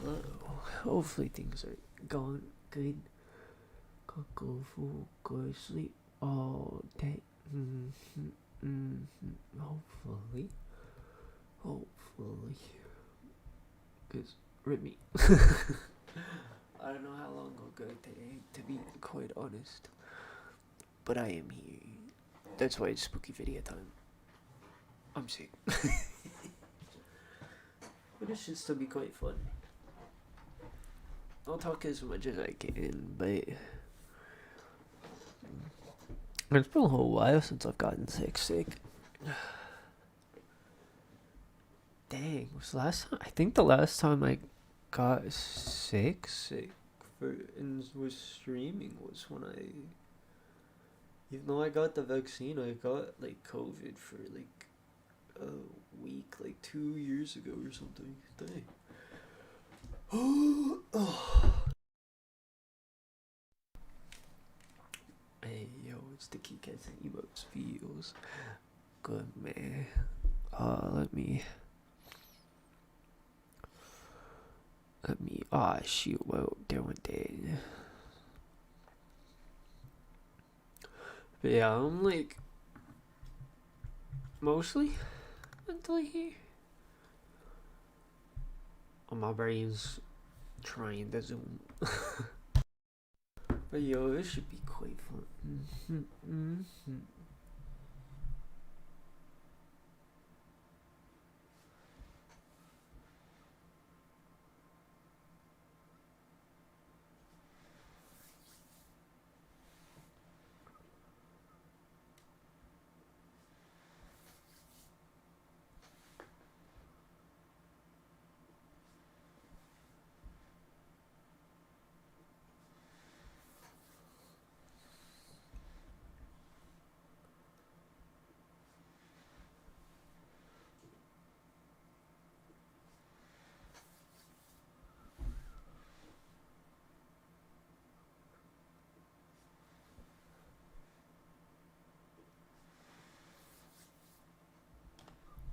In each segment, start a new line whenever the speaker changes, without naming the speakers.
hello. Hopefully things are going good. Could go full good sleep all day. Hopefully. Hopefully. Cause Remy. I don't know how long I'll go today, to be quite honest. But I am here. That's why it's spooky video time. I'm sick. But it should still be quite fun. I'll talk as much as I can, but it's been a whole while since I've gotten sick. Dang, was the last time? I think the last time I got sick and was streaming was when even though I got the vaccine, I got like COVID for like a week, like 2 years ago or something. Dang. Hey yo, it's the Key Cats and Emotes feels good, man. Let me shoot, well, doing that. But yeah, I'm like mostly mentally here. My brain's trying to zoom. But yo, it should be quite fun.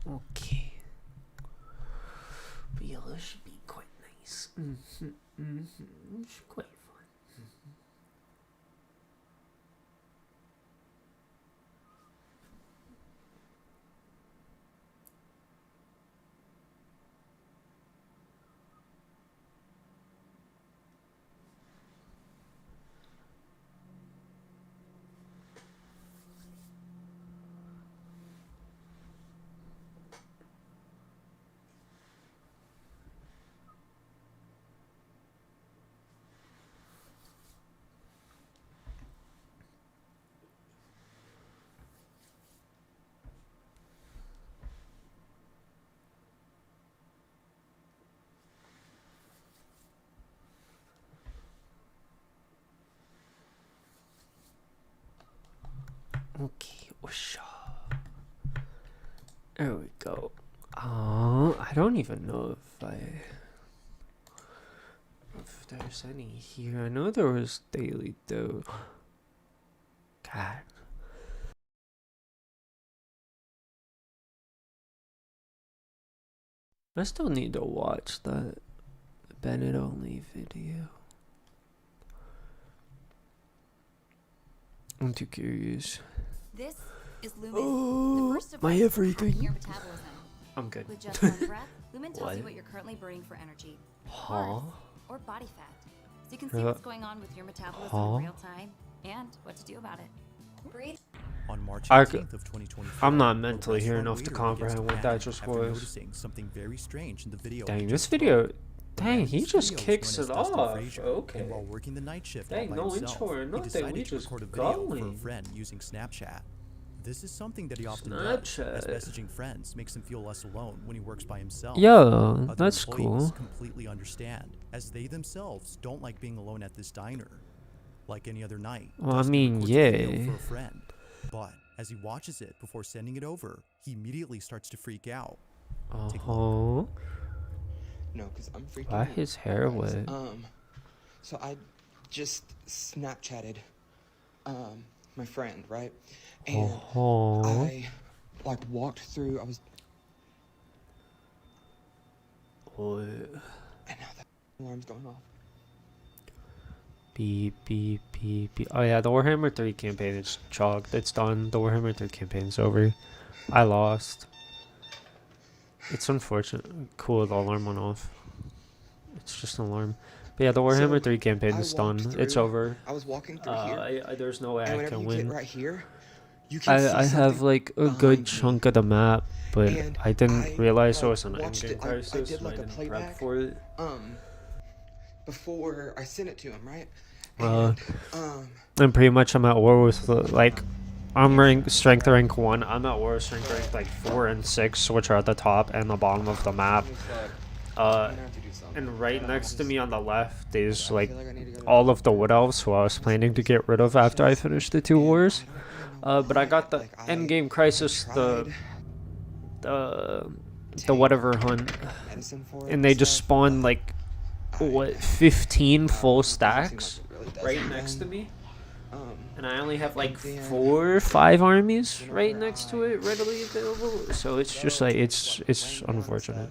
Okay. But yeah, this should be quite nice. It's quite fun. Okay, whoosh. There we go. I don't even know if there's any here. I know there was daily though. God. I still need to watch that Bennett only video. I'm too curious.
This is Lumen.
Oh,
the first
my
device
everything.
your metabolism.
I'm good.
With just one breath, Lumen tells
What?
you what you're currently burning for energy,
Huh?
carbs, or body fat, so you can see what's going on with your metabolism in real time and what to do about it. Breathe.
On March 18th of 2024,
I'm not mentally here enough to comprehend what that just
after
was.
noticing something very strange in the video.
Dang, this video. Dang, he just kicks it off. Okay.
And while working the night shift
Dang,
by
no
himself,
intro or
he
nothing.
decided
We
to
just
record a video for a
going.
friend using Snapchat. This is something that he often does, as messaging friends makes him feel less alone when he works by himself.
Yo,
Other
that's
employees
cool.
completely understand, as they themselves don't like being alone at this diner. Like any other night,
Well, I
Dustin
mean,
records a video
yeah.
for a friend. But as he watches it before sending it over, he immediately starts to freak out. Take a look.
No, because I'm freaking
Why
out.
his hair wet?
So I just Snapchatted, my friend, right? And I, like, walked through, I was...
What?
And now Alarm's going off.
Beep, beep, beep, beep. Oh yeah, the Warhammer 3 campaign is chalked. It's done. The Warhammer 3 campaign's over. I lost. It's unfortunate. Cool, the alarm went off. It's just an alarm. But yeah, the Warhammer 3 campaign is done. It's over.
I was walking through here.
There's no way
And
I
whenever
can
you
win.
get right here, you can see
I have
something
like a
behind
good
me.
chunk of the map, but
And
I didn't realize it was an
watched
endgame
it. I
crisis.
did
So I
like a
didn't prep
playback.
for it.
Before I sent it to him, right?
And
And
pretty much I'm at war with like I'm strength rank 1. I'm at war with strength rank like 4 and 6, which are at the top and the bottom of the map. And right next to me on the left is like all of the wood elves who I was planning to get rid of after I finished the 2 wars. But I got the endgame crisis, the whatever hunt, and they just spawned like what 15 full stacks right next to me. And I only have like 4 or 5 armies right next to it readily available. So it's just like it's unfortunate.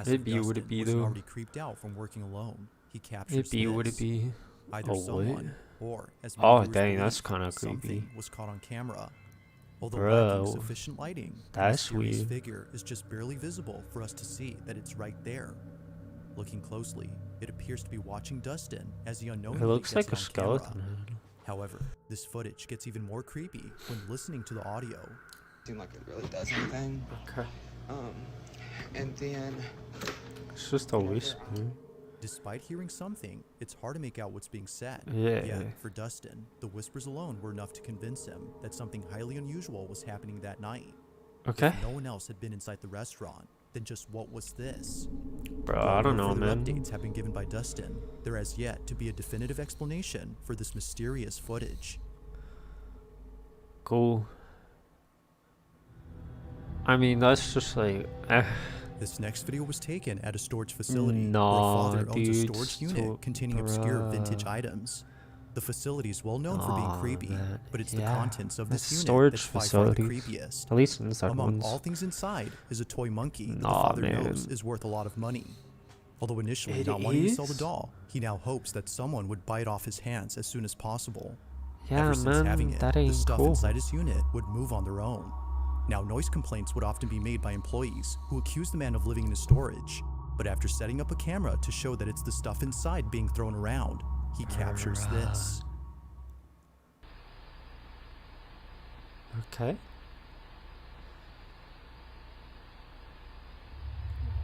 It'd be would it be though?
Already creeped out from working alone. He captures
It'd be would it be?
either
Oh,
someone or as
Oh,
viewers
dang,
believe,
that's kind of creepy.
something was caught on camera. Although
Bro,
lacking sufficient lighting, the
that's
mysterious
weird.
figure is just barely visible for us to see that it's right there. Looking closely, it appears to be watching Dustin as he unknowingly
It looks
gets
like a
it on camera.
skeleton head.
However, this footage gets even more creepy when listening to the audio.
seem like it really does anything.
Okay.
And then
It's just a whisper.
Despite hearing something, it's hard to make out what's being said.
Yeah.
Yet, for Dustin, the whispers alone were enough to convince him that something highly unusual was happening that night.
Okay.
If no one else had been inside the restaurant, then just what was this?
Bro, I don't know,
Further
man.
updates have been given by Dustin. There has yet to be a definitive explanation for this mysterious footage.
Cool. I mean, that's just like,
This next video was taken at a storage facility where a
Nah,
father owns a
dude,
storage unit containing obscure vintage items. The facility is well known for being
Aw,
creepy,
man.
but it's the
Yeah,
contents of
that's
this unit
storage
that's by far the
facilities.
creepiest.
at least inside
Among
ones.
all things inside is a toy monkey that the
Nah,
father knows
man.
is worth a lot of money. Although initially
It
not wanting to sell the
is?
doll, he now hopes that someone would buy it off his hands as soon as possible.
Yeah,
Ever since having
man,
it,
that
the
ain't
stuff
cool.
inside his unit would move on their own. Now, noise complaints would often be made by employees who accuse the man of living in his storage. But after setting up a camera to show that it's the stuff inside being thrown around, he captures this.
Okay.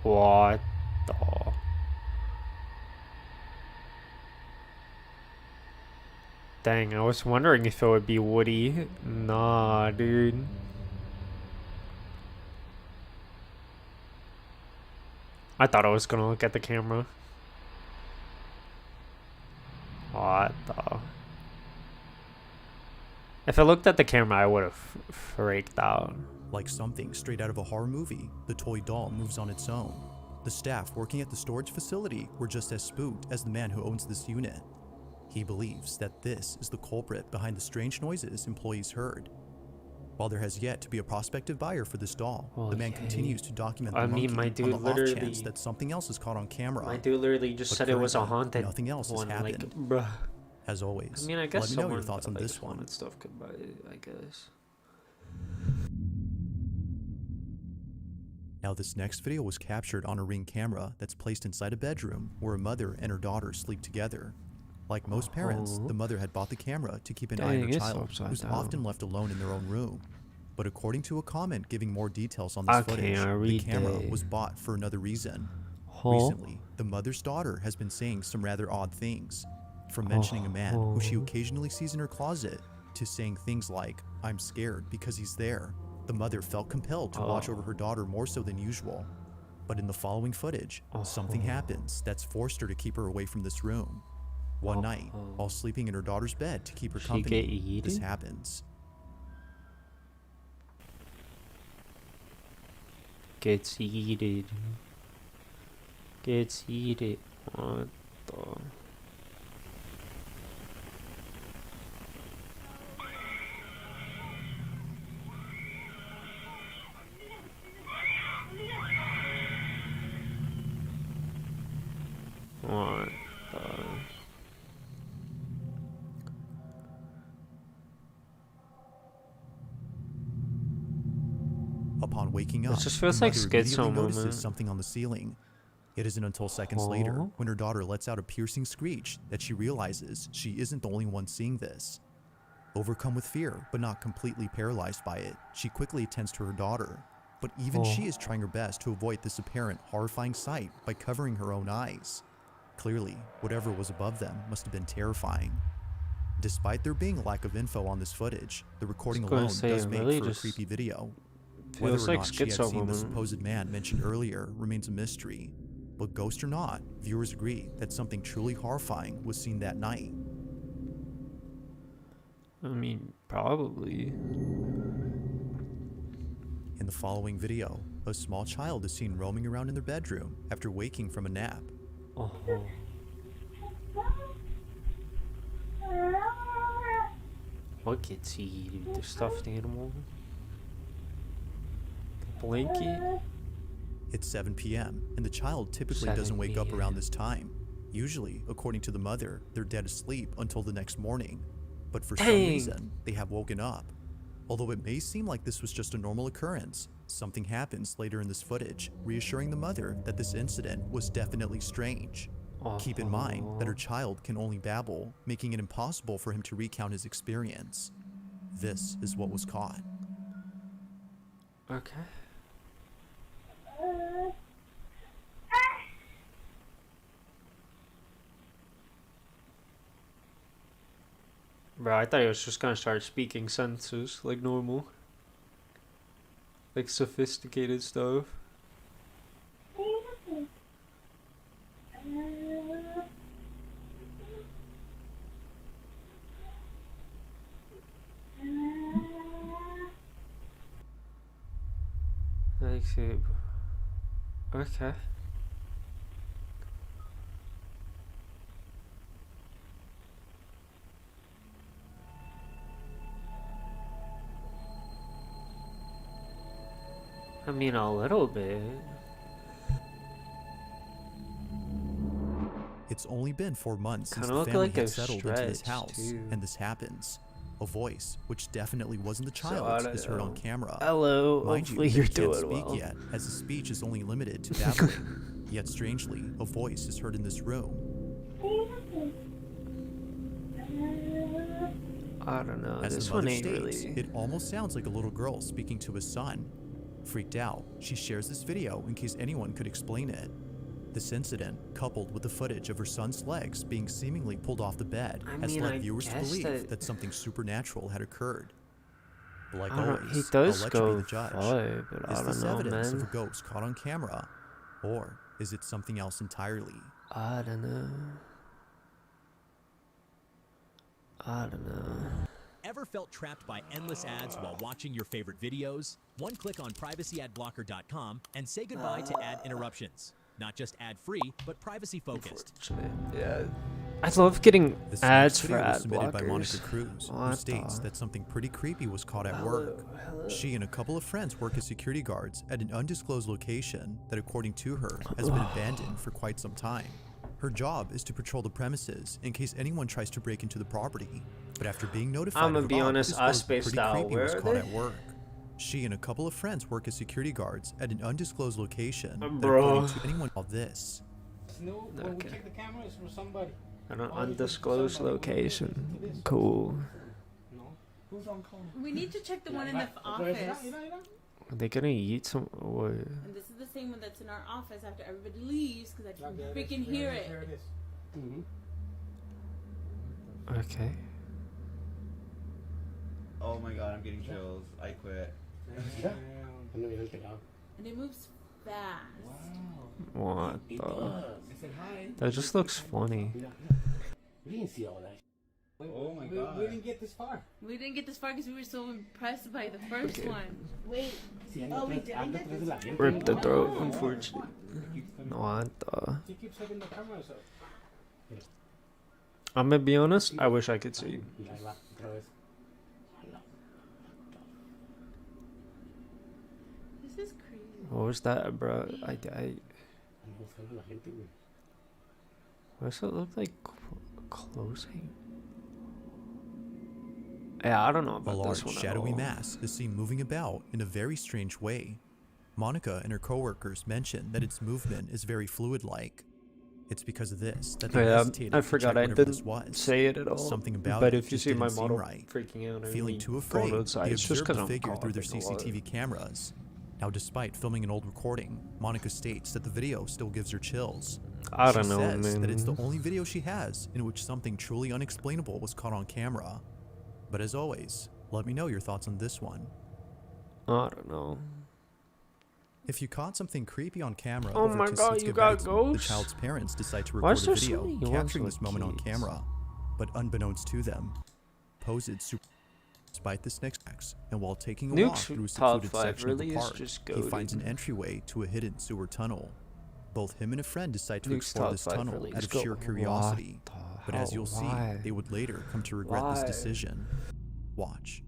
What the? Dang, I was wondering if it would be Woody. Nah, dude. I thought I was gonna look at the camera. What the? If I looked at the camera, I would have freaked out.
Like something straight out of a horror movie, the toy doll moves on its own. The staff working at the storage facility were just as spooked as the man who owns this unit. He believes that this is the culprit behind the strange noises employees heard. While there has yet to be a prospective buyer for this doll, the man continues to document the
I mean,
monkey
my dude
on the off chance
literally-
that something else is caught on camera.
My dude literally just
But
said it was a
currently,
haunted
nothing else has
one. Like,
happened.
bruh.
As always,
I mean, I guess
let me know
someone
your thoughts on
that
this
likes
one.
haunted stuff could buy it, I guess.
Now, this next video was captured on a Ring camera that's placed inside a bedroom where a mother and her daughter sleep together. Like most parents, the mother had bought the camera to keep an eye on
Dang,
her
it's
child,
upside
who's
down.
often left alone in their own room. But according to a comment giving more details on this
I
footage,
can't
the
read
camera
that.
was bought for another reason.
Huh?
Recently, the mother's daughter has been saying some rather odd things, from mentioning a man who she occasionally sees in her closet to saying things like, "I'm scared because he's there." The mother felt compelled to watch over her daughter more so than usual. But in the following footage, something happens that's forced her to keep her away from this room. One night, while sleeping in her daughter's bed to keep her
She
company,
get
this
eaten?
happens.
Gets heated. Gets heated. What the?
waking up,
just feels
the
like
mother
schizo
immediately notices
moment.
something on the ceiling. It isn't until seconds later,
Oh.
when her daughter lets out a piercing screech, that she realizes she isn't the only one seeing this. Overcome with fear, but not completely paralyzed by it, she quickly attends to her daughter. But even she is trying her best to avoid this apparent horrifying sight by covering her own eyes. Clearly, whatever was above them must have been terrifying. Despite there being a lack of info on this footage, the recording alone does make for a creepy video. Whether
Feels
or
like
not she had
schizo
seen the
moment.
supposed man mentioned earlier remains a mystery. But ghost or not, viewers agree that something truly horrifying was seen that night.
I mean, probably.
In the following video, a small child is seen roaming around in their bedroom after waking from a nap.
Oh. What gets he? The stuffed animal? The blanket?
It's 7 p.m., and the child typically doesn't
7
wake up
p.m.
around this time. Usually, according to the mother, they're dead asleep until the next morning. But for some reason, they have woken up. Although it may seem like this was just a normal occurrence, something happens later in this footage, reassuring the mother that this incident was definitely strange. Keep in mind that her child can only babble, making it impossible for him to recount his experience. This is what was caught.
Okay. Bro, I thought he was just gonna start speaking sentences like normal. Like sophisticated stuff. Like, okay. I mean, a little bit.
It's only been 4 months since
Kinda
the
look
family
like
had
a
settled into this
stretch,
house,
too.
and this happens. A voice, which definitely wasn't the
So, I
child's,
don't
is heard on
know.
camera.
Hello,
Mind
hopefully
you,
you're
he can't
doing
speak
well.
yet, as his speech is only limited to babbling. Yet strangely, a voice is heard in this room.
I don't know.
As
This
the
one
mother
ain't
states,
really.
it almost sounds like a little girl speaking to his son. Freaked out, she shares this video in case anyone could explain it. This incident, coupled with the footage of her son's legs being seemingly pulled off the bed,
I
has
mean,
led
I
viewers to
guess
believe that something supernatural had occurred. But like
I don't know. He
always,
does
I'll let
go
you be the judge.
far, but I
Is
don't
this
know,
evidence of a
man.
ghost caught on camera? Or is it something else entirely?
I don't know. I don't know.
Ever felt trapped by endless ads while watching your favorite videos? One click on privacyadblocker.com and say goodbye to ad interruptions. Not just ad-free, but privacy-focused.
Yeah. I love getting
This
ads
next
for
video was
ad
submitted by Monica
blockers.
Cruz, who
What
states
the-
that something pretty creepy was caught at work. She and a couple of friends work as security guards at an undisclosed location that, according to her, has been abandoned for quite some time. Her job is to patrol the premises in case anyone tries to break into the property. But after being notified
I'ma
of a
be
bug
honest, I
disclosed
spaced
pretty
out.
creepy
Where
was
are
caught
they?
at work. She and a couple of friends work as security guards at an undisclosed location that,
Bro.
according to anyone of this.
No, when we
Okay.
check the cameras from somebody.
An
Why is it
undisclosed
somebody?
location. Cool.
No. Who's on call?
We need to check the one in the office.
Are they gonna eat some? Or
And this is the same one that's in our office after everybody leaves because I can freaking hear it.
There it is.
okay.
Oh my god, I'm getting chills. I quit.
And it moves fast.
What the?
I said hi.
That just looks funny.
We didn't see all that.
Oh my god.
We didn't get this far.
We didn't get this far because we were so impressed by the first one.
Wait. Oh, we didn't get this far.
Rip the throat, unfortunately. What the?
He keeps hitting the cameras up.
I'm gonna be honest. I wish I could see.
This is crazy.
What was that, bro? I. Why does it look like closing? Yeah, I don't know
A
about
large
this one
shadowy
at all.
mass is seen moving about in a very strange way. Monica and her coworkers mention that its movement is very fluid-like. It's because of this that they hesitated
I
to
forgot
check
I
whatever this
didn't
was.
say it at all.
Something about
but
it
if you
just
see my
didn't seem
model
right.
freaking out,
Feeling
or
too
me
afraid,
going outside,
they
it's just
observed
because
the
I'm
figure through their
coughing a lot.
CCTV cameras. Now, despite filming an old recording, Monica states that the video still gives her chills.
I
She
don't know,
says
man.
that it's the only video she has in which something truly unexplainable was caught on camera. But as always, let me know your thoughts on this one.
I don't know.
If you caught something creepy on camera
Oh
over
my God, you got
the
ghosts?
child's parents decide to
Why
record
is
a
there so
video
many ones
capturing
with
this moment on
kids?
camera. But unbeknownst to them, posed super despite the snake's tracks, and while taking a walk
Nuke's
through a
top
secluded
5
section of
really
the
is
park,
just
he finds an
goated.
entryway to a hidden sewer tunnel. Both him and a friend decide to
Nuke's
explore
top
this
5
tunnel
really
out
is
of
go-
sheer curiosity.
What the
But as
hell?
you'll see,
Why?
they would later come to regret this
Why?
decision. Watch.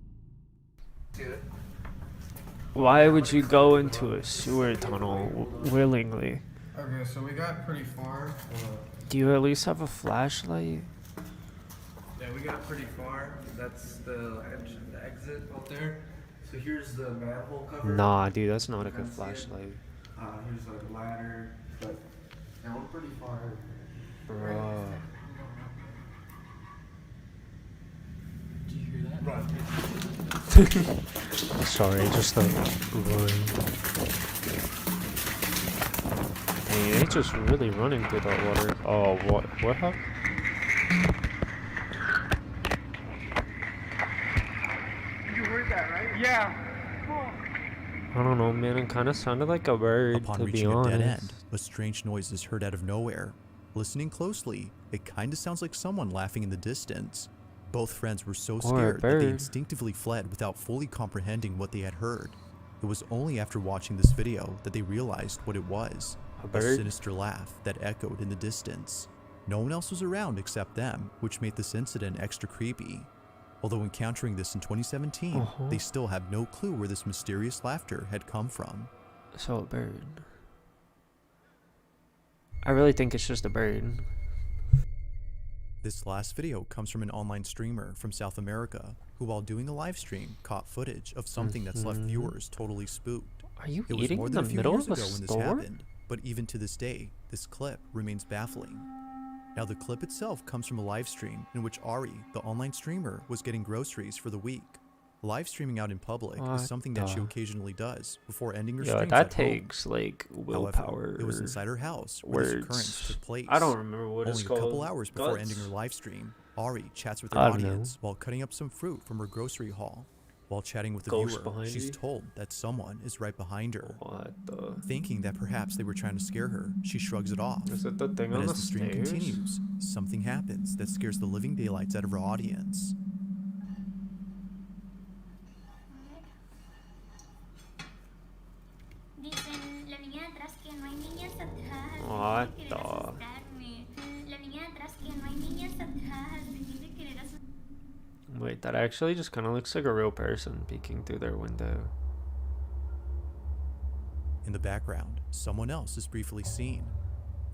Why would you go into a sewer tunnel willingly?
Okay, so we got pretty far.
Do you at least have a flashlight?
Yeah, we got pretty far. That's the exit out there. So here's the manhole cover.
Nah, dude, that's not a
You
good
can see it.
flashlight.
Here's like a ladder, but now we're pretty far.
Bro.
Did you hear that?
Run.
Sorry, just the run. Hey, they just really running through that water. Oh, what happened?
You heard that, right? Yeah.
I don't know, man. It kind of sounded like a bird,
Upon
to be
reaching a
honest.
dead end, a strange noise is heard out of nowhere. Listening closely, it kinda sounds like someone laughing in the distance. Both friends were so
Or a
scared that they
bird.
instinctively fled without fully comprehending what they had heard. It was only after watching this video that they realized what it was.
A
A
bird?
sinister laugh that echoed in the distance. No one else was around except them, which made this incident extra creepy. Although encountering this in 2017, they still have no clue where this mysterious laughter had come from.
So a bird. I really think it's just a bird.
This last video comes from an online streamer from South America who, while doing a live stream, caught footage of something that's left viewers totally spooked.
Are you
It was
eating
more
in
than
the
a few
middle
years
of a
ago when this
store?
happened, but even to this day, this clip remains baffling. Now, the clip itself comes from a live stream in which Ari, the online streamer, was getting groceries for the week. Live streaming out in public
What
is something that she
the-
occasionally does before ending her
Yeah,
streams
that
at home.
takes like willpower.
However, it was inside her house where this
words.
occurrence took place.
I don't remember what
Only
it's
a
called.
couple hours before
Guts?
ending her live stream, Ari chats with her
I don't know.
audience while cutting up some fruit from her grocery haul. While chatting with the
Ghost
viewer,
behind
she's
you?
told that someone is right behind her.
What the?
Thinking that perhaps they were trying to scare her, she shrugs it off.
Is it the thing
But
on
as
the
the stream
stairs?
continues, something happens that scares the living daylights out of her audience.
Dicen, la niña de atrás que no hay niñas atrás.
What
Querer
the?
asustarme. La niña de atrás que no hay niñas atrás. Dejen de querer asustarme.
Wait, that actually just kind of looks like a real person peeking through their window.
In the background, someone else is briefly seen.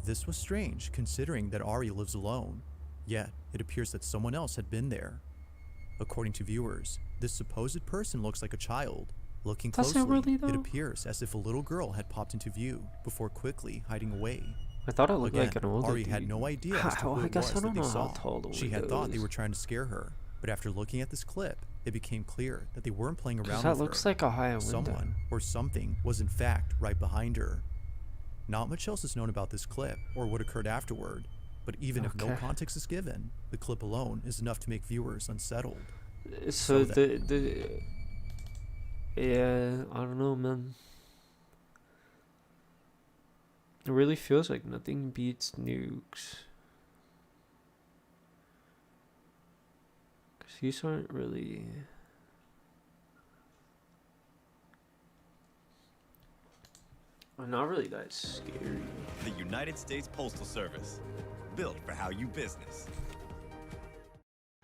This was strange considering that Ari lives alone, yet it appears that someone else had been there. According to viewers, this supposed person looks like a child. Looking
Does it
closely,
really, though?
it appears as if a little girl had popped into view before quickly hiding away.
I thought it looked
Again,
like an older
Ari
dude.
had no idea as to
How-
who
I
it
guess I
was
don't
that they
know how
saw.
tall the
She had
window
thought they
is.
were trying to scare her, but after looking at this clip, it became clear that they weren't playing
'Cause
around
that
with
looks
her.
like a high window.
Someone or something was in fact right behind her. Not much else is known about this clip or what occurred afterward, but even if no
Okay.
context is given, the clip alone is enough to make viewers unsettled.
So
that-
the yeah, I don't know, man. It really feels like nothing beats nukes. 'Cause these aren't really. They're not really that scary.
The United States Postal Service, built for how you business.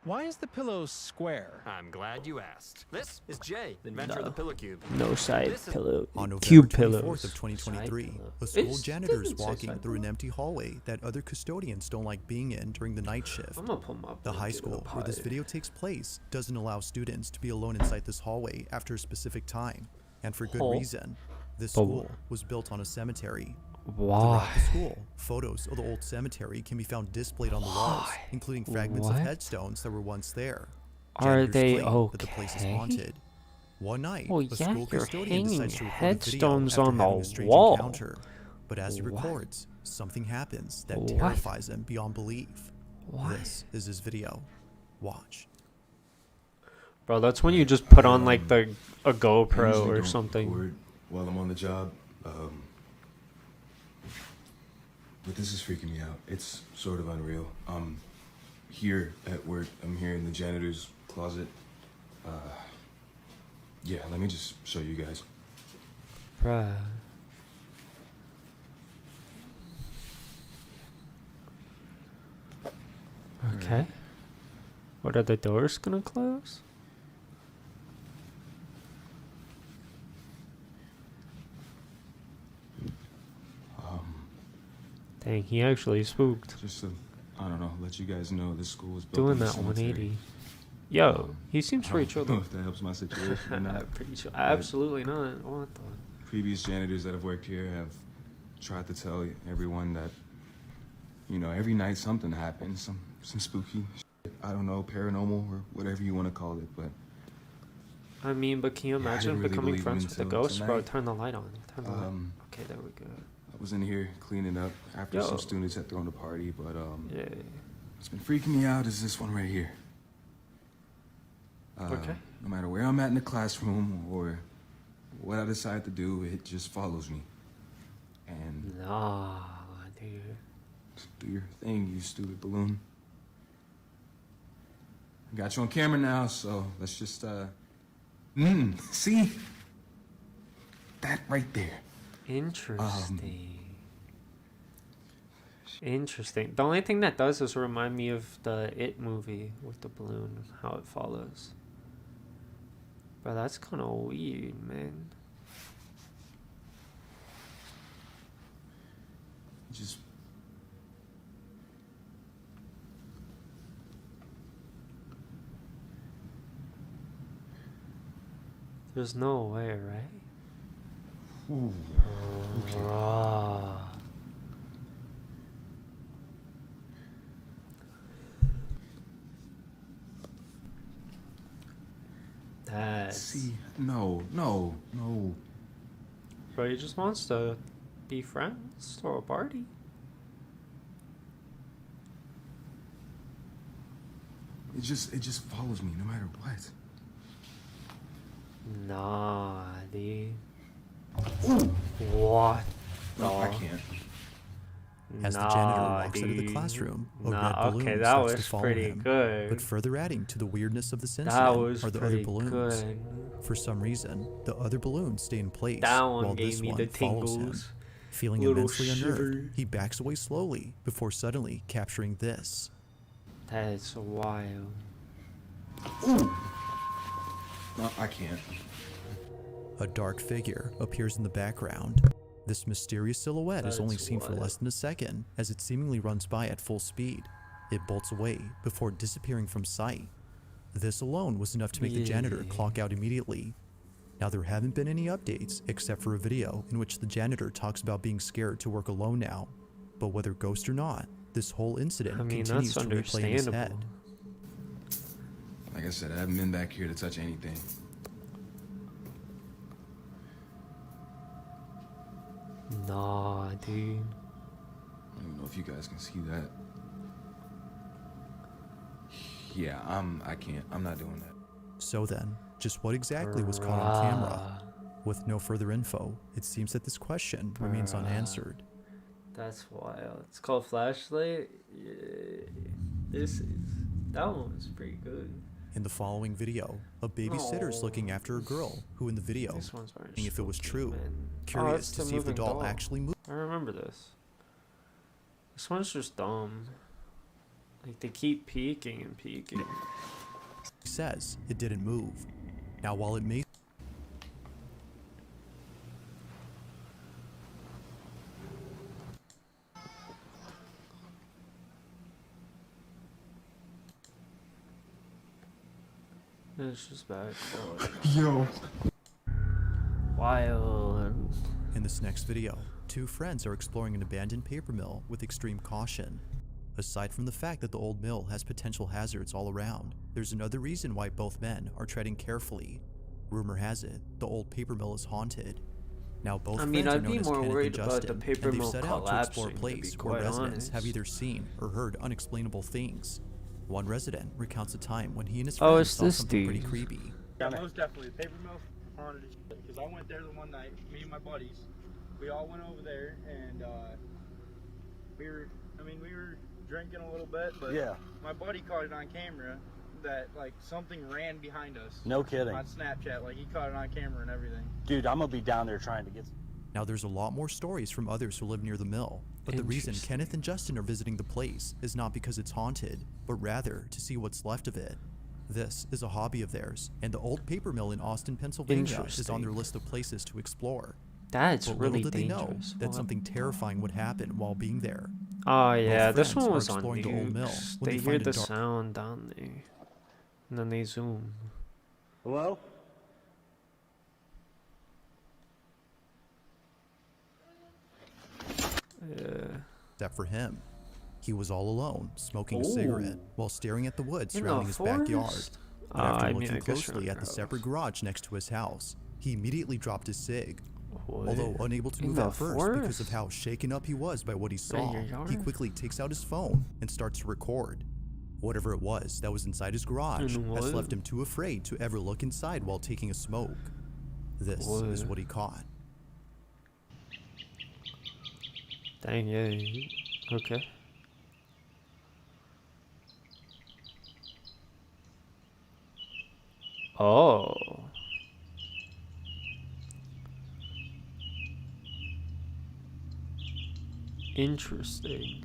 Why is the pillow square?
I'm glad you asked. This is Jay, the inventor of the
No.
pillow cube.
No side
This is-
pillow.
On November
Cube
24th
pillows.
of 2023,
Side pillow.
a school
It
janitor is
doesn't say
walking
side
through an
pillow.
empty hallway that other custodians don't like being in during the night shift.
I'm gonna put my
The high
blanket
school
up
where this
high.
video takes place doesn't allow students to be alone inside this hallway after a specific time, and for good
Oh.
reason. This school was built on a cemetery.
Why?
Throughout the school, photos of the old cemetery can be found displayed on the walls, including fragments of headstones that were once there.
Are
Janitors
they
claim
okay?
that the place is haunted. One night,
Well,
a
yeah,
school
you're
custodian
hanging
decides to record a video
headstones
after
on
having
the
a strange
wall.
encounter. But as he
What?
records, something happens that
What?
terrifies him beyond belief.
What?
This is his video. Watch.
Bro, that's when you just put on like a GoPro
usually
or
don't
something.
record while I'm on the job, but this is freaking me out. It's sort of unreal. Here at work, I'm here in the janitor's closet. Yeah, let me just show you guys.
Bruh. Okay. What, are the doors gonna close? Dang, he actually spooked.
Just to, I don't know, let you guys know this school was built
Doing
in the
that
cemetery.
180. Yo, he seems
I
pretty
don't
chill
know
though.
if that helps my situation or not.
Pretty chill.
but
Absolutely not. What the?
Previous janitors that have worked here have tried to tell everyone that, you know, every night something happens, some spooky shit, I don't know, paranormal or whatever you want to call it, but
I mean, but can you
yeah, I
imagine
didn't really
becoming
believe
friends
it
with the
until
ghost? Bro,
tonight.
turn the light on. Turn the light. Okay, there we go.
I was in here cleaning up after
Yo.
some students had thrown a party, but
Yeah.
what's been freaking me out is this one right here.
Okay.
No matter where I'm at in the classroom or what I decide to do, it just follows me. And
Nah, dude.
do your thing, you stupid balloon. I got you on camera now, so let's just see that right there.
Interesting. Interesting. The only thing that does is remind me of the It movie with the balloon, how it follows. But that's kind of weird, man.
Just
There's no way, right?
ooh,
Bruh. That's...
see, no.
Bro, he just wants to be friends, throw a party.
It just follows me no matter what.
Nah, dude. What?
No, I can't.
As the janitor walks out of the classroom, a red balloon
okay, that
starts to
was
follow
pretty
him.
good.
But further adding to the weirdness of this
That
incident
was
are the other
pretty
balloons.
good.
For some reason, the other balloons stay in place
That one
while
gave
this
me
one
the
follows him.
tingles.
Feeling
Little
immensely unnerved,
shiver.
he backs away slowly before suddenly capturing this.
That's wild.
No, I can't.
A dark figure appears in the background. This mysterious silhouette is only
That's
seen for
wild.
less than a second as it seemingly runs by at full speed. It bolts away before disappearing from sight. This alone was enough to make the janitor
Yeah.
clock out immediately. Now, there haven't been any updates except for a video in which the janitor talks about being scared to work alone now. But whether ghost or not, this whole incident
I mean,
continues
that's
to replay in his head.
understandable.
Like I said, I haven't been back here to touch anything.
Nah, dude.
I don't even know if you guys can see that. Yeah, I can't. I'm not doing that.
So then, just what exactly was caught on camera? With no further info, it seems that this question remains unanswered.
That's wild. It's called Flashlight. Yeah. That one was pretty good.
In the following video, a babysitter is looking after a girl who in the video,
This one's very
and if it was
spooky,
true,
man.
curious
it's
to
the
see if the
moving
doll actually moved.
I remember this. This one's just dumb. Like, they keep peeking and peeking.
Says it didn't move. Now, while it may
It's just bad.
Yo.
Wild.
this next video, two friends are exploring an abandoned paper mill with extreme caution. Aside from the fact that the old mill has potential hazards all around, there's another reason why both men are treading carefully. Rumor has it, the old paper mill is haunted. Now both friends are known as Kenneth and Justin, and they've set out to explore a place where residents have either seen or heard unexplainable things. One resident recounts a time when he and his friends saw something pretty creepy.
Yeah, most definitely. The paper mill's haunted as shit. Because I went there the one night, me and my buddies. We all went over there, and we were drinking a little bit, but
yeah,
my buddy caught it on camera that, like, something ran behind us.
No kidding.
On Snapchat, like, he caught it on camera and everything.
Dude, I'm gonna be down there trying to get...
Now there's a lot more stories from others who live near the mill, but the reason Kenneth and Justin are visiting the place is not because it's haunted, but rather to see what's left of it. This is a hobby of theirs, and the old paper mill in Austin, Pennsylvania is on their list of places to explore.
That's
but
really
little did they know
dangerous.
that something terrifying would happen while being there.
Oh yeah,
Both
this
friends
one
are
was on
exploring the old mill
news.
when
They
they
hear
find a
the
dark-
sound down there, and then they zoom.
Hello?
Except for him. He was all alone, smoking a
Ooh.
cigarette, while staring at the woods
In the
surrounding his backyard.
forest?
But after
I mean,
looking
I guess you're
closely
in
at the
your
separate garage next to his house, he immediately dropped his cig.
What?
Although unable to
In
move
the
at first because of
forest?
how shaken up he was by what he saw,
your
he
yard?
quickly takes out his phone and starts to record. Whatever it was that was inside his garage
In
has
what?
left him too afraid to ever look inside while taking a smoke. This is
What?
what he caught.
Dang, yeah. Okay. Oh. Interesting.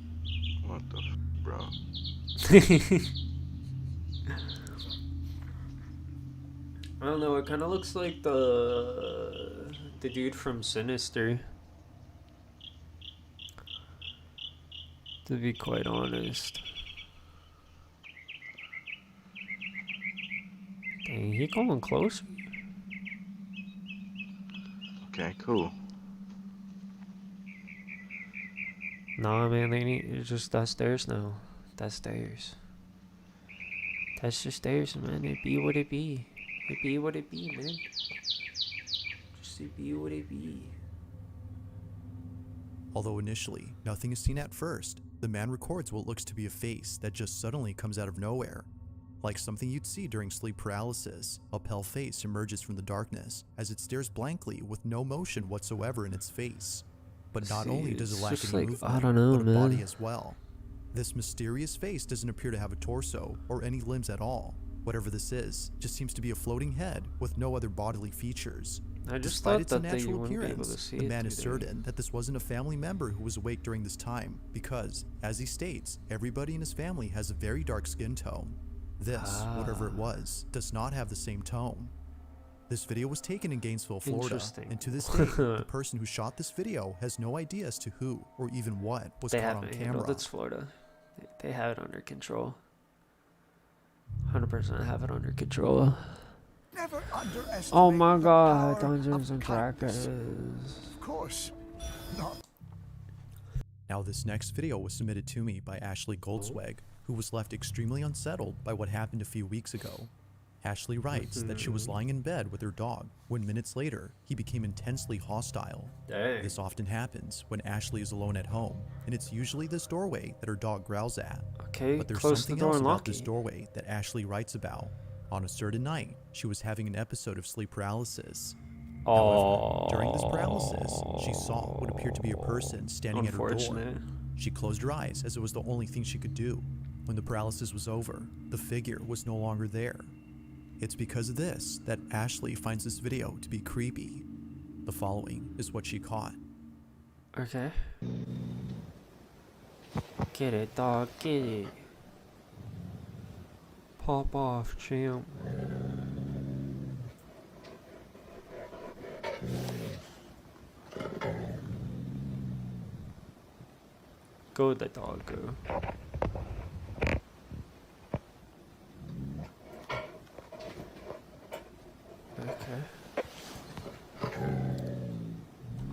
What the bro?
I don't know, it kind of looks like the dude from Sinister. To be quite honest. Dang, he going closer.
Okay, cool.
Nah, man, they need, it's just that's theirs now. That's theirs. That's just theirs, man. It be what it be. It be what it be, man. Just it be what it be.
Although initially, nothing is seen at first, the man records what looks to be a face that just suddenly comes out of nowhere. Like something you'd see during sleep paralysis, a pale face emerges from the darkness as it stares blankly with no motion whatsoever in its face. But not only does
it's
it lack
just
any
like,
movement,
I don't know,
but a body
man.
as well. This mysterious face doesn't appear to have a torso or any limbs at all. Whatever this is, just seems to be a floating head with no other bodily features.
I just
Despite
thought
its
that you
unnatural
wouldn't be able
appearance,
to see
the
it
man is
through there.
certain that this wasn't a family member who was awake during this time because, as he states, everybody in his family has a very dark skin tone. This, whatever it was, does not have the same tone. This video was taken in Gainesville, Florida,
Interesting.
and to this day, the person who shot this video has no idea as to who or even what was
They
caught on
haven't handled
camera.
it's Florida. They have it under control. 100% have it under control.
Never underestimate
Oh my
the
god,
power
Dungeons
of
and
kindness.
Dragons.
Of course, not.
Now this next video was submitted to me by Ashley Goldsweg, who was left extremely unsettled by what happened a few weeks ago. Ashley writes that she was lying in bed with her dog when minutes later, he became intensely hostile.
Dang.
This often happens when Ashley is alone at home, and it's usually this doorway that her dog growls at.
Okay,
But there's
close the
something
door
else
and
about
lock
this
it.
doorway that Ashley writes about. On a certain night, she was having an episode of sleep paralysis. However, during this paralysis, she saw what appeared to be a person standing at her door.
Unfortunate.
She closed her eyes as it was the only thing she could do. When the paralysis was over, the figure was no longer there. It's because of this that Ashley finds this video to be creepy. The following is what she caught.
Okay. Get it, dog, get it. Pop off, champ. Go the dog, go. Okay.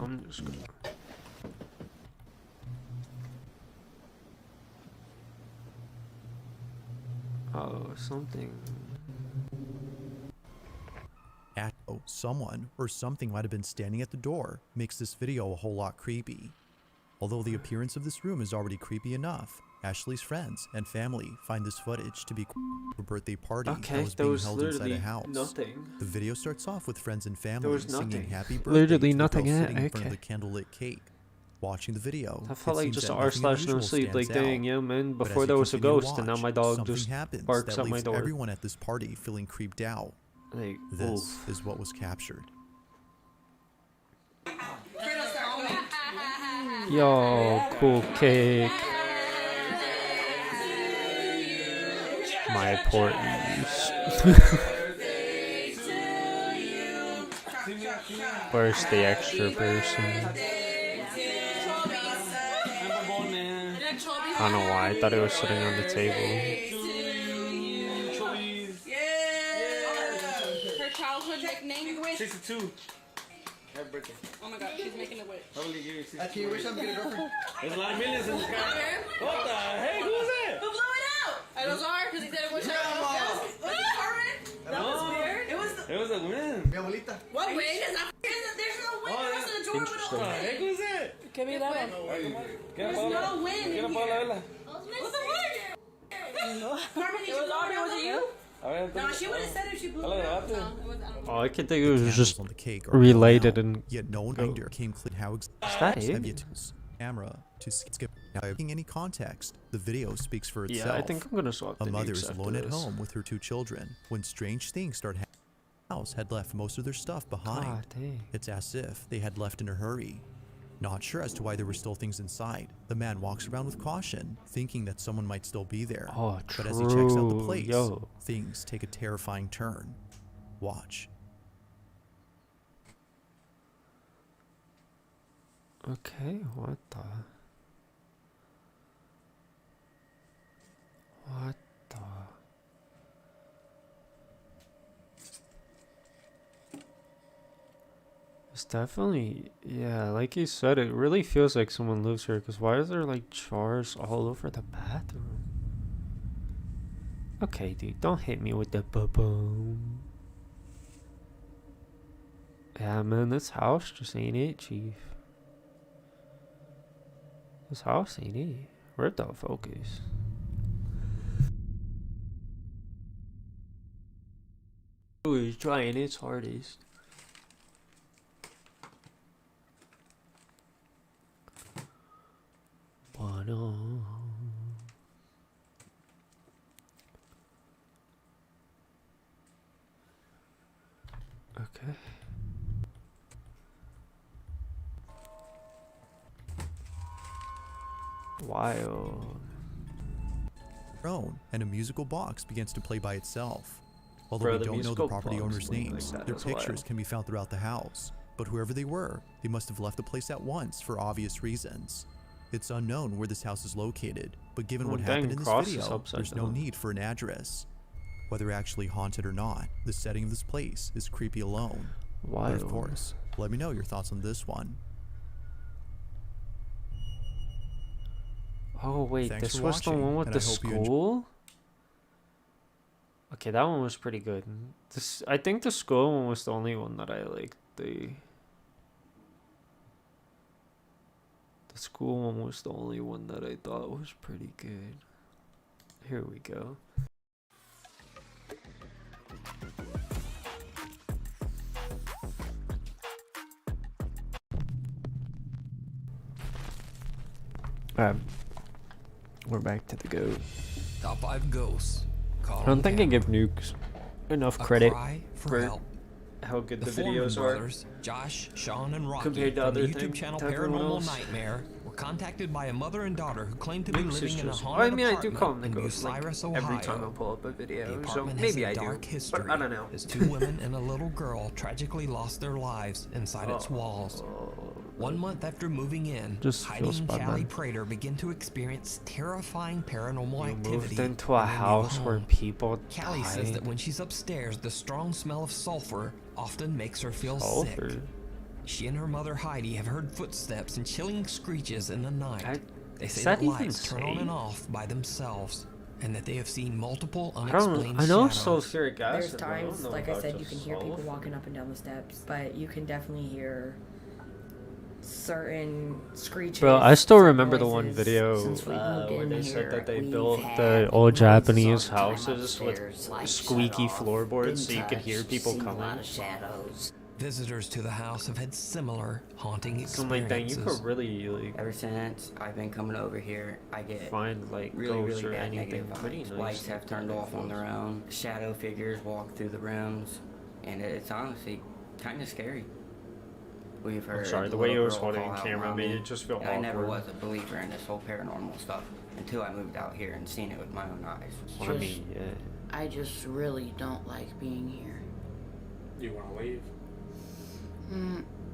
I'm just Oh, something.
Someone or something might have been standing at the door, makes this video a whole lot creepy. Although the appearance of this room is already creepy enough, Ashley's friends and family find this footage to be a birthday party that was being held inside a house.
Nothing.
The video starts off with friends and family singing happy birthday
Literally
to the
nothing
girl
in it,
sitting in front of
okay.
the candlelit cake. Watching the video,
I felt
it
like
seems
just
that
r
nothing
slash no
unusual
sleep, like
stands
dang,
out.
yeah, man.
But as
Before
you
there was a
continue to
ghost, and now
watch,
my dog
something
just
happens
barks
that
at my
leaves
door.
everyone at this party feeling creeped out.
Like,
This
oof.
is what was captured.
Yo, cool cake. My importance. Where's the extra person? I don't know why. I thought it was sitting on the table.
Her childhood nickname?
62. Happy birthday.
Oh my god, she's making a wish.
Probably give you 62.
Can you wish I'm gonna go for?
There's a lot of millions in the sky. What the heck? Who's that?
Who blew it out? It was ours because he said it was That was weird.
It was a wind.
Mi abuelita.
What wind? There's no wind. It wasn't a door with
What the heck was that?
Give me that one. There's no wind in here. What's the word? Carmen, did you blow it out? Was it you? No, she would have said if she blew it out.
Oh, I could think it was just
On the cake are
related
blown out,
and.
yet no one reminder came clear how
that
have
it?
yet to use camera to skip without giving any context. The video speaks for itself.
Yeah, I think I'm gonna swap
A
the
mother
nukes
is
after
alone at
this.
home with her 2 children when strange things start happening. The house had left most of their stuff behind.
God dang.
It's as if they had left in a hurry. Not sure as to why there were still things inside, the man walks around with caution, thinking that someone might still be there.
Oh,
But as he checks out the
true,
place,
yo.
things take a terrifying turn. Watch.
Okay, what the? What the? It's definitely, yeah, like you said, it really feels like someone lives here, because why is there like jars all over the bathroom? Okay, dude, don't hit me with the ba-boom. Yeah, man, this house just ain't it, chief. This house ain't it. Where'd the focus? He's trying its hardest. But okay. Wild.
And a musical box begins to play by itself. Although
Bro,
we
the
don't know the
musical
property
box
owners'
playing like
names,
that
their
is
pictures
wild.
can be found throughout the house. But whoever they were, they must have left the place at once for obvious reasons. It's unknown where this house is located, but given
Oh,
what
dang,
happened in this
cross is
video,
upside
there's no
down.
need for an address. Whether actually haunted or not, the setting of this place is creepy alone. But of
Wild.
course, let me know your thoughts on this one.
Oh wait,
Thanks
this
for
was the
watching,
one with
and
the
I hope you enjoy-
school? Okay, that one was pretty good. This, I think the school one was the only one that I liked. The school one was the only one that I thought was pretty good. Here we go. We're back to the goat.
Top 5 ghosts.
I don't think I give nukes enough credit
cry
for
help.
how good the
Foreman
videos are
brothers, Josh, Sean, and Rocky
compared to
from
other
the YouTube
things.
channel
Everyone
Paranormal
else.
Nightmare were contacted by a mother and daughter who claimed to be
Nukes is
living in a
just-
haunted
I mean, I do
apartment
call them the
in
ghosts like
Bucyrus, Ohio.
every time I pull up a video,
The
so
apartment
maybe
has
I
a dark
do,
history,
but I don't know.
as 2 women and a little girl tragically lost their lives inside its walls. 1 month after moving in,
Just
Heidi
feels
and
bad,
Callie
man.
Prater began to experience terrifying paranormal
You
activity.
moved into a
in their new
house where
home.
people
Callie says
died.
that when she's upstairs, the strong smell of sulfur often makes her feel
Sulfur?
sick. She and her mother Heidi have heard footsteps and chilling screeches in the night. They
is
say
that
that
even
lights turn on
safe?
and off by themselves. and that they have seen multiple
I
unexplained
know
shadows.
sulfuric acid.
There's
but I don't
times,
know
like I
about
said, you
just
can hear people
sulfur.
walking up and down the steps, but you can definitely hear certain screeches.
Bro, I still
certain
remember the one
noises.
video
Since we moved
where
in
they
here,
said that they
we've
built
had
the old
noises
Japanese
all the time
houses with
upstairs, lights
squeaky
shut off,
floorboards so
been
you could hear
touched,
people
seen a
coming.
lot of shadows.
Visitors to the house have had similar haunting
So I'm like, dang, you
experiences.
could really like
Ever since I've been coming over here, I get
find like
really
ghosts or
bad
anything
negative
pretty
vibes.
nice.
Lights have turned off on their own. Shadow figures walk through the rooms, and it's honestly kind of scary. We've heard.
I'm sorry, the way you was holding the camera made it just feel
awkward. I never
awkward.
was a believer in this whole paranormal stuff until I moved out here and seen it with my own eyes.
I mean, yeah.
I just really don't like being here.
You want to leave?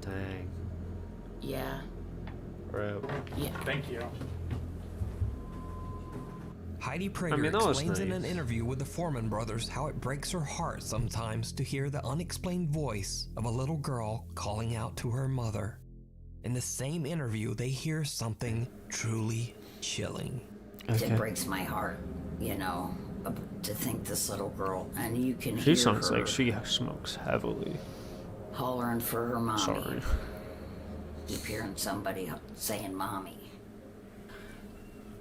Dang.
Yeah.
Bro.
Yeah.
Thank you.
Heidi Prager
mean, that was
explains in an
nice.
interview with the Foreman brothers how it breaks her heart sometimes to hear the unexplained voice of a little girl calling out to her mother. In the same interview, they hear something truly chilling.
It breaks my heart, you know, to think this little girl, and you can
She
hear
sounds
her
like she smokes heavily.
hollering for her mommy.
Sorry.
Keep hearing somebody saying mommy.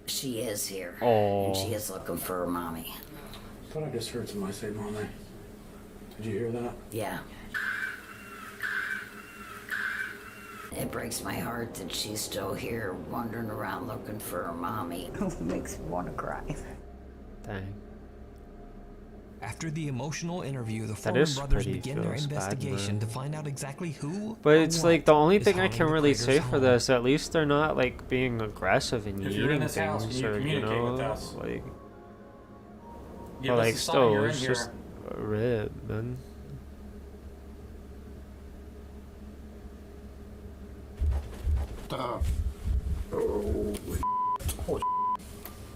She is here,
Oh.
and she is looking for her mommy.
I thought I just heard somebody say mommy. Did you hear that?
Yeah. It breaks my heart that she's still here, wandering around looking for her mommy. It makes me want to cry.
Dang.
After the emotional interview, the
That
Foreman
is
brothers
pretty
begin their
feels bad,
investigation
man.
to find out exactly who.
But
or
it's
what
like the only
is
thing I
haunting
can
the
really
Prager's
say for
home.
this, at least they're not like being aggressive and
If you're in
eating
this house,
things
can you
or you
communicate
know,
with us?
like,
Give
or
us
like
a sign
still,
you're in
it's
here.
just a rib, man.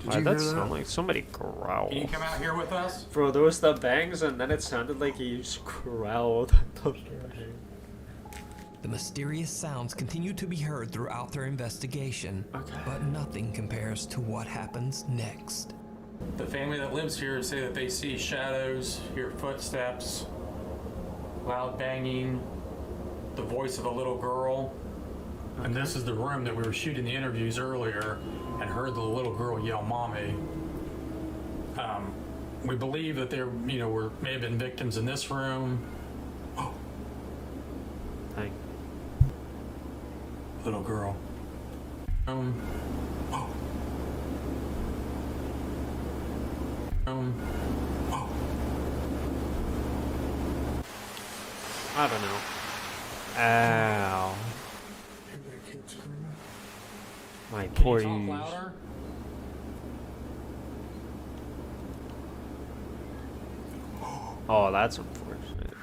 Why that sound like somebody growled?
Can you come out here with us?
Bro, there was the bangs and then it sounded like he just growled at the frame.
The mysterious sounds continue to be heard throughout their investigation, but nothing compares to what happens next.
The family that lives here say that they see shadows, hear footsteps, loud banging, the voice of a little girl. And this is the room that we were shooting the interviews earlier and heard the little girl yell, "Mommy." We believe that there, may have been victims in this room. Oh.
Dang.
Little girl. Oh. Oh.
I don't know. Ow. My poor
Can you
ears.
talk louder?
Oh, that's unfortunate.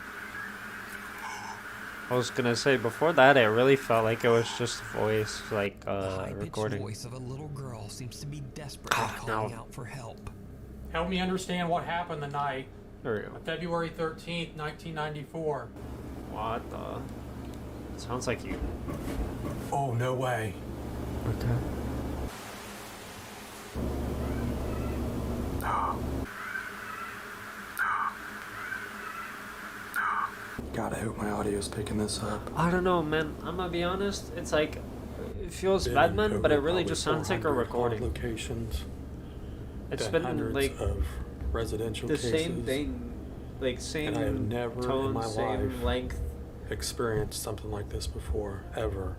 I was gonna say before that, it really felt like it was just voice, like recording.
The voice of a little girl seems to be desperately calling out for help.
Help me understand what happened the night
There we go.
of February 13th, 1994.
What the? Sounds like you.
Oh, no way.
Okay.
God, I hope my audio is picking this up.
I don't know, man. I'm gonna be honest. It's like it feels bad, man, but it really just sounds like a recording.
Locations.
It's been like
of residential
the same thing, like same
and I have never
tone,
in my
same
life
length.
experienced something like this before, ever.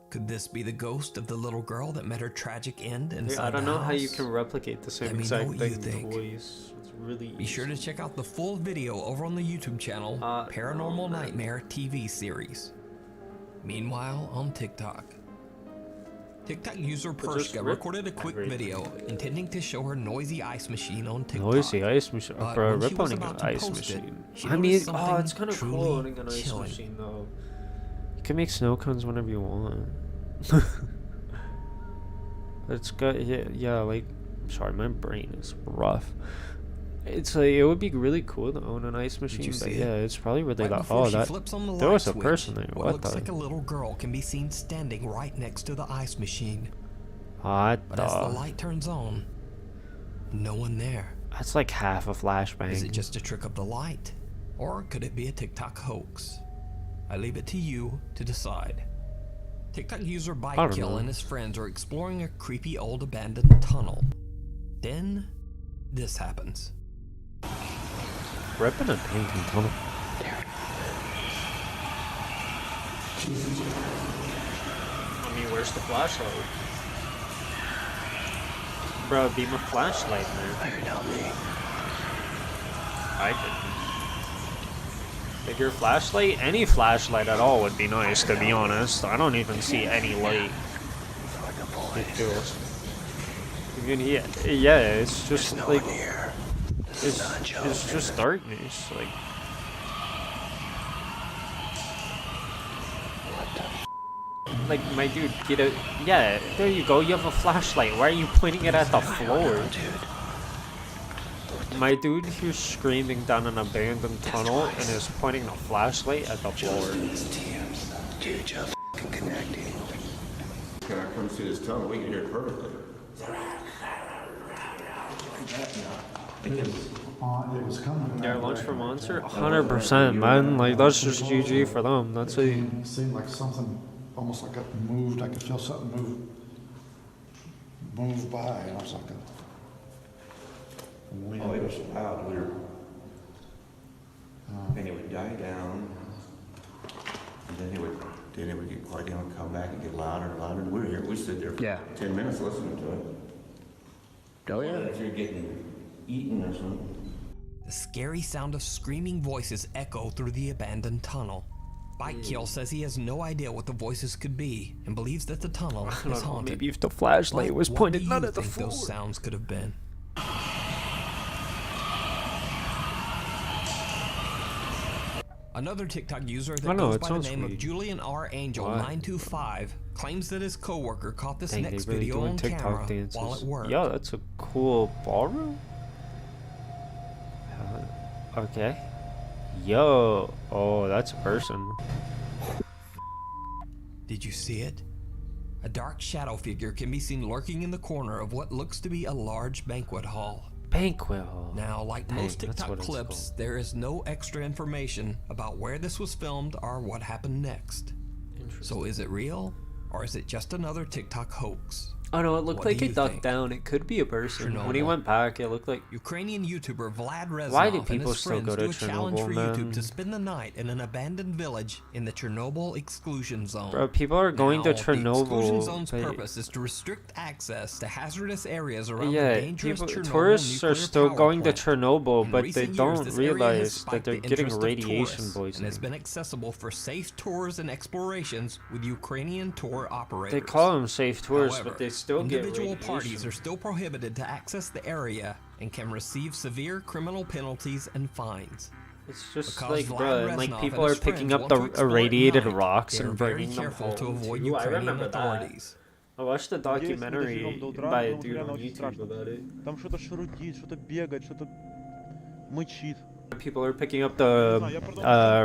Could this be the ghost of the little girl that met her tragic end inside
I don't
the
know how you
house?
can replicate the same
Let me know
exact
what
thing
you think.
voice. It's really
Be sure to check out the full video over on the YouTube channel, Paranormal Nightmare TV series. Meanwhile, on TikTok. TikTok user
just
Pershka
rip
recorded a quick
everything.
video intending to show her noisy ice machine on TikTok.
Noisy ice machine,
But
bro.
when she
Rip
was
owning an
about to
ice
post it,
machine.
she
I mean,
noticed
oh,
something
it's kind of cool
truly
owning an ice
chilling.
machine, though. You can make snow cones whenever you want. It's got yeah. Like, sorry, my brain is rough. It's like it would be really cool to own an ice machine,
you
but
see
yeah,
it?
it's probably where they
Right
got.
before
Oh,
she
that
flips on the
there
light
was a
switch,
person there.
what
What
looks
the?
like a little girl can be seen standing right next to the ice machine.
What
But as the
the?
light turns on, No one there.
That's like half a flashbang.
Is it just a trick of the light? Or could it be a TikTok hoax? I leave it to you to decide. TikTok user Bikekill and his friends are exploring a creepy old abandoned tunnel. Then, this happens.
Ripping a painting tunnel. I mean, where's the flashlight? Bro, beam a flashlight, man. I didn't. Bigger flashlight? Any flashlight at all would be nice, to be honest. I don't even see any light. Even yeah, it's just like it's just darkness. Like my dude, get a yeah. There you go. You have a flashlight. Why are you pointing it at the floor? My dude, he's screaming down an abandoned tunnel and is pointing the flashlight at the floor.
Dude, you're f***ing connecting.
Can I come see this tunnel? We can hear it perfectly.
It was coming.
Yeah, lunch for Monster? 100%, man. Like, that's just GG for them. That's it.
It seemed like something almost like it moved. I could feel something move by, and I was like,
oh, it was loud. We were, and it would die down, and then it would get quiet down and come back and get louder and louder. And we were here. We stood there for 10 minutes listening to it.
Oh yeah.
If you're getting eaten or something.
The scary sound of screaming voices echo through the abandoned tunnel. Bikekill says he has no idea what the voices could be and believes that the tunnel is haunted.
Maybe if the flashlight was pointed not at the
floor. Those sounds could have been. Another TikTok user that goes by the name of Julian R. Angel 925 claims that his coworker caught this next video on camera while at work.
Yo, that's a cool ballroom. Okay. Yo, oh, that's a person.
Did you see it? A dark shadow figure can be seen lurking in the corner of what looks to be a large banquet hall.
Banquet hall.
Now, like most TikTok clips, there is no extra information about where this was filmed or what happened next. So is it real, or is it just another TikTok hoax?
Oh no, it looked like it ducked down. It could be a person. When he went back, it looked like
Ukrainian YouTuber Vlad Reznov
Why do people
and his
still
friends
go to
do a challenge for
Chernobyl,
YouTube
man?
to spend the night in an abandoned village in the Chernobyl exclusion zone.
Bro, people are going to
The exclusion
Chernobyl.
zone's purpose is to restrict access to hazardous areas around the
Yeah,
dangerous
people,
Chernobyl
tourists are
nuclear
still
power
going to
plant.
Chernobyl,
In
but they
recent years,
don't
this area has
realize that
spiked
they're
the
getting
interest of
radiation
tourists and
poisoning.
has been accessible for safe tours and explorations with Ukrainian tour operators.
They call them safe tours,
However,
but they still get
individual
radiation.
parties are still prohibited to access the area and can receive severe criminal penalties and fines.
It's just
Because
like,
Vlad
bro, and like
Reznov
people
and
are
his
picking
friends
up
want to
the
explore at
irradiated
night,
rocks
they are
and
very
bringing them
careful
home.
to avoid
too. I
Ukrainian
remember
authorities.
that. I watched a documentary by a dude on YouTube about it.
Там что-то шарудит, что-то бегает, что-то мычит.
People are picking up the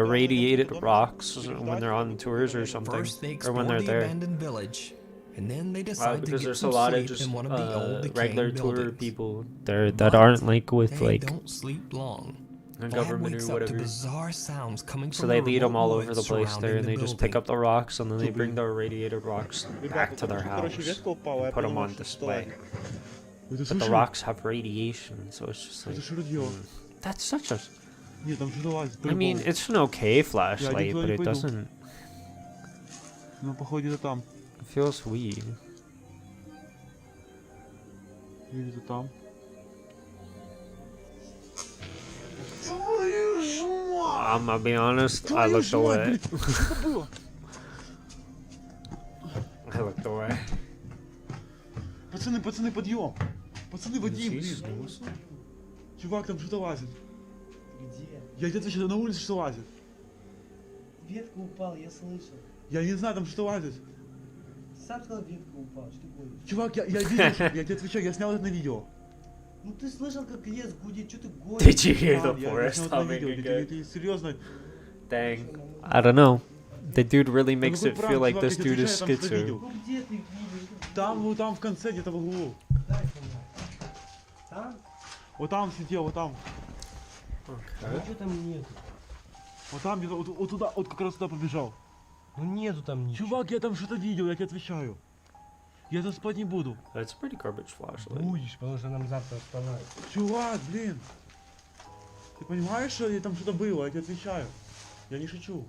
radiated rocks when they're on tours or something,
First, they
or
explore
when they're
the
there.
abandoned village, and then they decide to
Because
get
there's a
some
lot of
sleep
just
in one of the old decaying
regular tour
buildings.
people there that
But
aren't like with
they
like
don't sleep long.
the
Vlad
government
wakes
or
up to
whatever.
bizarre sounds coming
So
from
they
the
lead them all
remote
over the
woods
place there,
surrounding
and
the
they just pick
building.
up the rocks, and then they bring the irradiated rocks back to their house and put them on display. But the rocks have radiation, so it's just like that's such a. I mean, it's an okay flashlight, but it doesn't.
Ну, походу, это там.
It feels weird.
Или это там.
I'm gonna be honest, I looked away. I looked away.
Пацаны, подъем! Пацаны, Вадим, блин! Чувак, там что-то лазит.
Где?
Я где-то сейчас на улице что лазит.
Ветка упала, я слышал.
Я не знаю, там что лазит.
Сам сказал, ветка упала, что ты говоришь?
Чувак, я видел, я тебе отвечаю, я снял это на видео.
Ну ты слышал, как лес гудит, что ты гонишь?
Did you hear the forest humming again?
Ты серьезно?
Dang. I don't know. The dude really makes it feel like this dude is schizo.
Там, ну там в конце, где-то в углу.
А?
Вот там сидел, вот там.
Ничего там нету.
Вот там где-то, вот туда, вот как раз туда побежал.
Ну нету там ничего.
Чувак, я там что-то видел, я тебе отвечаю. Я тут спать не буду.
That's a pretty garbage flashlight.
Будешь, потому что нам завтра вставать.
Чувак, блин. Ты понимаешь, что там что-то было, я тебе отвечаю. Я не шучу.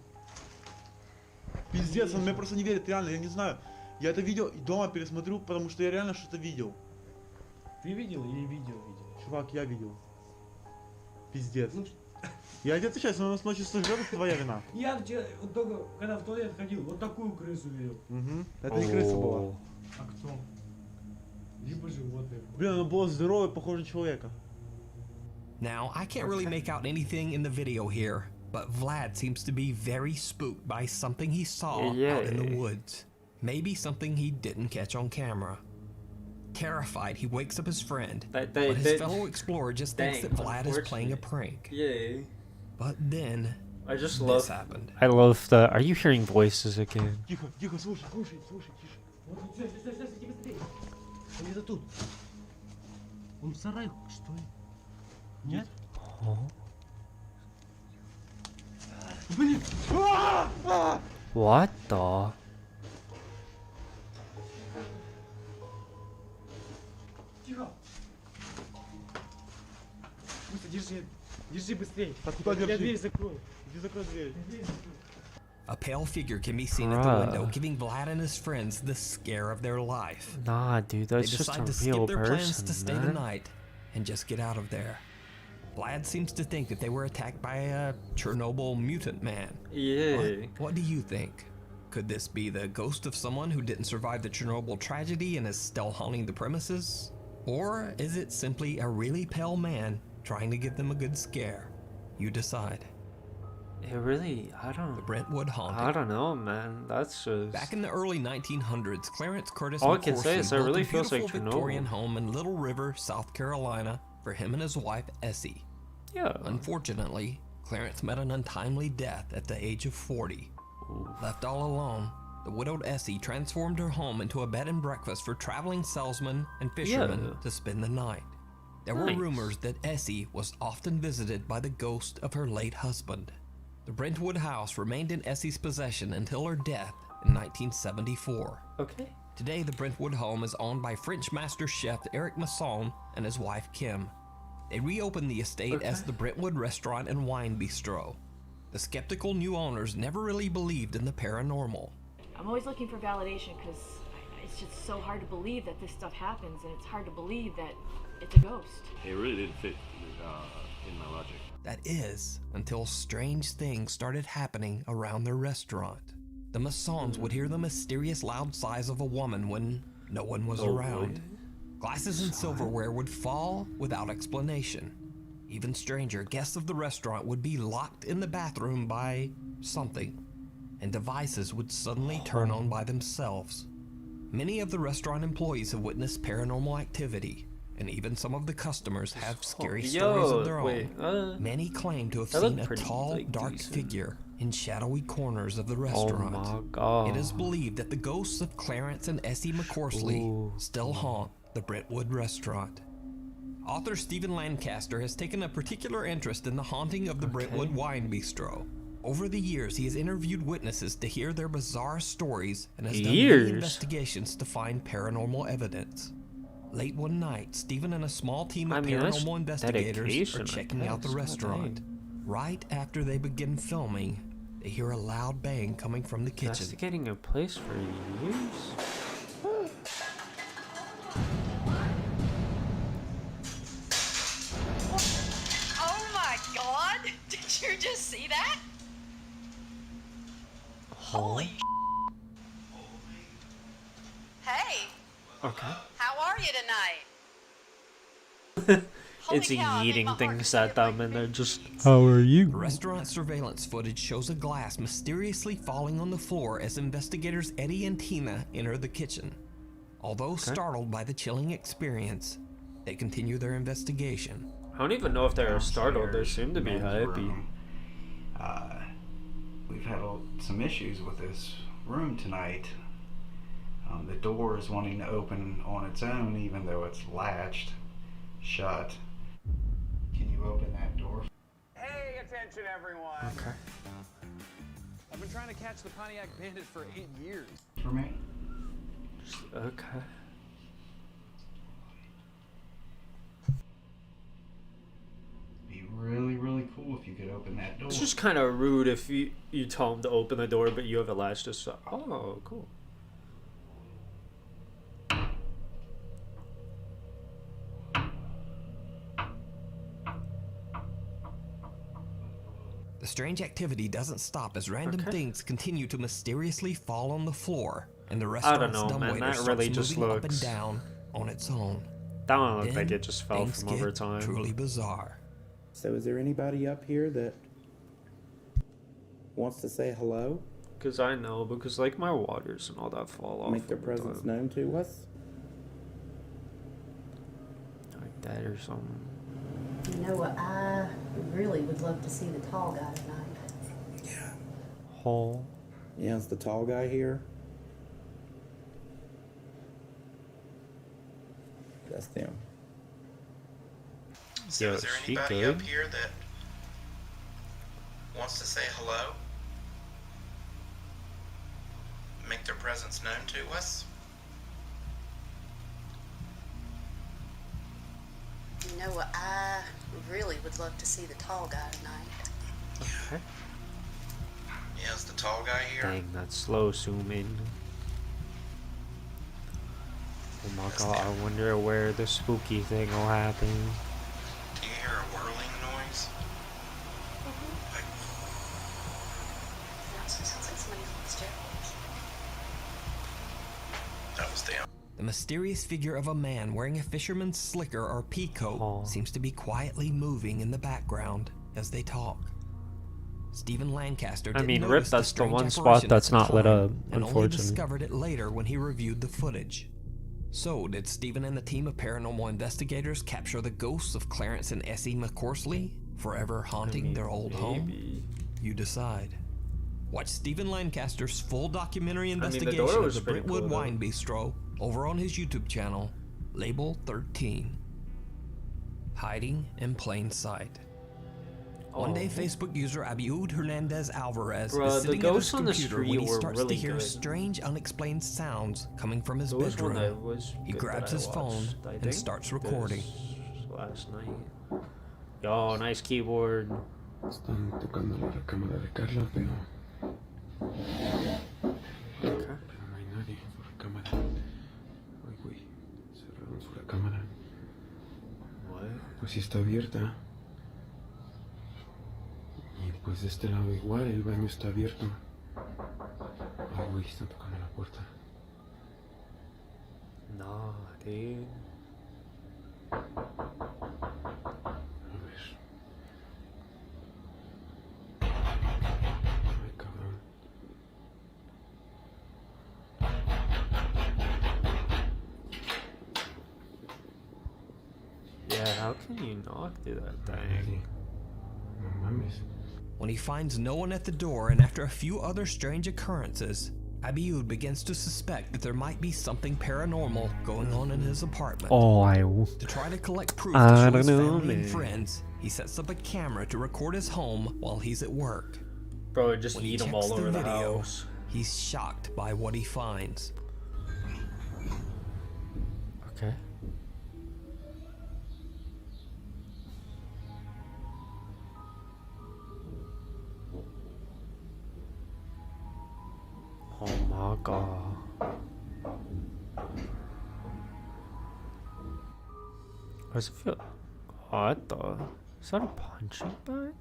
Пиздец, он мне просто не верит, реально, я не знаю. Я это видео дома пересмотрю, потому что я реально что-то видел.
Ты видел или видео видел?
Чувак, я видел. Пиздец. Я тебе отвечаю, если у нас ночью сожрет, это твоя вина.
Я вчера, вот только когда в туалет ходил, вот такую крысу видел.
Угу. Это не крыса была.
А кто? Либо животное.
Блин, оно было здоровое, похоже на человека.
Now, I can't really make out anything in the video here, but Vlad seems to be very spooked by something he saw out in the woods. Maybe something he didn't catch on camera. Terrified, he wakes up his friend, but his fellow explorer just thinks that Vlad is playing a prank.
Yeah.
But then,
I just
this
love.
happened.
I love the. Are you hearing voices again?
Тихо, тихо, слушай, слушай, слушай, тише.
Вот, стой, иди быстрее. Он где-то тут. Он в сарае, что ли? Нет?
Блин!
What the?
Тихо! Быстро, держи. Держи быстрее.
А куда
Я
держи?
дверь закрою.
Иди закрой дверь.
A pale figure can be seen at the window, giving Vlad and his friends the scare of their life.
Nah, dude, that's
They
just
decide
a
to
real
skip their plans to
person,
stay the
man.
night and just get out of there. Vlad seems to think that they were attacked by a Chernobyl mutant man.
Yeah.
What do you think? Could this be the ghost of someone who didn't survive the Chernobyl tragedy and is still haunting the premises? Or is it simply a really pale man trying to give them a good scare? You decide.
It really, I don't.
The Brentwood Haunting.
I don't know, man. That's just.
Back in the early 1900s, Clarence Curtis
All I can say is it
built
really
a
feels like
beautiful
Chernobyl.
Victorian home in Little River, South Carolina, for him and his wife Essie.
Yeah.
Unfortunately, Clarence met an untimely death at the age of 40. Left all alone, the widowed Essie transformed her home into a bed and breakfast for traveling salesmen and fishermen to spend the night. There were rumors that Essie was often visited by the ghost of her late husband. The Brentwood house remained in Essie's possession until her death in 1974.
Okay.
Today, the Brentwood home is owned by French master chef Eric Masson and his wife Kim. They reopened the estate as the Brentwood Restaurant and Wine Bistro. The skeptical new owners never really believed in the paranormal.
I'm always looking for validation because it's just so hard to believe that this stuff happens, and it's hard to believe that it's a ghost.
It really didn't fit in my logic.
That is, until strange things started happening around their restaurant. The Massons would hear the mysterious loud sighs of a woman when no one was around. Glasses and silverware would fall without explanation. Even stranger, guests of the restaurant would be locked in the bathroom by something, and devices would suddenly turn on by themselves. Many of the restaurant employees have witnessed paranormal activity, and even some of the customers have scary stories of their own. Many claim to have seen a tall, dark figure in shadowy corners of the restaurant.
Oh my god.
It is believed that the ghosts of Clarence and Essie McCorsley still haunt the Brentwood restaurant. Author Stephen Lancaster has taken a particular interest in the haunting of the Brentwood Wine Bistro. Over the years, he has interviewed witnesses to hear their bizarre stories and has done many investigations to find paranormal evidence. Late one night, Stephen and a small team of paranormal investigators are checking out the restaurant. Right after they begin filming, they hear a loud bang coming from the kitchen.
Investigating a place for years?
Oh my god! Did you just see that? Holy Hey!
Okay.
How are you tonight?
It's eating things at them and they're just.
How are you? Restaurant surveillance footage shows a glass mysteriously falling on the floor as investigators Eddie and Tina enter the kitchen. Although startled by the chilling experience, they continue their investigation.
I don't even know if they're startled. They seem to be happy.
We've had some issues with this room tonight. The door is wanting to open on its own even though it's latched. shut. Can you open that door?
Hey, attention everyone.
Okay.
I've been trying to catch the Pontiac Bandit for 8 years.
For me?
Okay.
Be really, really cool if you could open that door.
It's just kind of rude if you tell him to open the door, but you have it latched. Just oh, cool.
The strange activity doesn't stop as random things continue to mysteriously fall on the floor, and the restaurant's dumbwaiter starts
really just
moving up
looks-
and down on its own.
That one looked
Then
like it just fell
things
from
get
over time.
Truly bizarre.
So is there anybody up here that wants to say hello?
Because I know, because like my waters and all that fall off.
Make their
over
presence
time.
known to us?
Like that or something.
You know what? I really would love to see the tall guy tonight.
Hole.
Yeah, it's the tall guy here. That's them.
So
is there anybody up here that wants to say hello? Make their presence known to us?
You know what? I really would love to see the tall guy tonight.
Okay.
Yeah, it's the tall guy here.
Dang, that slow zoom in. Oh my god, I wonder where the spooky thing will happen.
Do you hear a whirling noise?
It sounds like somebody's on the stairwells.
That was them.
The mysterious figure of a man wearing a fisherman's slicker or pea coat seems to be quietly moving in the background as they talk. Stephen Lancaster
I
didn't
mean,
notice
Rip,
the
that's the
strange
one
apparition
spot
at
that's
the
not lit
time,
up,
and only
unfortunately.
discovered it later when he reviewed the footage. So, did Stephen and the team of paranormal investigators capture the ghosts of Clarence and Essie McCorsley, forever haunting their old home? You decide. Watch Stephen Lancaster's full documentary investigation
door
of
was
the
pretty
Brentwood
cool, though.
Wine Bistro over on his YouTube channel, Label 13. Hiding in plain sight. One day, Facebook user Abiud Hernandez Alvarez
Bruh,
is
the
sitting at his
ghosts on the
computer when
street
he
were
starts
really
to hear
good.
strange, unexplained sounds coming from his
There was one that
bedroom.
was
He
good
grabs
that I
his phone
watched, I
and
think,
starts recording.
this last night. Yo, nice keyboard.
Están tocando la recámara de Carla, pero... Pero no hay nadie en su recámara. Ay, güey. Cerraron su recámara. Pues sí está abierta. Y pues de este lado igual, el baño está abierto. Ay, güey, están tocando la puerta.
Nah, dude.
A ver. Ay, cabrón.
Yeah, how can you knock through that thing?
No mames.
When he finds no one at the door and after a few other strange occurrences, Abiud begins to suspect that there might be something paranormal going on in his apartment.
To
try to collect proof
I
to show
don't
his
know,
family and
man.
friends, he sets up a camera to record his home while he's at work.
Bro, just
When he
eat them
checks
all
the
over the
video,
house.
he's shocked by what he finds.
Okay. Oh my god. Does it feel... What the... Is that a punching bag?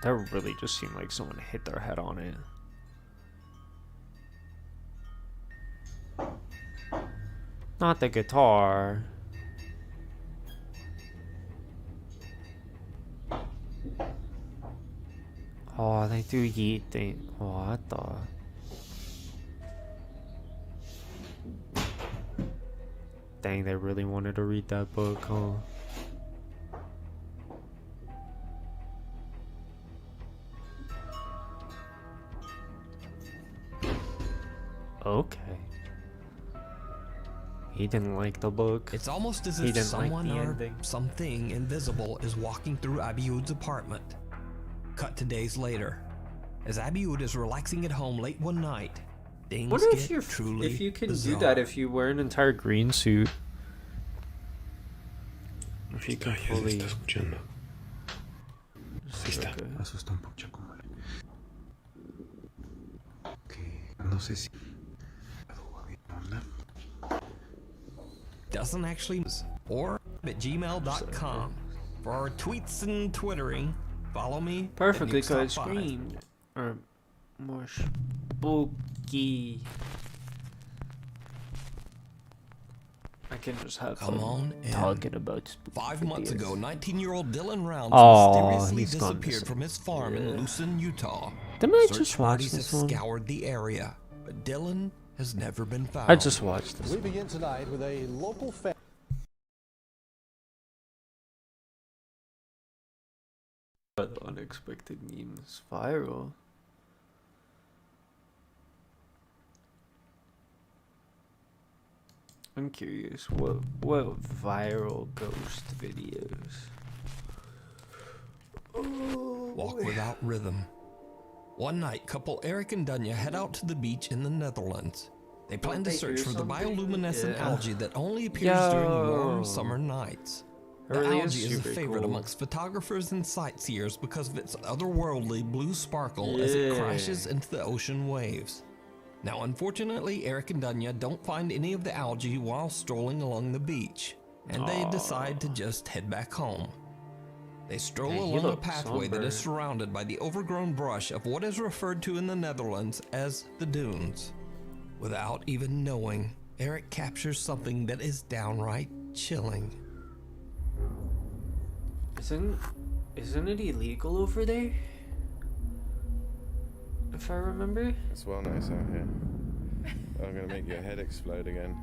That really just seemed like someone hit their head on it. Not the guitar. Oh, they do yeet thing. What the? Dang, they really wanted to read that book, huh? Okay. He didn't like the book.
It's almost as
He
if
didn't like
someone
the
or
ending.
something invisible is walking through Abiud's apartment. Cut to days later. As Abiud is relaxing at home late one night, things
Wonder
get
if you're
truly
if you can
bizarre.
do that if you wear an entire green suit. If you can fully.
Asusta un poco. No sé si
doesn't actually or at gmail.com. For our tweets and twittering, follow me.
Perfectly
at Nukes Top
good
5.
screen. Or more spooky. I can just have
Come
fun
on in.
talking about spooky
5 months ago, 19-year-old Dylan Rounds
Oh,
mysteriously
he's gone
disappeared
missing.
from his farm in Lucin, Utah.
Didn't I
Search
just watch
parties
this
have
one?
scoured the area, but Dylan has never been found.
I just watched this.
We begin tonight with a local family.
But unexpected memes viral. I'm curious, what viral ghost videos?
Walk without rhythm. One night, couple Eric and Dunya head out to the beach in the Netherlands. They plan to
they
search
hear
for the
something?
bioluminescent
Yeah.
algae that only appears during warm
Yo.
summer nights.
It
The
really
algae is a
super
favorite
cool.
amongst photographers and sightseers because of its otherworldly blue sparkle as it
Yeah.
crashes into the ocean waves. Now, unfortunately, Eric and Dunya don't find any of the algae while strolling along the beach, and they decide to just head back home. They stroll
Yeah, he
along a
looks
pathway that is
somber.
surrounded by the overgrown brush of what is referred to in the Netherlands as the dunes. Without even knowing, Eric captures something that is downright chilling.
Isn't it illegal over there? If I remember.
It's well nice out here. I'm gonna make your head explode again.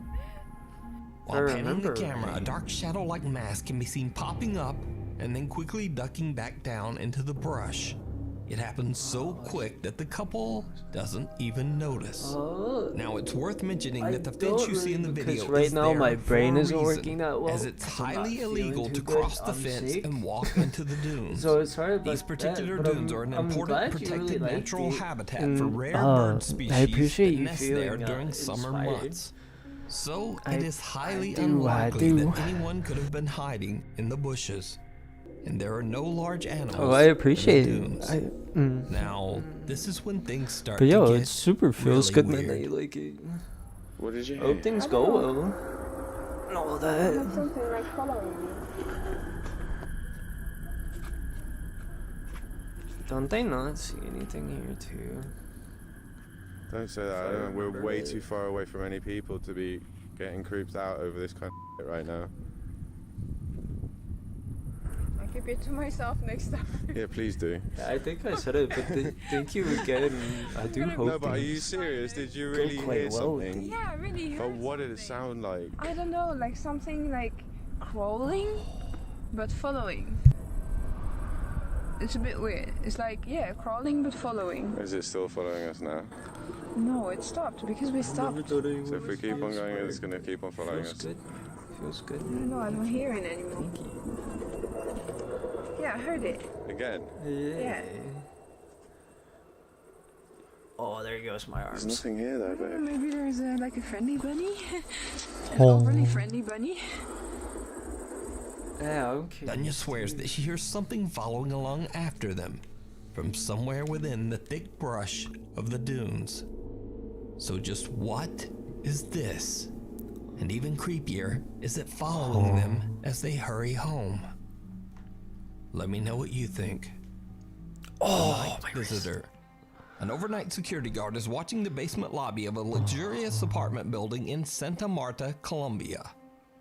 While panning the camera, a dark shadow-like mass can be seen popping up and then quickly ducking back down into the brush. It happens so quick that the couple doesn't even notice. Now, it's worth mentioning that the fence you see in the video
because right
is
now
there
my
for
brain
a
isn't
reason,
working that well,
as it's
'cause I'm not
highly
feeling
illegal
too
to
good.
cross the
I'm
fence
sick.
and walk into the dunes.
So it's hard about
These particular
that, but
dunes are an
I'm
important
glad you
protected
really liked
natural
it.
habitat
And,
for rare bird species
I appreciate
that
you
nest there
feeling
during summer
inspired.
months. So
I-
it is highly
I
unlikely
do.
that anyone could have been hiding in the bushes. And there are no large animals.
Oh, I appreciate
in the
it.
dunes. Now, this is when things start
But yo,
to get
it super feels
really
good, man, that
weird.
you like it.
What did you
Hope things go well. And all that.
Something like following me.
Don't they not see anything here too?
Don't say that. I don't know. We're way too far away from any people to be getting creeped out over this kind of shit right now.
I'll keep it to myself next time.
Yeah, please do.
Yeah, I think I said it, but thank you again. I do hope.
No, but are you
things
serious? Did you
go
really
quite
hear
well.
something?
Yeah, I really heard.
But what did it sound like?
I don't know, like something like crawling, but following. It's a bit weird. It's like, yeah, crawling but following.
Is it still following us now?
No, it stopped because we stopped.
So if we keep on going, it's gonna keep on following us.
Good. Feels good.
No, I don't hear it anymore. Yeah, I heard it.
Again?
Yeah.
Oh, there goes my arms.
There's nothing here though,
I don't know,
babe.
maybe there's like a friendly bunny. An
Oh.
overly friendly bunny.
Yeah, okay.
Dunya swears that she hears something following along after them from somewhere within the thick brush of the dunes. So just what is this? And even creepier is it following them as they hurry home. Let me know what you think.
Oh,
Night visitor. An overnight security guard is watching the basement lobby of a luxurious apartment building in Santa Marta, Colombia.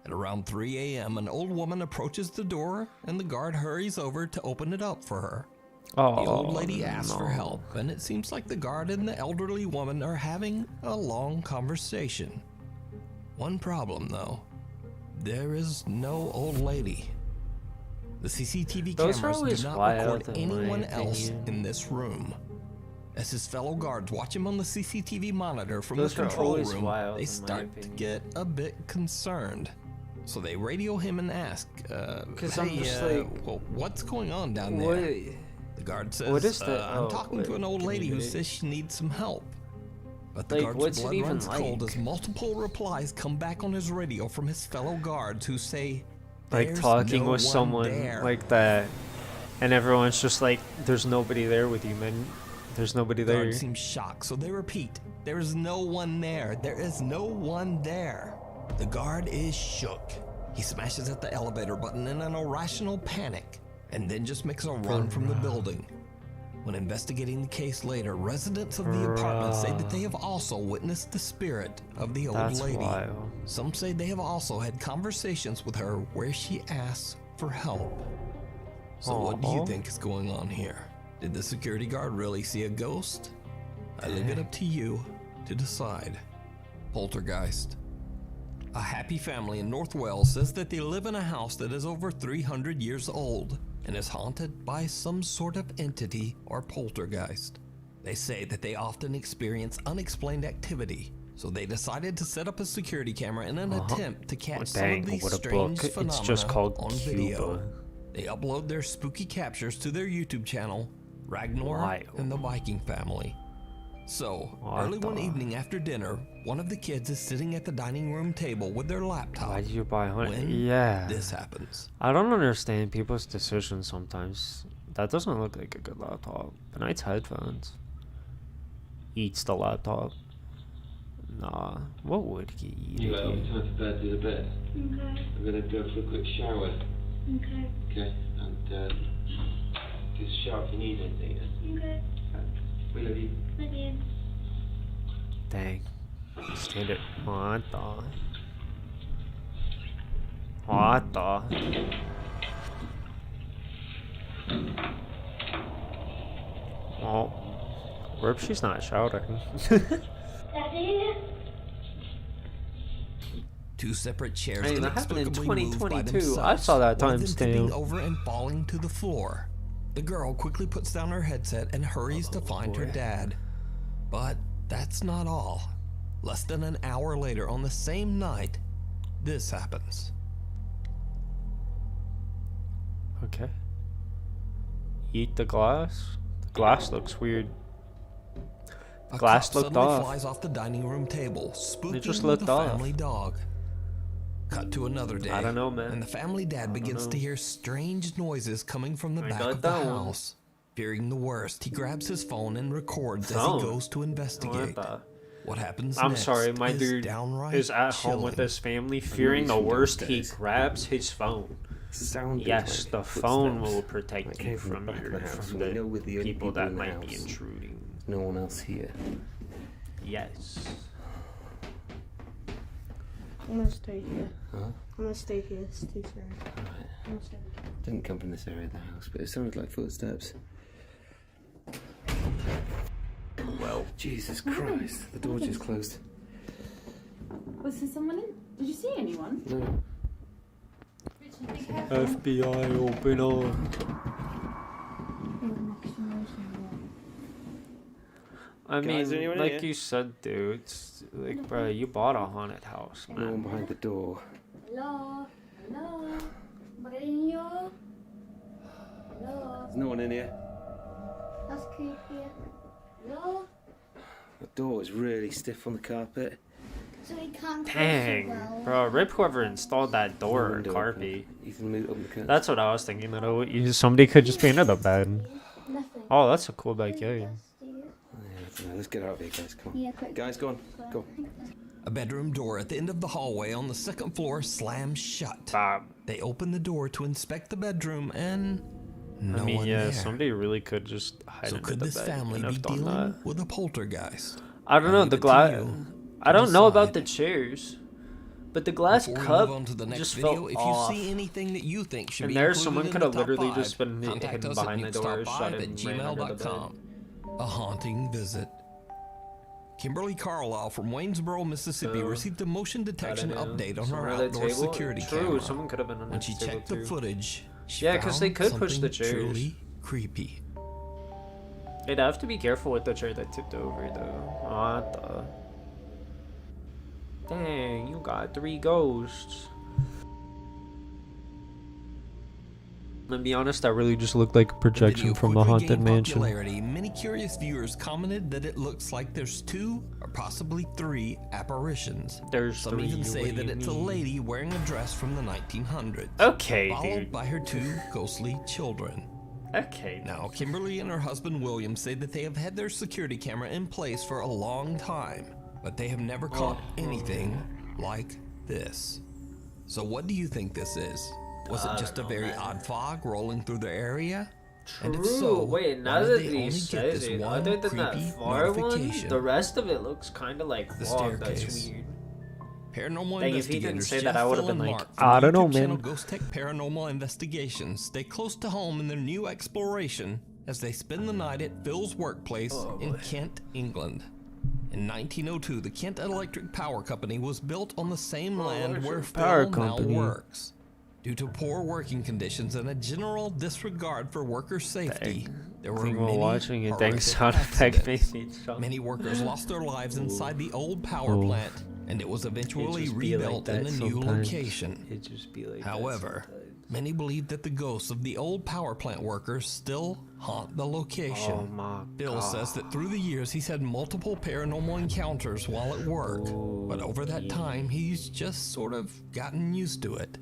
At around 3 a.m., an old woman approaches the door and the guard hurries over to open it up for her. The old lady asks for help, and it seems like the guard and the elderly woman are having a long conversation. One problem, though. There is no old lady. The CCTV
Those are
cameras
always
do not
wild,
record
in my
anyone else
opinion.
in this room. As his fellow guards watch him on the CCTV monitor from
Those
the
are
control
always
room,
wild,
they
in my
start to
opinion.
get a bit concerned. So they radio him and ask,
Because
hey,
I'm just like,
well, what's going on down
what?
there? The guard says,
What is that?
I'm
Oh,
talking
wait,
to an old
can you
lady who
read it?
says she needs some help. But the
Like,
guard's
what's it
blood
even
runs cold
like?
as multiple replies come back on his radio from his fellow guards who say,
Like
"There's
talking
no
with
one
someone
there."
like that, and everyone's just like, "There's nobody there with you, man. There's nobody
The
there."
guard seems shocked, so they repeat, "There is no one there. There is no one there." The guard is shook. He smashes at the elevator button in an irrational panic, and then just makes a run from the building. When investigating the case later, residents of the apartment say that they have also witnessed the spirit of the old
That's
lady.
wild.
Some say they have also had conversations with her where she asks for help. So what do you
Aw.
think is going on here? Did the security guard really see a ghost? I leave it up to you to decide. Poltergeist. A happy family in North Wales says that they live in a house that is over 300 years old and is haunted by some sort of entity or poltergeist. They say that they often experience unexplained activity, so they decided to set up a security camera in an attempt to catch some
Dang,
of these
what a
strange
book.
phenomena
It's just called
on
Cuba.
video. They upload their spooky captures to their YouTube channel, Ragnar
Wild.
and the Viking Family. So, early one evening after dinner, one of the kids is sitting at the dining room table with their laptop.
Why do you buy
when
Yeah.
this happens.
I don't understand people's decisions sometimes. That doesn't look like a good laptop. But nice headphones. Eats the laptop. Nah. What would he eat?
You
it?
got time for bed to the bed.
Okay.
I'm gonna go for a quick shower.
Okay.
Okay, and just shout if you need anything. Yeah?
Okay.
We love you.
Love you.
Dang. Stand it. What the? What the? Oh. Rip, she's not shouting.
Daddy.
Two separate chairs
Hey, that happened in
inexplicably moved by
2022. I
themselves,
saw that
one of them
timestamp.
tipping over and falling to the floor. The girl quickly puts down her headset and hurries to find her dad. But that's not all. Less than an hour later on the same night, this happens.
Okay. Eat the glass? The glass looks weird.
A
Glass
cop
looked
suddenly
off.
flies off the dining room table, spooking
just
the
looked off.
family dog. Cut to another day.
I don't know, man.
And the family dad begins
know.
to hear strange noises coming from the
I
back
got
of the
that one.
house. Fearing the worst, he grabs his phone and records as
Phone?
he goes to investigate.
What the?
What happens
I'm
next
sorry, my
is
dude
downright
is at home with
chilling.
his family, fearing the
from
worst. He
downstairs.
grabs his phone.
Sounded
Yes,
like
the phone
footsteps.
will protect
That
you
came from the
from
back of the house.
from
We know we're the only
people
people
that
in the
might be
house.
intruding.
No one else here.
Yes.
I'm gonna stay here.
Huh?
I'm gonna stay here. It's too scary.
Alright.
I'm gonna stay here.
Didn't come from this area of the house, but it sounded like footsteps. Well, Jesus Christ. The door just closed.
Was there someone in? Did you see anyone?
No.
Richard, be careful.
FBI, open up. I
Guys, is
mean,
anyone
like
here?
you said, dude, it's like, bro, you bought a haunted house,
No one
man.
behind the door.
Hello? Hello? Marinho? Hello?
There's no one in here.
That's creepy. Hello?
The door is really stiff on the carpet.
So he can't
Dang, bro, rip whoever installed that door or
Window
carpet.
open. You can move open the curtains.
That's what I was thinking. That somebody could just be under the bed.
Nothing.
Oh, that's a cool backyard.
Yeah, I don't know. Let's get out of here, guys. Come on.
Yeah, quick.
Guys, go on. Go.
A bedroom door at the end of the hallway on the second floor slams shut. They open the door to inspect the bedroom and no
I mean,
one
yeah,
there.
somebody really could just hide
So
under
could
the
this
bed
family
and
be
have done
dealing
that.
with a poltergeist?
I don't know.
leave
The
it to
glass.
you
I don't know about
decide.
the chairs, but the glass
Before we
cup
move on to the next
just
video,
fell
if
off.
you see anything that you think should
And
be
there,
included
someone
in
could
the
have
top
literally
5,
just been
contact
hidden
us
behind
at
the door, shut it,
newstar5 at
and ran under the bed.
gmail.com. A haunting visit. Kimberly Carlisle from Waynesboro, Mississippi
So,
received a motion detection
I don't know.
update on
Someone
her
at the
outdoor
table?
security
True,
camera.
someone could have been under
When
the
she
table
checked the
too.
footage, she
Yeah, 'cause they
found
could push the
something
chairs.
truly creepy.
They'd have to be careful with the chair that tipped over, though. What the? Dang, you got 3 ghosts. To be honest, that really just looked like a projection from the Haunted Mansion.
Many curious viewers commented that it looks like there's 2 or possibly 3 apparitions. Some even say that it's a lady wearing a dress from the 1900s.
Okay,
followed
dude.
by her 2 ghostly children.
Okay.
Now, Kimberly and her husband William say that they have had their security camera in place for a long time, but they have never caught anything like this. So what do you think this is? Was it just a very odd fog rolling through the area?
True.
And if so,
Wait, now
why
that
did they
he
only get
says
this
it,
one
other than that
creepy
far one,
notification?
the rest of it looks kind of like
The
fog. That's
staircase.
weird.
Paranormal
Dang, if he didn't
investigators
say
Jeff,
that, I would have
Phil,
been
and
like,
Mark from
I don't know,
YouTube channel
man.
Ghost Tech Paranormal Investigations stay close to home in their new exploration as they spend the night at Phil's workplace in Kent, England. In 1902, the Kent Electric Power Company was built on the same land where
Power
Phil
Company.
now works. Due to poor working conditions and a general disregard for worker safety, there were
Think while
many
watching it,
horrific
dang sound effect
accidents.
made me jump.
Many workers lost their lives inside the old power
Ooh.
plant, and it was eventually
just be like
rebuilt
that
in a new
sometimes.
location.
It just be like that
However,
sometimes.
many believe that the ghosts of the old power plant workers still haunt the location.
Oh my
Bill says that through the years he's had multiple paranormal encounters while at work, but over that time he's just sort of gotten used to it.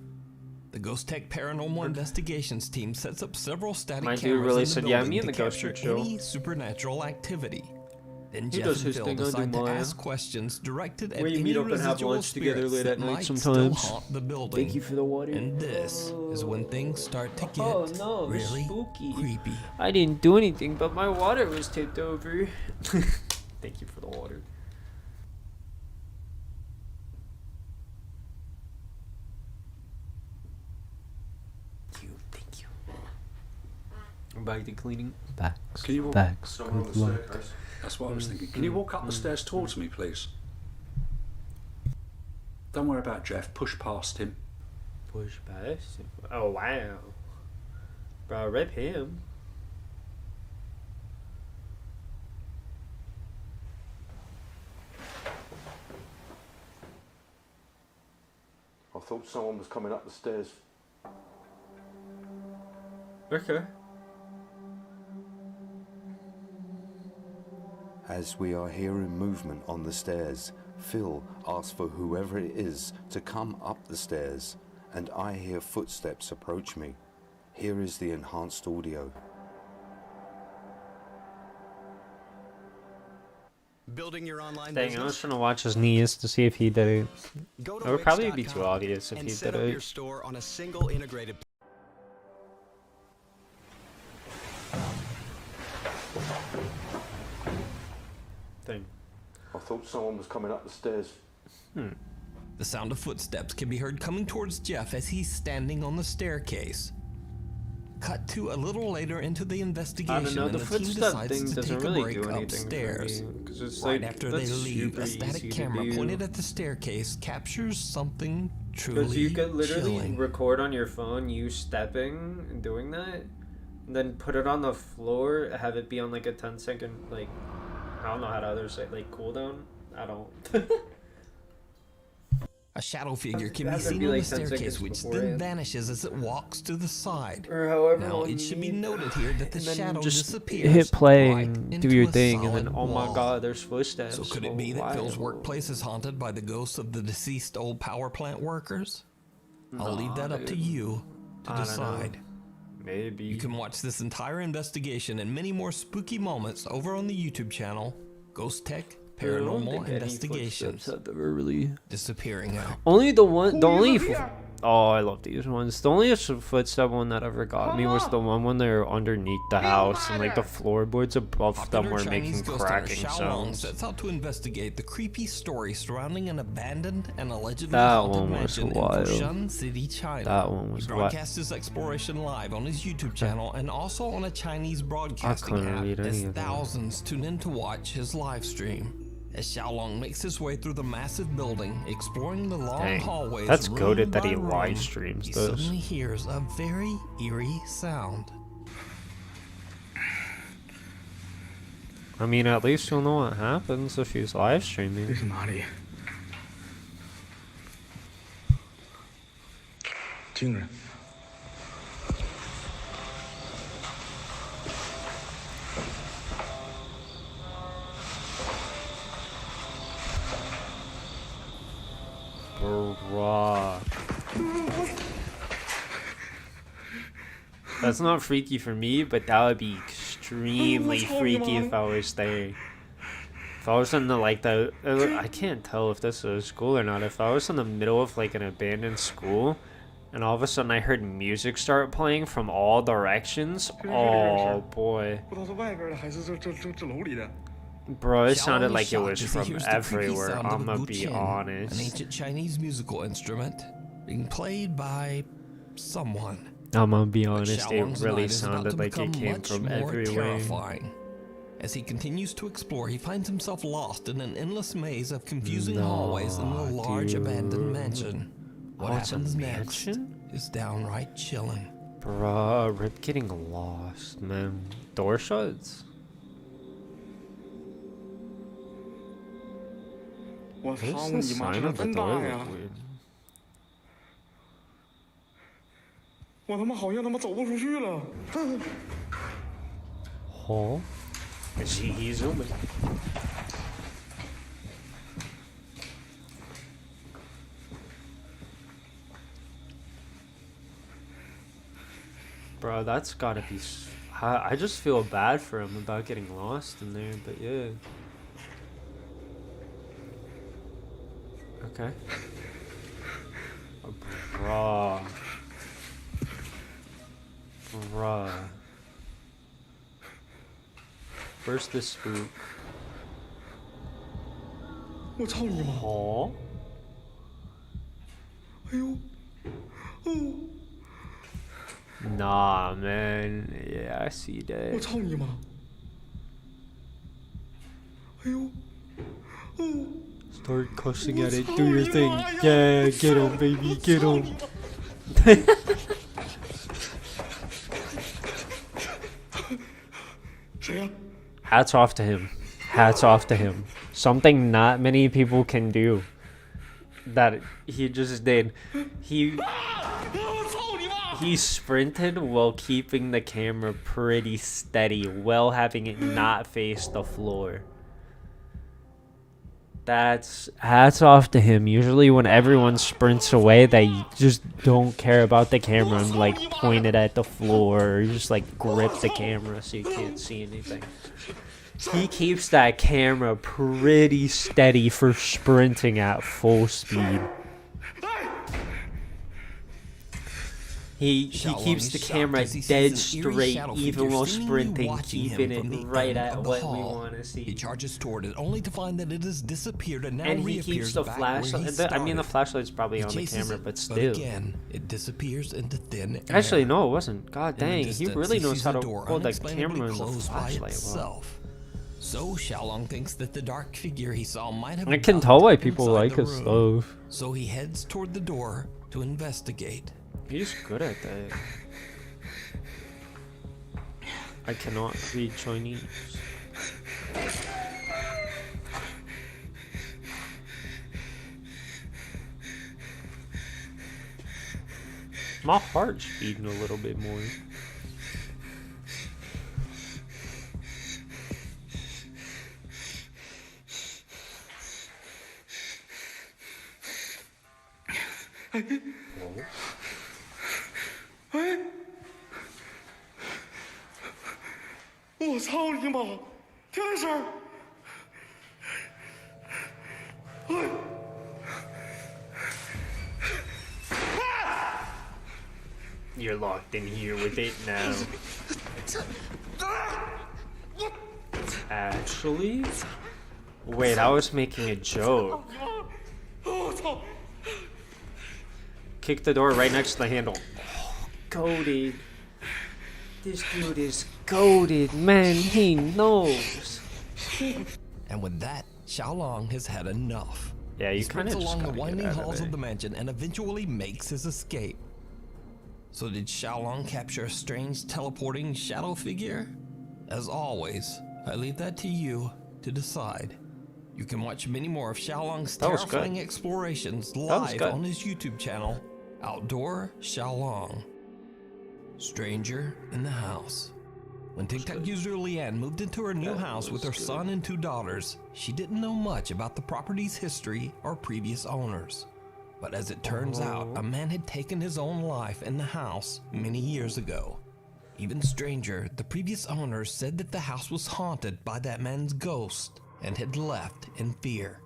The Ghost Tech Paranormal Investigations team sets up several static
My dude
cameras
really
in the
said, yeah,
building
me and
to
the ghost
capture
are chill.
any supernatural activity. Then
He
Jeff
does
and
his
Phil
thing, I do
decide to
mine.
ask questions directed at
We
any
meet up and have
residual
lunch together
spirits
late
that
at night
might
sometimes.
still haunt the building.
Thank you for the water.
And this is when things start to get
Oh no, it's
really
spooky.
creepy.
I didn't do anything, but my water was tipped over. Thank you for the water. Thank you. Back to cleaning. Backs.
Can you walk
Backs.
somewhere on
Good
the
luck.
staircase? That's what I was thinking. Can you walk up the stairs towards me, please? Don't worry about Jeff. Push past him.
Push past him. Oh wow. Bro, rip him.
I thought someone was coming up the stairs.
Okay.
As we are hearing movement on the stairs, Phil asks for whoever it is to come up the stairs, and I hear footsteps approach me. Here is the enhanced audio.
Building your online
Dang, I
business?
was trying to watch his knees to see if he did it.
Go to
It would probably be
Wix.com
too obvious if
and
he
set
did
up
it.
your store on a single integrated
Thing.
I thought someone was coming up the stairs.
The sound of footsteps can be heard coming towards Jeff as he's standing on the staircase. Cut to a little later into the investigation,
I don't know,
and
the
the team
footstep
decides
thing
to
doesn't
take a
really
break
do anything
upstairs.
for me, 'cause it's
Right
like,
after they
that's
leave, a
super easy
static
to
camera
do.
pointed at the staircase captures something
Because
truly
you could literally
chilling.
record on your phone you stepping and doing that, and then put it on the floor, have it be on like a 10-second, like, I don't know how to others say, like, cooldown? I don't.
A shadow figure can be
Has to
seen
be
on
like
the
10
staircase,
seconds
which then
beforehand.
vanishes as it walks to the side.
Or however
Now,
long
it should be
you need.
noted here that the
And then
shadow
just
disappears.
hit play
right
and do
into
your
a
thing, and then
solid
oh my
wall.
god, there's footsteps.
So could it be
Oh,
that Phil's
wow.
workplace is haunted by the ghosts of the deceased old power plant workers? I'll leave that up to
dude.
you to
I don't know.
decide.
Maybe.
You can watch this entire investigation and many more spooky moments over on the YouTube channel, Ghost Tech
I don't
Paranormal
think any
Investigations.
footsteps have ever really
Disappearing out.
Only the one, the only. Oh, I love these ones. The only footstep one that ever got me was the one when they were underneath the house and like the floorboards above them were making cracking sounds.
Sets out to investigate the creepy story surrounding an abandoned and allegedly
That
haunted
one was
mansion
wild.
in Foshan City, China.
That one was
He
wild.
broadcasts his exploration live on his YouTube channel and also on a Chinese broadcasting
couldn't
app
read
as
any of that.
thousands tune in to watch his live stream. As Xiaolong makes his way through the massive building, exploring the long
Dang,
hallways,
that's
room
goated that
by
he
room,
live streams
he
this.
suddenly hears a very eerie sound.
I mean, at least you'll know what happens if he's live streaming.
这是哪里？惊人！
Bruh. That's not freaky for me, but that would be extremely freaky if I was there. If I was in the, like, I can't tell if this is a school or not. If I was in the middle of, like, an abandoned school, and all of a sudden I heard music start playing from all directions, oh boy. Bro, it sounded like it was from everywhere, I'm gonna be honest.
An ancient Chinese musical instrument being played by someone.
I'm gonna be honest, it really sounded like it came from everywhere.
Terrifying. As he continues to explore, he finds himself lost in an endless maze of confusing hallways in a large abandoned mansion. What happens next is downright chilling.
Bruh, Rip getting lost, man. Door shuts? What's the sign of the door look weird?
我他妈好像他妈走不出去了。
Huh? He's zooming. Bro, that's gotta be. I just feel bad for him about getting lost in there, but yeah. Okay. Oh, bruh. Bruh. Where's the spook?
我操你妈！
Huh?
哎呦，哦！
Nah, man. Yeah, I see that.
我操你妈！哎呦，哦！
Start cussing at it. Do your thing. Yeah, get him, baby. Get him. Hats off to him. Hats off to him. Something not many people can do. That he just did. He sprinted while keeping the camera pretty steady, while having it not face the floor. That's hats off to him. Usually when everyone sprints away, they just don't care about the camera and like point it at the floor or just like grip the camera so you can't see anything. He keeps that camera pretty steady for sprinting at full speed. He keeps the camera dead straight even while sprinting, keeping it right at what we want to see.
He charges toward it only to find that it has disappeared and now
and he
reappears
keeps the
back
flashlight.
where he
I mean, the flashlight's probably
He
on the
chases
camera,
it,
but still.
again, it disappears into thin air.
Actually, no, it wasn't. God
In the
dang, he
distance,
really knows
sees
how
the
to
door
hold the
unexplainably
camera and the
closed by
flashlight well.
itself. So Xiaolong thinks that the dark figure he saw might have
I can tell why people like his
room.
stuff.
So he heads toward the door to investigate.
He's good at that. I cannot read Chinese. My heart's beating a little bit more.
哎！我操你妈！听这声儿！哎！
You're locked in here with it now. Actually? Wait, I was making a joke. Kick the door right next to the handle. Oh, goated. This dude is goated, man. He knows.
And with that, Xiaolong has had enough.
Yeah, you
He
kind
sprints
of just
along the
gotta
winding
get out
halls
of
of the
there.
mansion and eventually makes his escape. So did Xiaolong capture a strange teleporting shadow figure? As always, I leave that to you to decide. You can watch many more of Xiaolong's
That was
terrifying
good.
explorations
That was
live
good.
on his YouTube channel, Outdoor Xiaolong. Stranger in the House. When TikTok user Leanne moved into her new house with her son and 2 daughters, she didn't know much about the property's history or previous owners. But as it turns out, a man had taken his own life in the house many years ago. Even stranger, the previous owners said that the house was haunted by that man's ghost and had left in fear.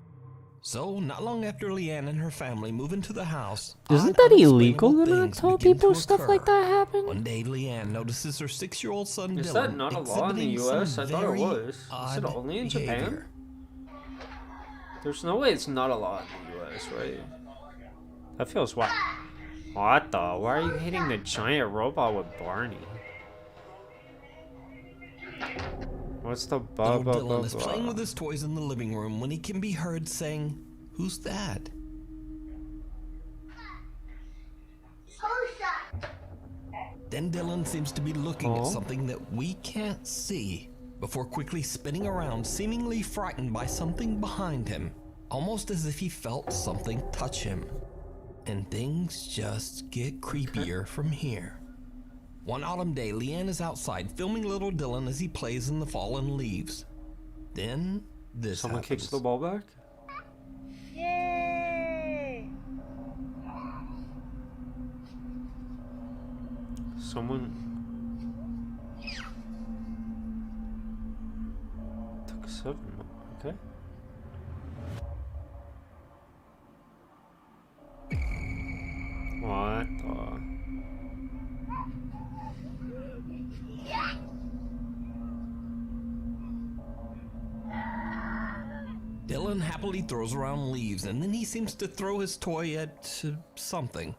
So, not long after Leanne and her family move into the house,
Isn't that illegal to not tell people stuff like that happen?
One day, Leanne notices her 6-year-old son
Is
Dylan
that not a law in the
exhibiting some
US? I thought it
very
was. Is it
odd
only in
behavior.
Japan? There's no way it's not a law in the US, right? That feels wild. What the? Why are you hitting the giant robot with Barney? What's the
Little Dylan is playing with his toys in the living room when he can be heard saying, "Who's that?" Then Dylan seems to be looking at something that we can't see, before quickly spinning around, seemingly frightened by something behind him, almost as if he felt something touch him. And things just get creepier from here. One autumn day, Leanne is outside filming little Dylan as he plays in the fallen leaves. Then this
Someone
happens.
kicks the ball back?
Yay!
Someone took a 7. Okay. What the?
Dylan happily throws around leaves, and then he seems to throw his toy at something.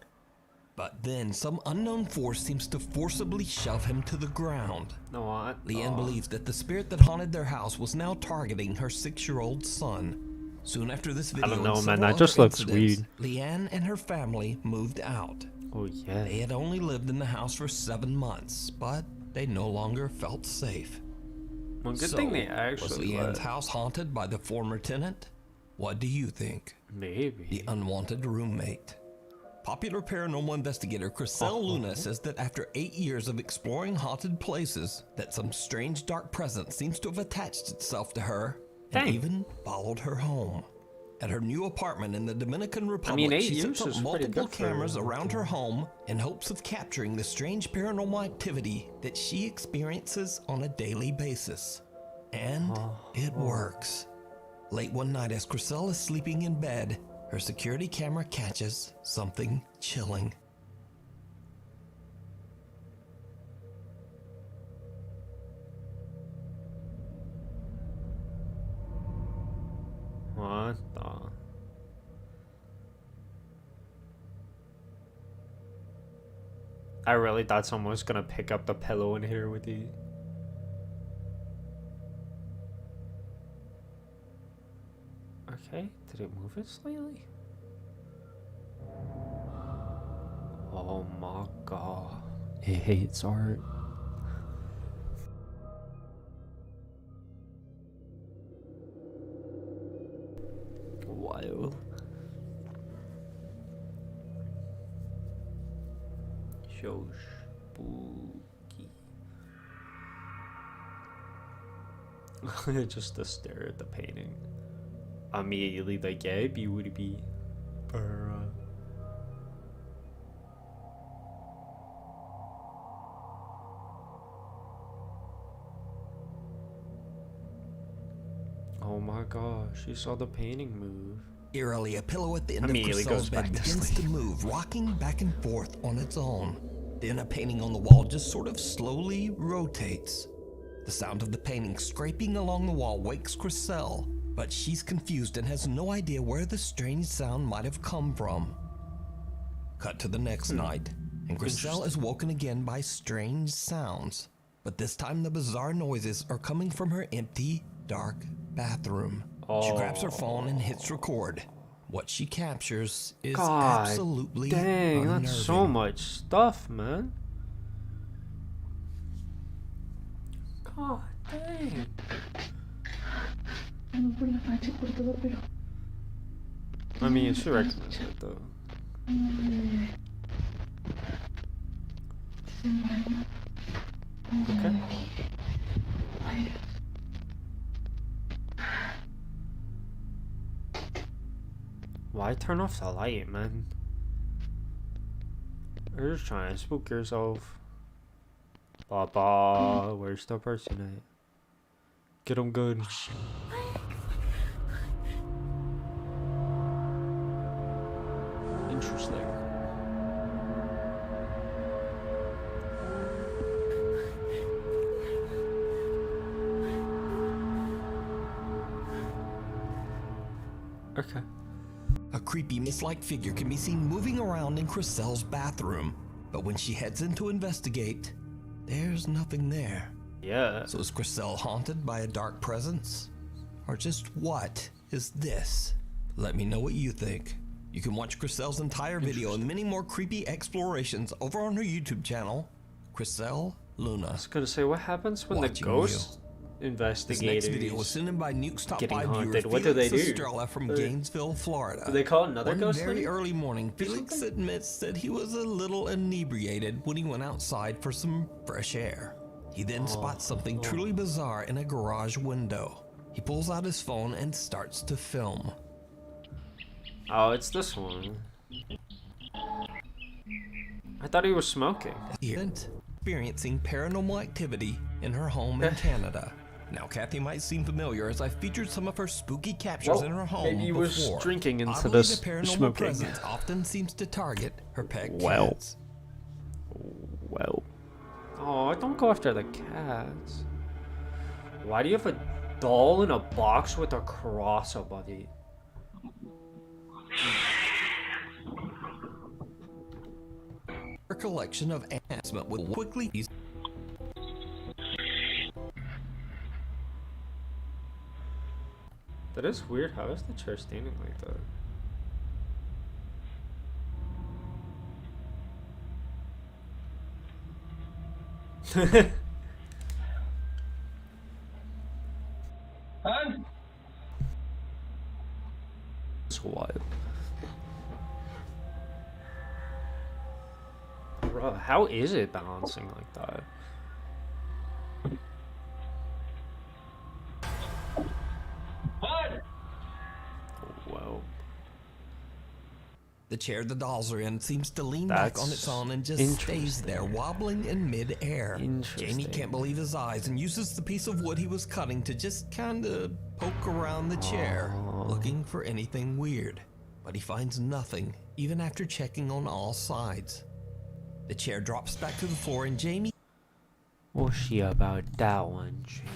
But then some unknown force seems to forcibly shove him to the ground.
What?
Leanne believes that the spirit that haunted their house was now targeting her 6-year-old son. Soon after this video,
I don't know,
and
man.
several
That just
other
looks
incidents,
weird.
Leanne and her family moved out.
Oh yeah.
They had only lived in the house for 7 months, but they no longer felt safe.
Well, good
So,
thing they
was
actually
Leanne's
let.
house haunted by the former tenant? What do you think?
Maybe.
The unwanted roommate. Popular paranormal investigator Chriselle Luna says that after 8 years of exploring haunted places, that some strange dark presence seems to have attached itself to her and even followed her home. At her new apartment in the Dominican Republic,
8
she
years
sets up
is pretty
multiple
good for
cameras
her.
around her home in hopes of capturing the strange paranormal activity that she experiences on a daily basis. And it works. Late one night, as Chriselle is sleeping in bed, her security camera catches something chilling.
What the? I really thought someone was gonna pick up the pillow and hit her with it. Okay, did it move it slightly? Oh my god. It hates art. Wild. So spooky. Just to stare at the painting. Immediately like, yeah, beauty. Oh my gosh, you saw the painting move.
Eerily, a pillow at the end
Immediately
of
goes
Chriselle's bed
back to
begins
sleep.
to move, rocking back and forth on its own. Then a painting on the wall just sort of slowly rotates. The sound of the painting scraping along the wall wakes Chriselle, but she's confused and has no idea where the strange sound might have come from. Cut to the next night, and Chriselle is woken again by strange sounds. But this time the bizarre noises are coming from her empty, dark bathroom. She grabs her phone and hits record. What she captures is
God
absolutely
dang,
unnerving.
that's so much stuff, man. God Dang. I mean, she recognized it though. Okay. Why turn off the light, man? You're just trying to spook yourself. Baba, where's the person at? Get him good. Interesting. Okay.
A creepy mist-like figure can be seen moving around in Chriselle's bathroom, but when she heads in to investigate, there's nothing there.
Yeah.
So is Chriselle haunted by a dark presence? Or just what is this? Let me know what you think. You can watch Chriselle's entire video and many more creepy explorations over on her YouTube channel, Chriselle Luna.
I was gonna say, what happens when the ghost investigators
This next video was sent in by Nuke's Top 5
haunted?
viewer
What do they
Felix
do?
Estrella from Gainesville, Florida.
Do they call it another ghost
One very
lady?
early morning, Felix admits that he was a little inebriated when he went outside for some fresh air. He then spots something truly bizarre in a garage window. He pulls out his phone and starts to film.
Oh, it's this one. I thought he was smoking.
Experiencing paranormal activity in her home in Canada. Now, Kathy might seem familiar as I featured some of her spooky captures in her home
maybe he was
before.
drinking
I
into
believe
this
the paranormal
smoking.
presence often seems to target her pet
Well.
cats.
Well. Oh, don't go after the cats. Why do you have a doll in a box with a cross above it?
Her collection of animals will quickly be.
That is weird. How is the chair standing like that? It's wild. Bro, how is it balancing like that? Whoa.
The chair the dolls are in seems to lean back on its own and just stays there, wobbling in mid-air. Jamie can't believe his eyes and uses the piece of wood he was cutting to just kinda poke around the chair, looking for anything weird. But he finds nothing, even after checking on all sides. The chair drops back to the floor and Jamie...
What's she about that one, Jamie?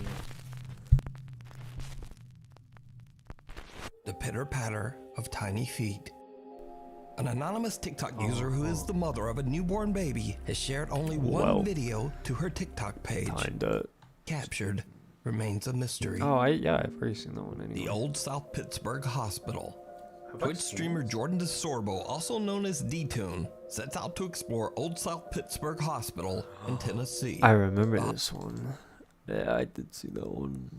The pitter-patter of tiny feet. An anonymous TikTok user who is the mother of a newborn baby has shared only one video to her TikTok page. Captured remains a mystery.
Oh, I've already seen that one anyway.
The Old South Pittsburgh Hospital. Twitch streamer Jordan DeSorbo, also known as D-Tune, sets out to explore Old South Pittsburgh Hospital in Tennessee.
I remember this one. Yeah, I did see that one.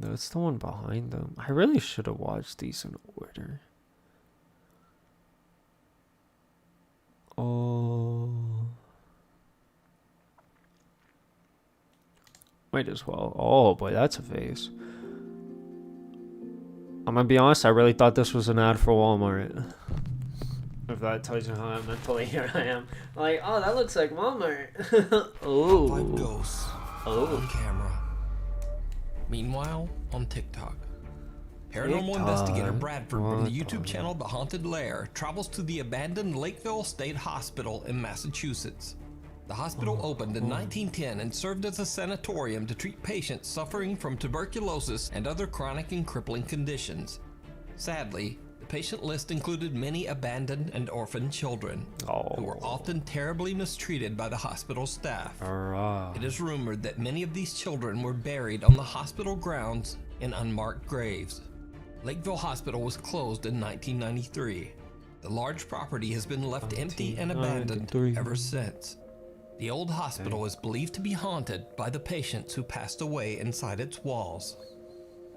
That's the one behind them. I really should have watched these in order. Oh. Might as well. Oh boy, that's a face. I'm gonna be honest, I really thought this was an ad for Walmart. If that tells you how mentally here I am. Like, oh, that looks like Walmart. Oh.
5 ghosts on camera. Meanwhile, on TikTok, paranormal investigator Bradford from the YouTube channel The Haunted Lair travels to the abandoned Lakeville State Hospital in Massachusetts. The hospital opened in 1910 and served as a sanatorium to treat patients suffering from tuberculosis and other chronic and crippling conditions. Sadly, the patient list included many abandoned and orphaned children who were often terribly mistreated by the hospital staff. It is rumored that many of these children were buried on the hospital grounds in unmarked graves. Lakeville Hospital was closed in 1993. The large property has been left empty and abandoned ever since. The old hospital is believed to be haunted by the patients who passed away inside its walls.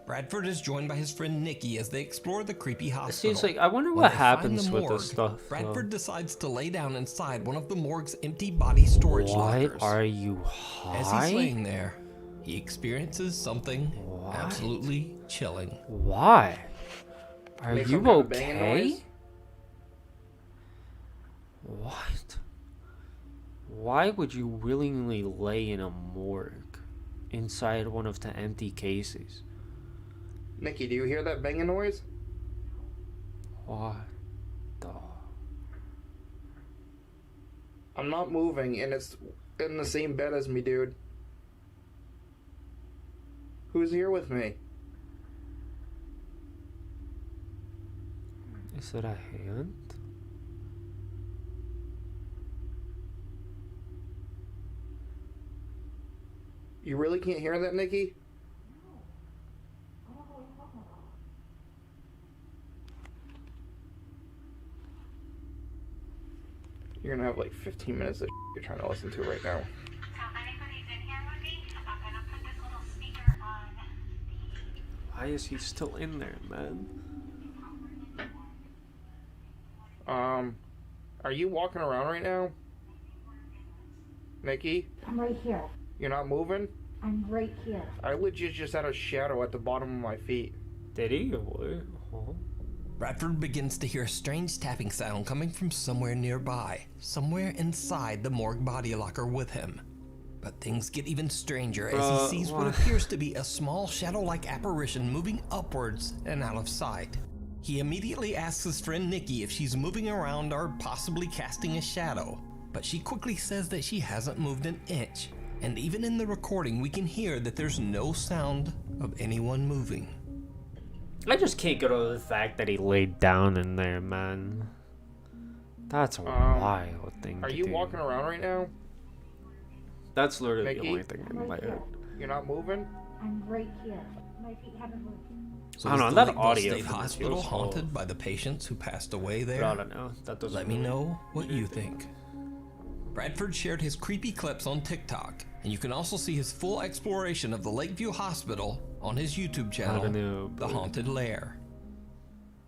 Bradford is joined by his friend Nikki as they explore the creepy hospital.
Seems like I wonder
When
what
they find
happens
the
with
morgue,
this stuff.
Bradford decides to lay down inside one of the morgue's empty body storage
Why
lockers.
are you high?
As he's laying there, he experiences something absolutely chilling.
Why? Are
Make
you
some kind of banging
okay?
noise?
What? Why would you willingly lay in a morgue inside one of the empty cases?
Nikki, do you hear that banging noise?
What the?
I'm not moving, and it's in the same bed as me, dude. Who's here with me?
Is that a hand?
You really can't hear that, Nikki? You're gonna have like 15 minutes of you're trying to listen to right now.
Why is he still in there, man?
Are you walking around right now? Nikki?
I'm right here.
You're not moving?
I'm right here.
I legit just had a shadow at the bottom of my feet.
Did he? What?
Bradford begins to hear a strange tapping sound coming from somewhere nearby, somewhere inside the morgue body locker with him. But things get even stranger as he sees what appears to be a small shadow-like apparition moving upwards and out of sight. He immediately asks his friend Nikki if she's moving around or possibly casting a shadow, but she quickly says that she hasn't moved an inch, and even in the recording we can hear that there's no sound of anyone moving.
I just can't get over the fact that he laid down in there, man. That's a wild thing to do.
Are you walking around right now?
That's literally
Nikki?
the only thing in my head.
You're not moving?
I'm right here. My feet haven't moved.
So
I don't know,
is the
that
Lakeville
audio
State
from this
Hospital
feels
haunted by the patients who passed away there?
I don't know. That doesn't
Let me
really-
know what you think. Bradford shared his creepy clips on TikTok, and you can also see his full exploration of the Lakeview Hospital on his YouTube channel, The Haunted Lair.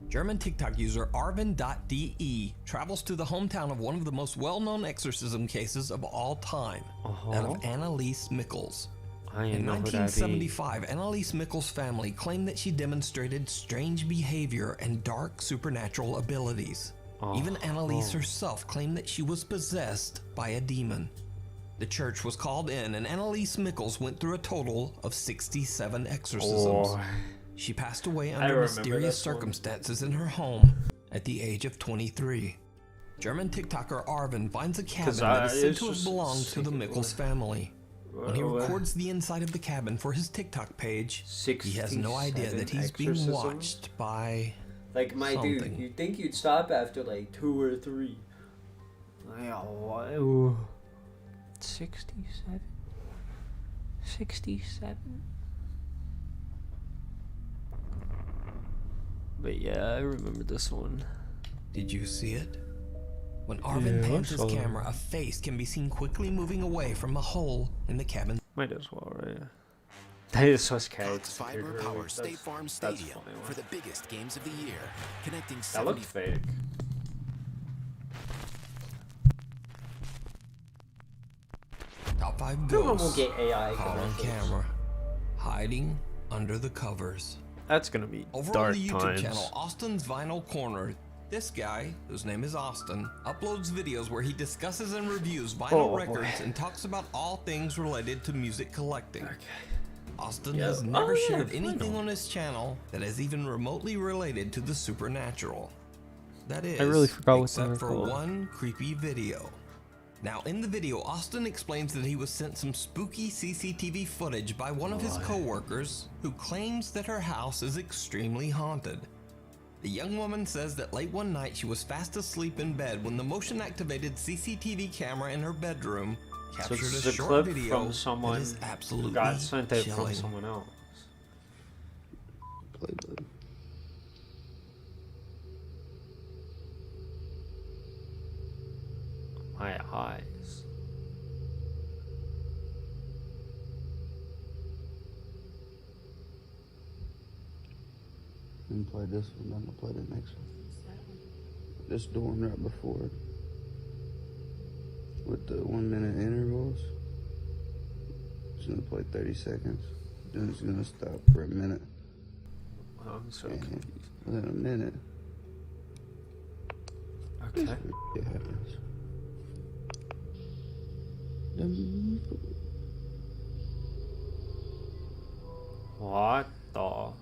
German TikTok user Arvin.de travels to the hometown of one of the most well-known exorcism cases of all time, that of Annalise Mickels. In 1975, Annalise Mickels' family claimed that she demonstrated strange behavior and dark supernatural abilities. Even Annalise herself claimed that she was possessed by a demon. The church was called in, and Annalise Mickels went through a total of 67 exorcisms. She passed away under mysterious circumstances in her home at the age of 23. German TikToker Arvin finds a cabin that is said to have belonged to the Mickels family. When he records the inside of the cabin for his TikTok page, he has no idea that he's being watched by
like my
something.
dude. You'd think you'd stop after like 2 or 3. 67? 67? But yeah, I remember this one.
Did you see it? When Arvin pans his camera, a face can be seen quickly moving away from a hole in the cabin.
Might as well, right? That is so scary.
Fiber powers State Farm Stadium for the biggest games of the year, connecting
That looked fake.
Top 5
Everyone
ghosts
will get AI
caught on
commercials.
camera, hiding under the covers.
That's gonna be
Over
dark
on the YouTube
times.
channel Austin's Vinyl Corner, this guy, whose name is Austin, uploads videos where he discusses and reviews vinyl records and talks about all things related to music collecting. Austin has never shared anything on his channel that is even remotely related to the supernatural. That is,
I really forgot what they
except
were
for
called.
one creepy video. Now, in the video, Austin explains that he was sent some spooky CCTV footage by one of his co-workers who claims that her house is extremely haunted. The young woman says that late one night she was fast asleep in bed when the motion-activated CCTV camera in her bedroom
So
captured
this is
a
a
short
clip
video
from someone
that is
who
absolutely
got sent it from
chilling.
someone else. My eyes.
Didn't play this one, then I'll play the next one. This dorm right before it. With the 1 minute intervals. It's gonna play 30 seconds. Then it's gonna stop for a minute.
I'm so confused.
Within a minute.
Okay.
It happens.
What the?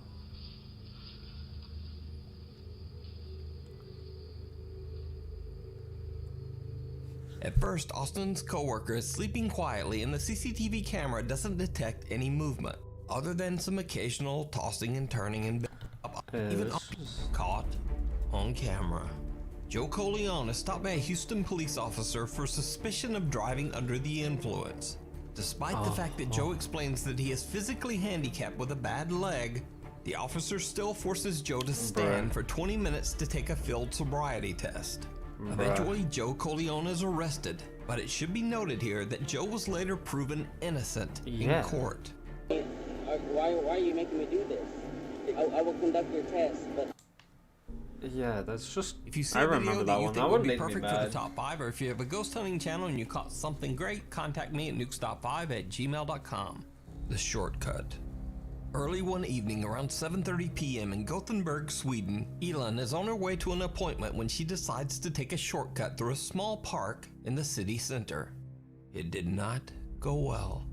At first, Austin's coworker is sleeping quietly and the CCTV camera doesn't detect any movement, other than some occasional tossing and turning and even caught on camera. Joe Coleon is stopped by a Houston police officer for suspicion of driving under the influence. Despite the fact that Joe explains that he is physically handicapped with a bad leg, the officer still forces Joe to stand for 20 minutes to take a field sobriety test. Eventually, Joe Coleon is arrested, but it should be noted here that Joe was later proven innocent in court.
Why are you making me do this? I will conduct your test, but...
Yeah, that's just...
If you see
I
a video
remember
that
that
you
one.
think
That
would
would
be
make me
perfect for the
mad.
top 5, or if you have a ghost hunting channel and you caught something great, contact me at nukestop5@gmail.com. The shortcut. Early one evening around 7:30 p.m. in Gothenburg, Sweden, Elin is on her way to an appointment when she decides to take a shortcut through a small park in the city center. It did not go well.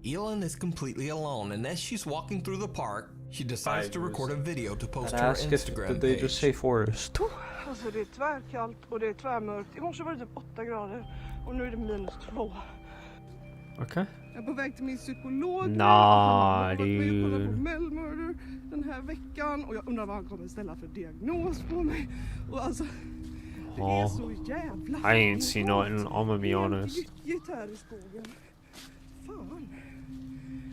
Elin is completely alone, and as she's walking through the park, she decides to record a video to post to her Instagram
Did they
page.
just say forest?
Alltså det är tvärkallt och det är tvärmörkt. I morse var det typ 8 grader och nu är det -2.
Okay.
Jag är på väg till min psykolog.
Nah,
han har varit med och kollat på
dude.
Mel Murder den här veckan och jag undrar vad han kommer ställa för diagnos på mig. Och alltså, det är så jävla...
I ain't seen nothing, I'm gonna be honest.
Gyttjigt här i skogen. Fan.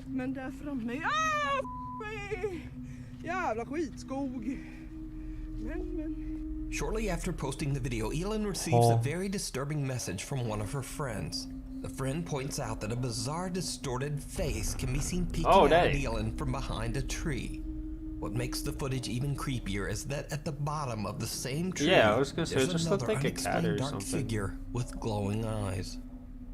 Men där framme... mig! Jävla skitskog. Men...
Shortly after posting the video, Elin receives a very disturbing message from one of her friends. The friend points out that a bizarre, distorted face can be seen peeking out at Elin from behind a tree. What makes the footage even creepier is that at the bottom of the same tree,
Yeah, I was gonna say, it
there's
just
another
looked like a cat
unexplained
or
dark
something.
figure with glowing eyes.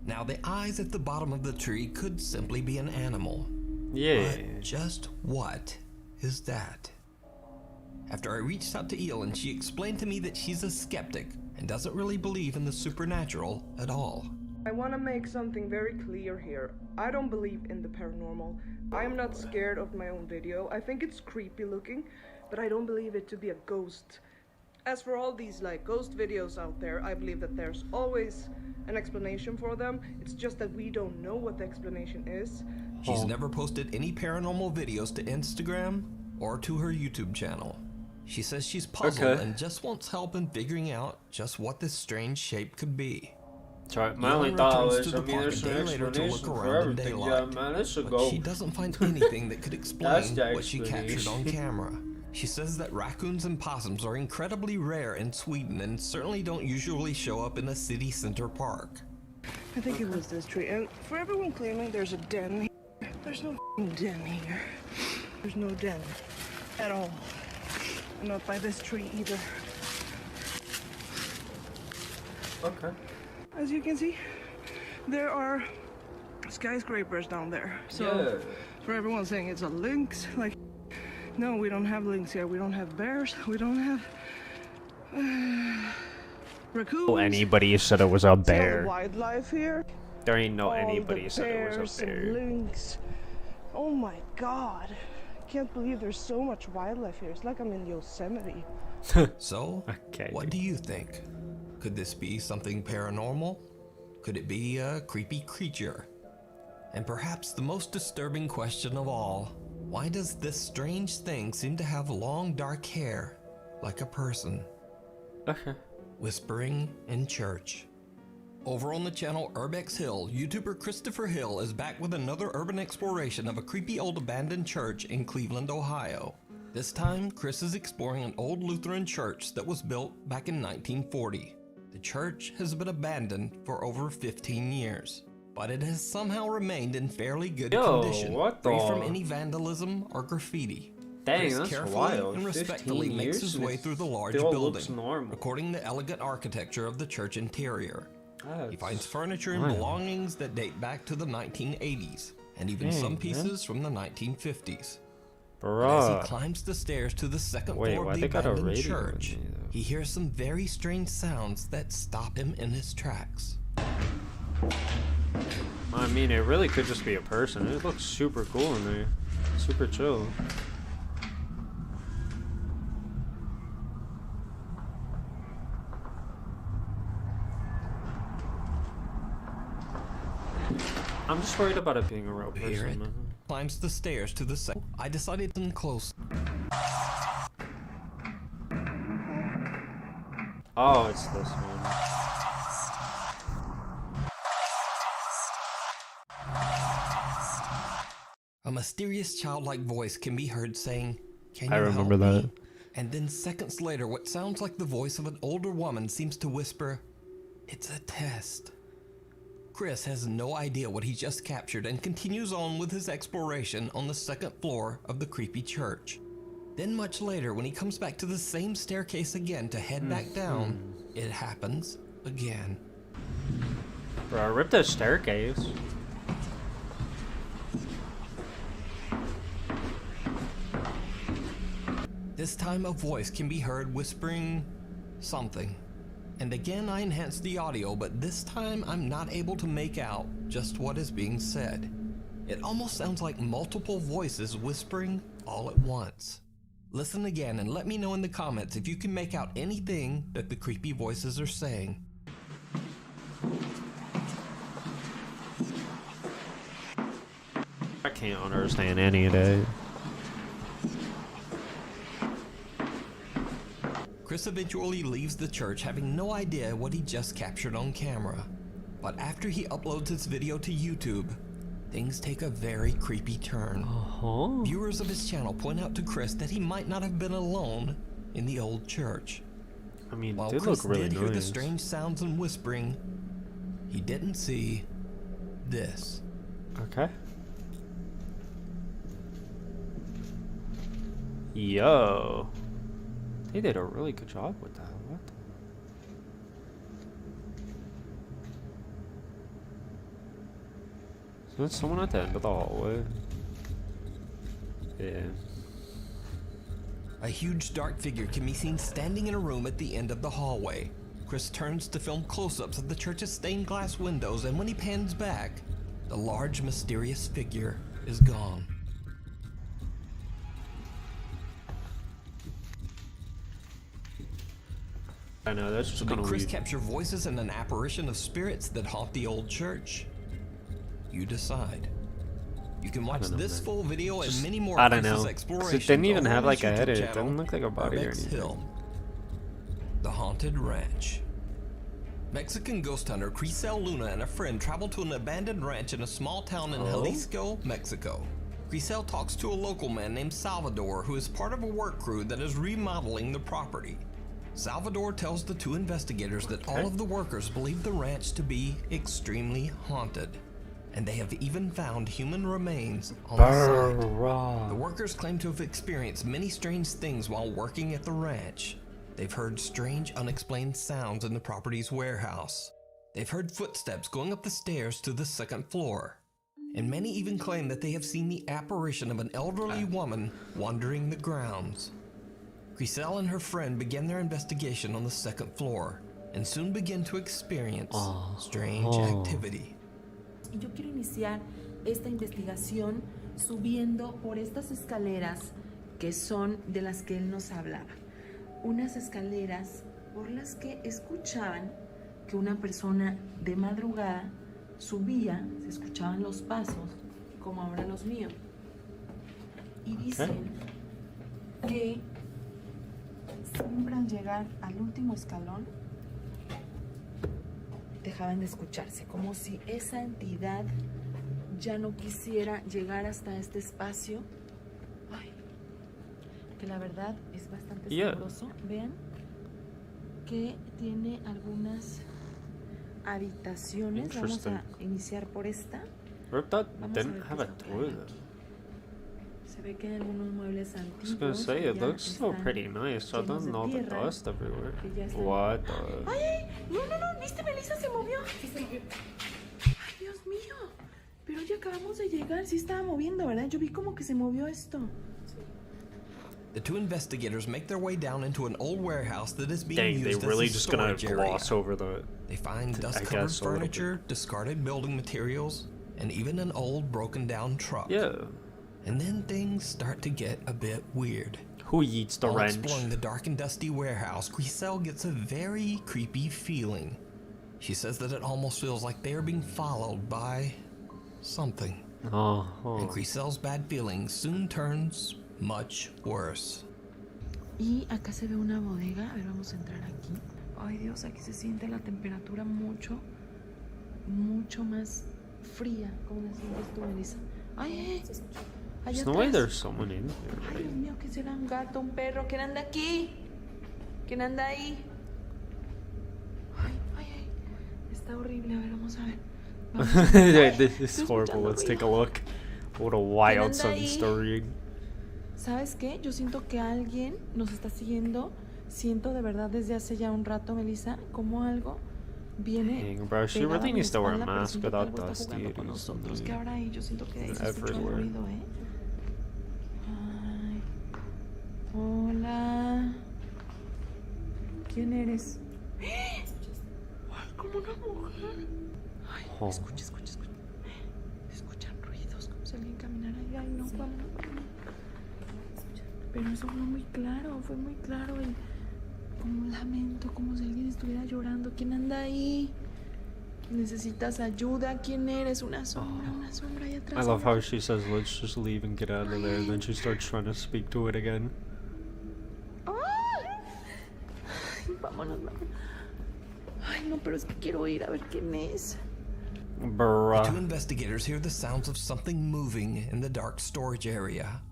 Now, the eyes at the bottom of the tree could simply be an animal.
Yeah.
But just what is that? After I reached out to Elin, she explained to me that she's a skeptic and doesn't really believe in the supernatural at all.
I want to make something very clear here. I don't believe in the paranormal. I am not scared of my own video. I think it's creepy looking, but I don't believe it to be a ghost. As for all these like ghost videos out there, I believe that there's always an explanation for them. It's just that we don't know what the explanation is.
She's never posted any paranormal videos to Instagram or to her YouTube channel. She says she's puzzled and just wants help in figuring out just what this strange shape could be.
Sorry, my
Elin
only thought
returns
was,
to
I
the
mean,
park
there's
a
an
day later to look
explanation for
around in
everything.
daylight,
Yeah, man, it's a
but
go.
she doesn't find anything that could explain
That's the
what she captured on
explanation.
camera. She says that raccoons and possums are incredibly rare in Sweden and certainly don't usually show up in a city center park.
I think it was this tree. And for everyone claiming there's a den here, there's no f***ing den here. There's no den at all. And not by this tree either.
Okay.
As you can see, there are skyscrapers down there. So for everyone saying it's a lynx, like, no, we don't have lynx here. We don't have bears. We don't have raccoons.
Oh, anybody said it was a
All the
bear.
wildlife here.
There ain't no
All
anybody
the
said it was
bears
a bear.
and lynx. Oh my god. I can't believe there's so much wildlife here. It's like I'm in Yosemite.
So, what do you think? Could this be something paranormal? Could it be a creepy creature? And perhaps the most disturbing question of all, why does this strange thing seem to have long dark hair, like a person? Whispering in church. Over on the channel Urbex Hill, YouTuber Christopher Hill is back with another urban exploration of a creepy old abandoned church in Cleveland, Ohio. This time, Chris is exploring an old Lutheran church that was built back in 1940. The church has been abandoned for over 15 years, but it has somehow remained in fairly good condition,
what
free
the-
from any vandalism or graffiti.
Dang,
Chris
that's
carefully
wild.
and
15
respectfully makes
years
his
and
way
it
through the large
still
building,
looks normal.
recording the elegant architecture of the church interior. He finds furniture and
wild.
belongings that date back to the 1980s, and even some
Dang,
pieces from the 1950s. But
Bruh.
as he climbs the stairs to the second
Wait,
floor
why
of
they
the
got a
abandoned
radio in
church,
me, though?
he hears some very strange sounds that stop him in his tracks.
I mean, it really could just be a person. It looks super cool in there. Super chill. I'm just worried about it being a real
Hear it?
person. Man.
Climbs the stairs to the second. I decided to come close.
Oh, it's this one.
A mysterious childlike voice can be heard saying, "Can
I
you
remember
help
that.
me?" And then seconds later, what sounds like the voice of an older woman seems to whisper, "It's a test." Chris has no idea what he just captured and continues on with his exploration on the second floor of the creepy church. Then much later, when he comes back to the same staircase again to head back down, it happens again.
Bro, I ripped the staircase.
This time a voice can be heard whispering something. And again I enhanced the audio, but this time I'm not able to make out just what is being said. It almost sounds like multiple voices whispering all at once. Listen again and let me know in the comments if you can make out anything that the creepy voices are saying.
I can't understand any of that.
Chris eventually leaves the church having no idea what he just captured on camera. But after he uploads his video to YouTube, things take a very creepy turn. Viewers of his channel point out to Chris that he might not have been alone in the old church.
I mean,
While
it did
Chris
look really
did hear the
nice.
strange sounds and whispering, he didn't see this.
Okay. Yo. They did a really good job with that. What? So there's someone at the end of the hallway. Yeah.
A huge dark figure can be seen standing in a room at the end of the hallway. Chris turns to film close-ups of the church's stained glass windows, and when he pans back, the large mysterious figure is gone.
I know, that's just
So
kind
did
of
Chris
weird.
capture voices and an apparition of spirits that haunt the old church? You decide. You can watch
don't know,
this
man.
full video
Just-
and many more
I
of
don't
Chris's
know. 'Cause
explorations
it didn't even
over
have
on
like
his
a head.
YouTube
It
channel,
didn't look like a body or
Rex
anything.
Hill. The Haunted Ranch. Mexican ghost hunter Crisel Luna and a friend travel to an abandoned ranch in a small town in Jalisco, Mexico. Crisel talks to a local man named Salvador who is part of a work crew that is remodeling the property. Salvador tells the two investigators that all of the workers believe the ranch to be extremely haunted, and they have even found human remains on the site. The workers claim to have experienced many strange things while working at the ranch. They've heard strange, unexplained sounds in the property's warehouse. They've heard footsteps going up the stairs to the second floor. And many even claim that they have seen the apparition of an elderly woman wandering the grounds. Crisel and her friend began their investigation on the second floor and soon begin to experience strange activity.
Yo quiero iniciar esta investigación subiendo por estas escaleras que son de las que él nos hablaba. Unas escaleras por las que escuchaban que una persona de madrugada subía, se escuchaban los pasos, como ahora los míos. Y dicen que siempre al llegar al último escalón dejaban de escucharse, como si esa entidad ya no quisiera llegar hasta este espacio. Ay, que la verdad es bastante sabroso. Vean que tiene algunas habitaciones. Vamos a iniciar por esta.
Rip that
Vamos a
didn't
ver
have
qué
a
es lo que hay
toilet.
aquí. Se ve que hay algunos muebles
I was gonna
antiguos
say,
que
it
ya
looks still
están
pretty nice, other
llenos de
than all the
tierra,
dust everywhere.
que ya están-
What the?
¡Ay! No, no, no, ¿viste? Melissa se movió. ¡Ay, Dios mío! Pero ya acabamos de llegar, sí estaba moviendo, ¿verdad? Yo vi como que se movió esto.
The two investigators make their way down into an old warehouse that is being
Dang,
used
they
as
really
a
just gonna
storage area.
gloss over the.
They find
I
dust-covered
guess a little bit.
furniture, discarded building materials, and even an old broken-down truck.
Yeah.
And then things start to get a bit weird.
Who eats the
While
wrench?
exploring the dark and dusty warehouse, Griselle gets a very creepy feeling. She says that it almost feels like they are being followed by something. And Griselle's bad feeling soon turns much worse.
Y acá se ve una bodega. A ver, vamos a entrar aquí. Ay, Dios, aquí se siente la temperatura mucho más fría. ¿Cómo la sientes tú, Melissa? Ay, allá
There's no way
atrás.
there's someone in here,
Ay,
right?
Dios mío, ¿qué será? ¿Un gato, un perro? ¿Quién anda aquí? ¿Quién anda ahí? Ay, ay, ay. Está horrible. A ver, vamos a ver. Vamos a ver. Ay,
This is
estoy
horrible.
escuchando
Let's take a
ruido.
look. What a wild
anda
sun
ahí?
story.
¿Sabes qué? Yo siento que alguien nos está siguiendo. Siento de verdad desde hace ya un rato, Melissa, como algo viene.
Dang, bro, she
pegado
really
a mi
needs to wear a
espalda, pero
mask
siento que
without
algo está
dust,
jugando
dude.
con nosotros. ¿Qué habrá ahí? Yo siento que ahí se escucha algo
Everywhere.
ruido, ¿eh? Ay. Hola. ¿Quién eres? ¡Ay, como una mujer! Ay,
Oh.
escucha. Escuchan ruidos, como si alguien caminara ahí. Ay, no, vámonos. Pero eso fue muy claro, como un lamento, como si alguien estuviera llorando. ¿Quién anda ahí? ¿Necesitas ayuda? ¿Quién eres? Una sombra ahí atrás.
I love how she says, let's just leave and get out of there. And then she starts trying to speak to it again.
¡Ay! Vámonos. Ay, no, pero es que quiero ir a ver quién es.
The two
Bruh.
investigators hear the sounds of something moving in the dark storage area.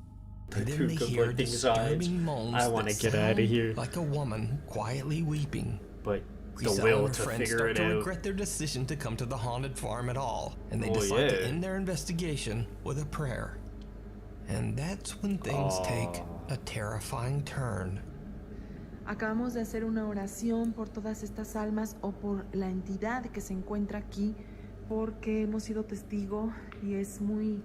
And
The
then
two
they hear
conflicting sides.
disturbing moans
I wanna
that
get outta
sound
here.
like a woman quietly weeping.
But the
Griselle
will
and her
to
friends
figure
start
it
to
out.
regret their decision to come to the haunted farm at all, and they
Oh,
decide to
yeah.
end their investigation with a prayer. And that's when things take a terrifying turn.
Acabamos de hacer una oración por todas estas almas o por la entidad que se encuentra aquí, porque hemos sido testigo y es muy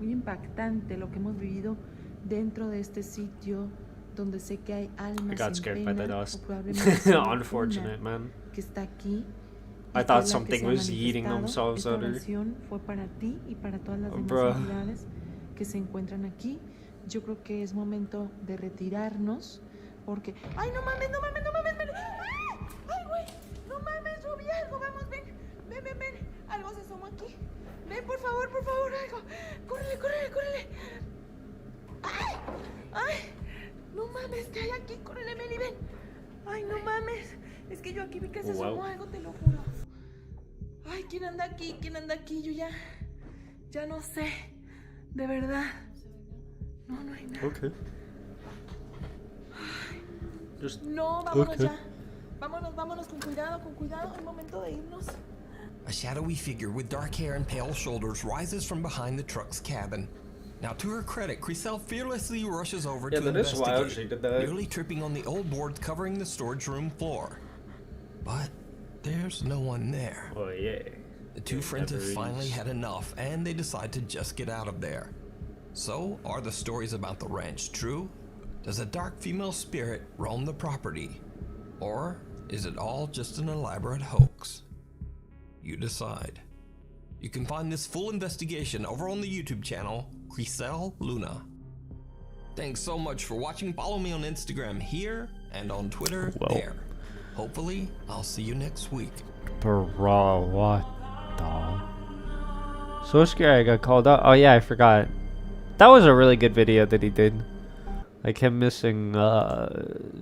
impactante lo que hemos vivido dentro de este sitio donde sé que hay
I
almas
got
en
scared by the
pena,
dust.
o probablemente sea
Unfortunate,
una
man.
que está aquí.
I
y
thought
que es la que
something
se ha
was eating
manifestado.
themselves
Esta
out of
oración fue para ti y para todas las demás
Bruh.
entidades que se encuentran aquí. Yo creo que es momento de retirarnos porque... ¡Ay, no mames! ven! ¡Ay, güey! ¡No mames! Yo vi algo, vamos, ven. Algo se asomó aquí. Ven, por favor, algo. Córrele. ¡Ay! No mames, ¿qué hay aquí? Córrele, Meli, ven. ¡Ay, no mames! Es que yo aquí vi que se asomó algo, te lo juro. Ay, ¿quién anda aquí? Yo ya no sé. De verdad. No hay nada.
Okay. Just
No, vámonos
okay.
ya. Vámonos con cuidado. Es momento de irnos.
A shadowy figure with dark hair and pale shoulders rises from behind the truck's cabin. Now, to her credit, Griselle fearlessly rushes over
Yeah,
to
that is wild
investigate,
she did that.
nearly tripping on the old boards covering the storage room floor. But there's no one there.
Oh, yeah.
The two friends have finally had enough, and they decide to just get out of there. So, are the stories about the ranch true? Does a dark female spirit roam the property? Or is it all just an elaborate hoax? You decide. You can find this full investigation over on the YouTube channel, Griselle Luna. Thanks so much for watching. Follow me on Instagram here and on Twitter there. Hopefully, I'll see you next week.
Bro, what the? So scary, I got called out. Oh yeah, I forgot. That was a really good video that he did. Like him missing,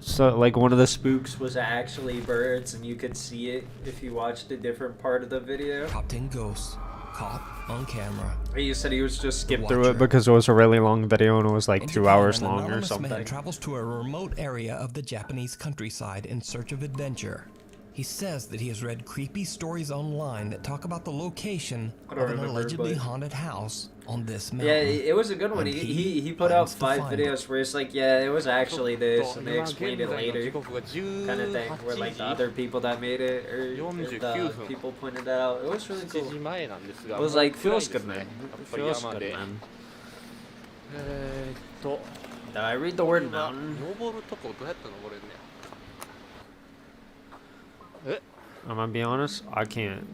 so like one of the spooks was actually birds, and you could see it if you watched a different part of the video.
Top 10 ghosts caught on camera.
You said he was just skipped through it because it was a really long video and it was like
In
2
Japan,
hours
an
long or
anonymous man
something.
travels to a remote area of the Japanese countryside in search of adventure. He says that he has read creepy stories online that talk about the location
I
of
don't
an
remember,
allegedly
but-
haunted house on this mountain.
Yeah, it was a good one.
And
He put out
plans to
5
find
videos where it's like, yeah, it was actually this, and they explained it later, kind of thing. Where like the other people that made it, or the people pointed that out. It was really cool. It was like, feels good, man. Feels good, man. Did I read the word mountain? I'm gonna be honest, I can't.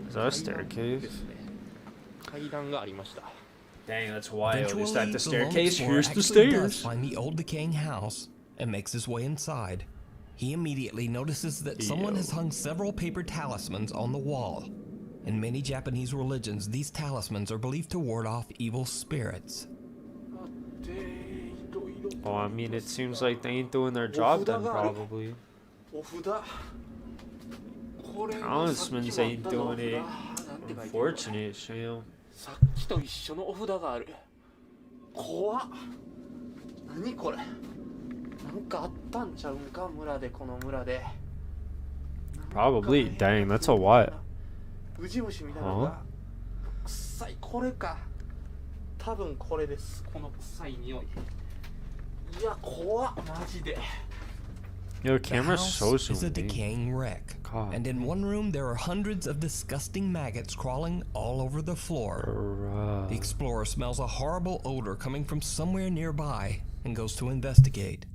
Is that a staircase? Dang, that's wild. Is that the staircase? Here's the
Actually does
stairs.
find the old decaying house and makes his way inside. He immediately notices that someone has hung several paper talismans on the wall. In many Japanese religions, these talismans are believed to ward off evil spirits.
Oh, I mean, it seems like they ain't doing their job then, probably. Talismans ain't doing it. Unfortunate, Shale.
さっきと一緒のお札がある。怖っ。何これ。なんかあったんちゃうんか村でこの村で。
Probably. Dang, that's a what?
ウジ虫みたいなのが。臭いこれか。多分これです。この臭い匂い。いや怖っマジで。
Your
The
camera's
house
so
is a
zoomed in.
decaying wreck,
God.
and in one room there are hundreds of disgusting maggots crawling all over the floor. The explorer smells a horrible odor coming from somewhere nearby and goes to investigate.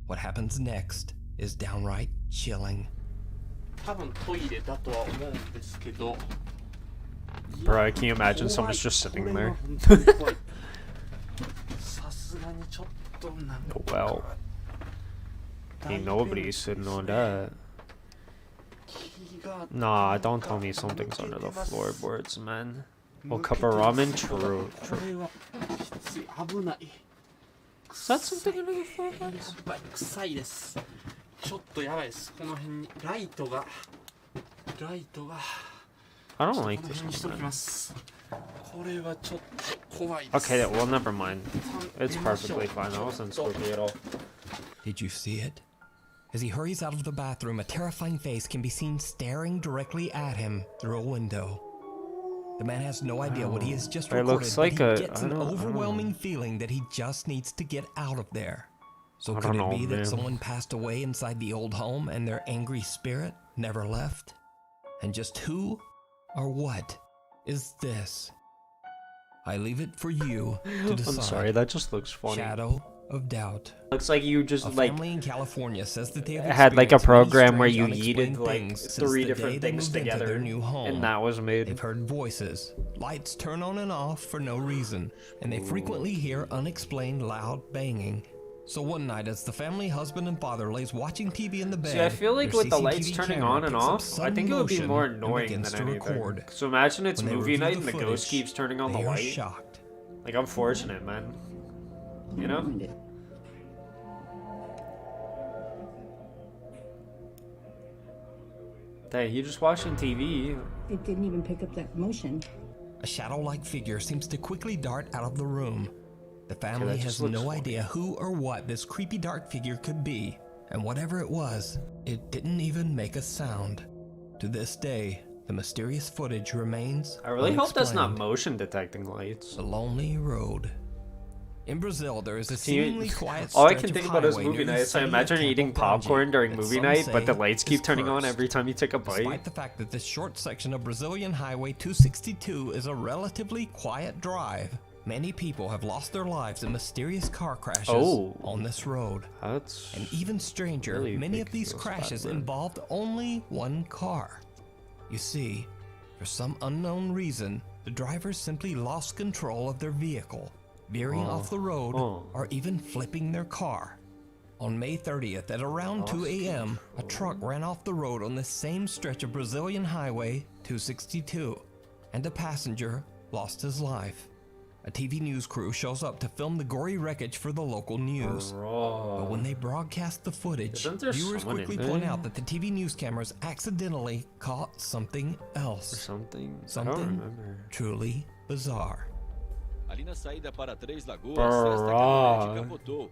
What happens next is downright chilling.
多分トイレだとは思うんですけど。
Bro, I can't imagine someone's just sitting there.
さすがにちょっとなんか。
Well, ain't nobody sitting on that. Nah, don't tell me something's under the floorboards, man. Well, cup of ramen? True, true. Is that something under the floorboards?
臭いです。ちょっとやばいです。この辺にライトが。
I don't like this one, man.
これはちょっと怖いです。
Okay, well, never mind. It's perfectly fine. I wasn't spooky at all.
Did you see it? As he hurries out of the bathroom, a terrifying face can be seen staring directly at him through a window. The man has no idea what he has just
It
recorded,
looks like
but he
a-
gets
I
an
don't-
overwhelming feeling that he just needs to get out of there. So
I
could
don't
it be
know,
that
man.
someone passed away inside the old home and their angry spirit never left? And just who or what is this? I leave it for you to decide.
I'm sorry, that just looks funny.
Shadow of doubt.
Looks like you just
A
like
family in California says that they have
had like a
experienced many
program where
strange,
you yeeted
unexplained
like
things since
3
the
different
day they
things
moved into
together,
their new home.
and that was made.
They've heard voices, lights turn on and off for no reason, and they frequently hear unexplained loud banging. So one night, as the family husband and father lays watching TV in the bed,
See, I feel like
their
with the lights
CCTV
turning
camera
on and
picks up
off,
some
I think it would be
motion
more
and
annoying
begins
than
to
anything.
record.
So imagine it's
When they
movie
review
night
the
and the ghost
footage,
keeps turning on the
they are
light.
shocked.
Like, I'm fortunate, man. You know? Dang, you just watching TV.
It didn't even pick up that motion.
A shadow-like figure seems to quickly dart out of the room. The family
that
has
just looks
no
funny.
idea who or what this creepy dark figure could be, and whatever it was, it didn't even make a sound. To this day, the mysterious footage remains
I really hope that's not
unexplained.
motion detecting lights.
The lonely road. In Brazil, there is a
See,
seemingly quiet
all I
stretch
can
of
think about is
highway
movie
near the
nights. I
city of
imagine
Campo
eating
Grande
popcorn during
that
movie
some
night, but the
say
lights
is
keep turning on
cursed.
every time you take a bite.
Despite the fact that this short section of Brazilian Highway 262 is a relatively quiet drive, many people have lost their lives in mysterious car crashes on this road.
That's
and even stranger,
really
many of
big
these
deal,
crashes
Spider-Man.
involved only one car. You see, for some unknown reason, the drivers simply lost control of their vehicle, veering off the road or even flipping their car. On May 30th at around 2 a.m., a truck ran off the road on the same stretch of Brazilian Highway 262, and a passenger lost his life. A TV news crew shows up to film the gory wreckage for the local news. But when they broadcast the footage,
Isn't there
viewers
someone in
quickly point
there?
out that the TV news cameras accidentally caught something else.
Something
Something truly bizarre.
Ali na saída para Três Lagoas,
Bruh.
esta caminhonete capotou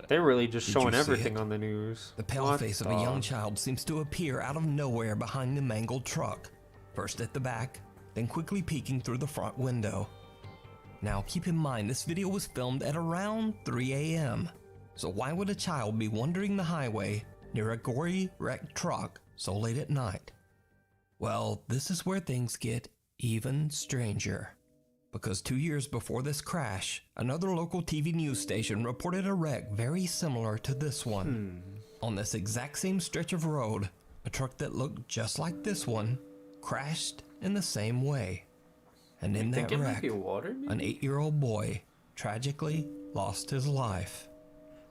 They're really just
Did
showing
you see
everything
it?
on the news.
The pale
What
face of
the-
a young child seems to appear out of nowhere behind the mangled truck, first at the back, then quickly peeking through the front window. Now keep in mind this video was filmed at around 3 a.m. So why would a child be wandering the highway near a gory wrecked truck so late at night? Well, this is where things get even stranger. Because 2 years before this crash, another local TV news station reported a wreck very similar to this one. On this exact same stretch of road, a truck that looked just like this one crashed in the same way. And in that
think it might
wreck,
be water,
an 8-year-old boy tragically lost his life.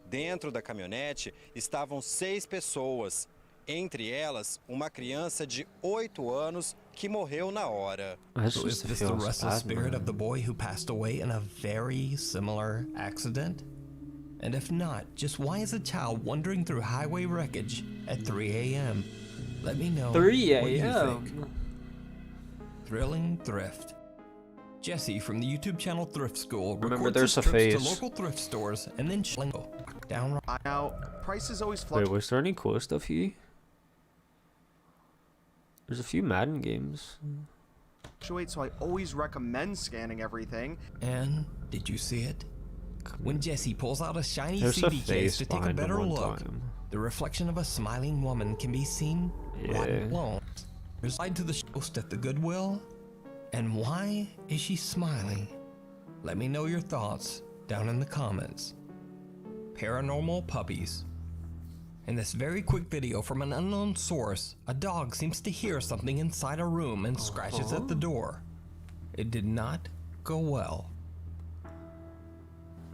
Dentro da caminhonete estavam 6 pessoas, entre elas uma criança de 8 anos que morreu na hora.
So is this the restless spirit of the boy who passed away in a very similar accident? And if not, just why is a child wandering through highway wreckage at 3 a.m.? Let me know
3
what you
a.m.
think. Thrilling Thrift. Jesse from the YouTube channel Thrift School
Remember,
records
there's
his
a
trips to
face.
local thrift stores and then downright.
Now, prices always
Wait, was there any cool stuff here? There's a few Madden games.
fluctuate, so I always recommend scanning everything.
And did you see it? When Jesse pulls out a shiny
There's a
CD case
face
to take a
behind him
better
one
look,
time.
the reflection of a smiling woman can be seen right
Yeah.
alone. Reside to the host at the Goodwill. And why is she smiling? Let me know your thoughts down in the comments. Paranormal puppies. In this very quick video from an unknown source, a dog seems to hear something inside a room and scratches at the door. It did not go well.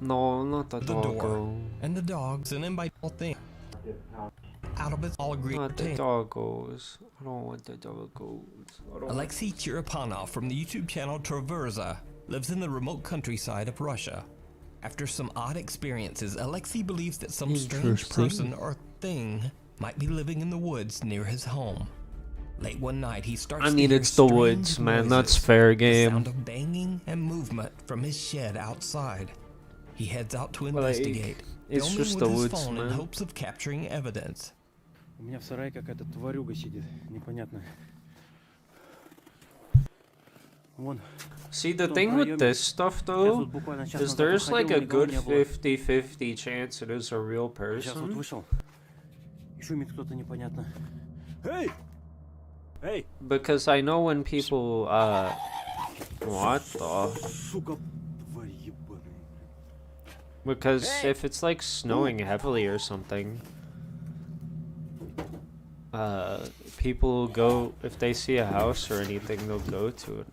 No, not the
door,
doggo.
and the dog's an invitable thing. Out of its all agreed
Not the doggos. I don't want the doggos. I don't
Alexei Chirapanov from the YouTube channel Traversa lives in the remote countryside of Russia. After some odd experiences, Alexei believes that some strange
Interesting.
person or thing might be living in the woods near his home. Late one night, he starts
I
to
mean,
hear
it's the
strange
woods, man. That's
noises,
fair
the
game.
sound of banging and movement from his shed outside. He heads out to
Like,
investigate,
it's
filming
just
with
the
his
woods,
phone in
man.
hopes of capturing evidence.
У меня в сарае какая-то тварюга сидит, непонятная. Вон.
See, the thing with this stuff, though, is there's like a good 50-50 chance it is a real
Сейчас вот
person.
вышел. И шумит кто-то непонятно. Эй! Эй!
Because I know when people, what the?
Сука, тварь ебаная.
Because if it's like snowing heavily or something, people go, if they see a house or anything, they'll go to it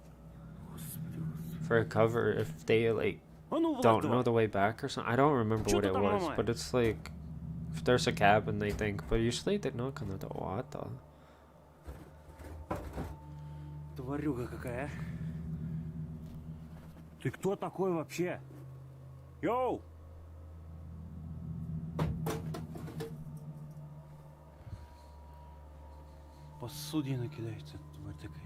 for a cover if they like don't know the way back or something. I don't remember what it was, but it's like if there's a cabin, they think, but usually they knock on the door. What the?
Тварюга какая, а? Ты кто такой вообще? Йоу! Посудина кидается, тварь такая.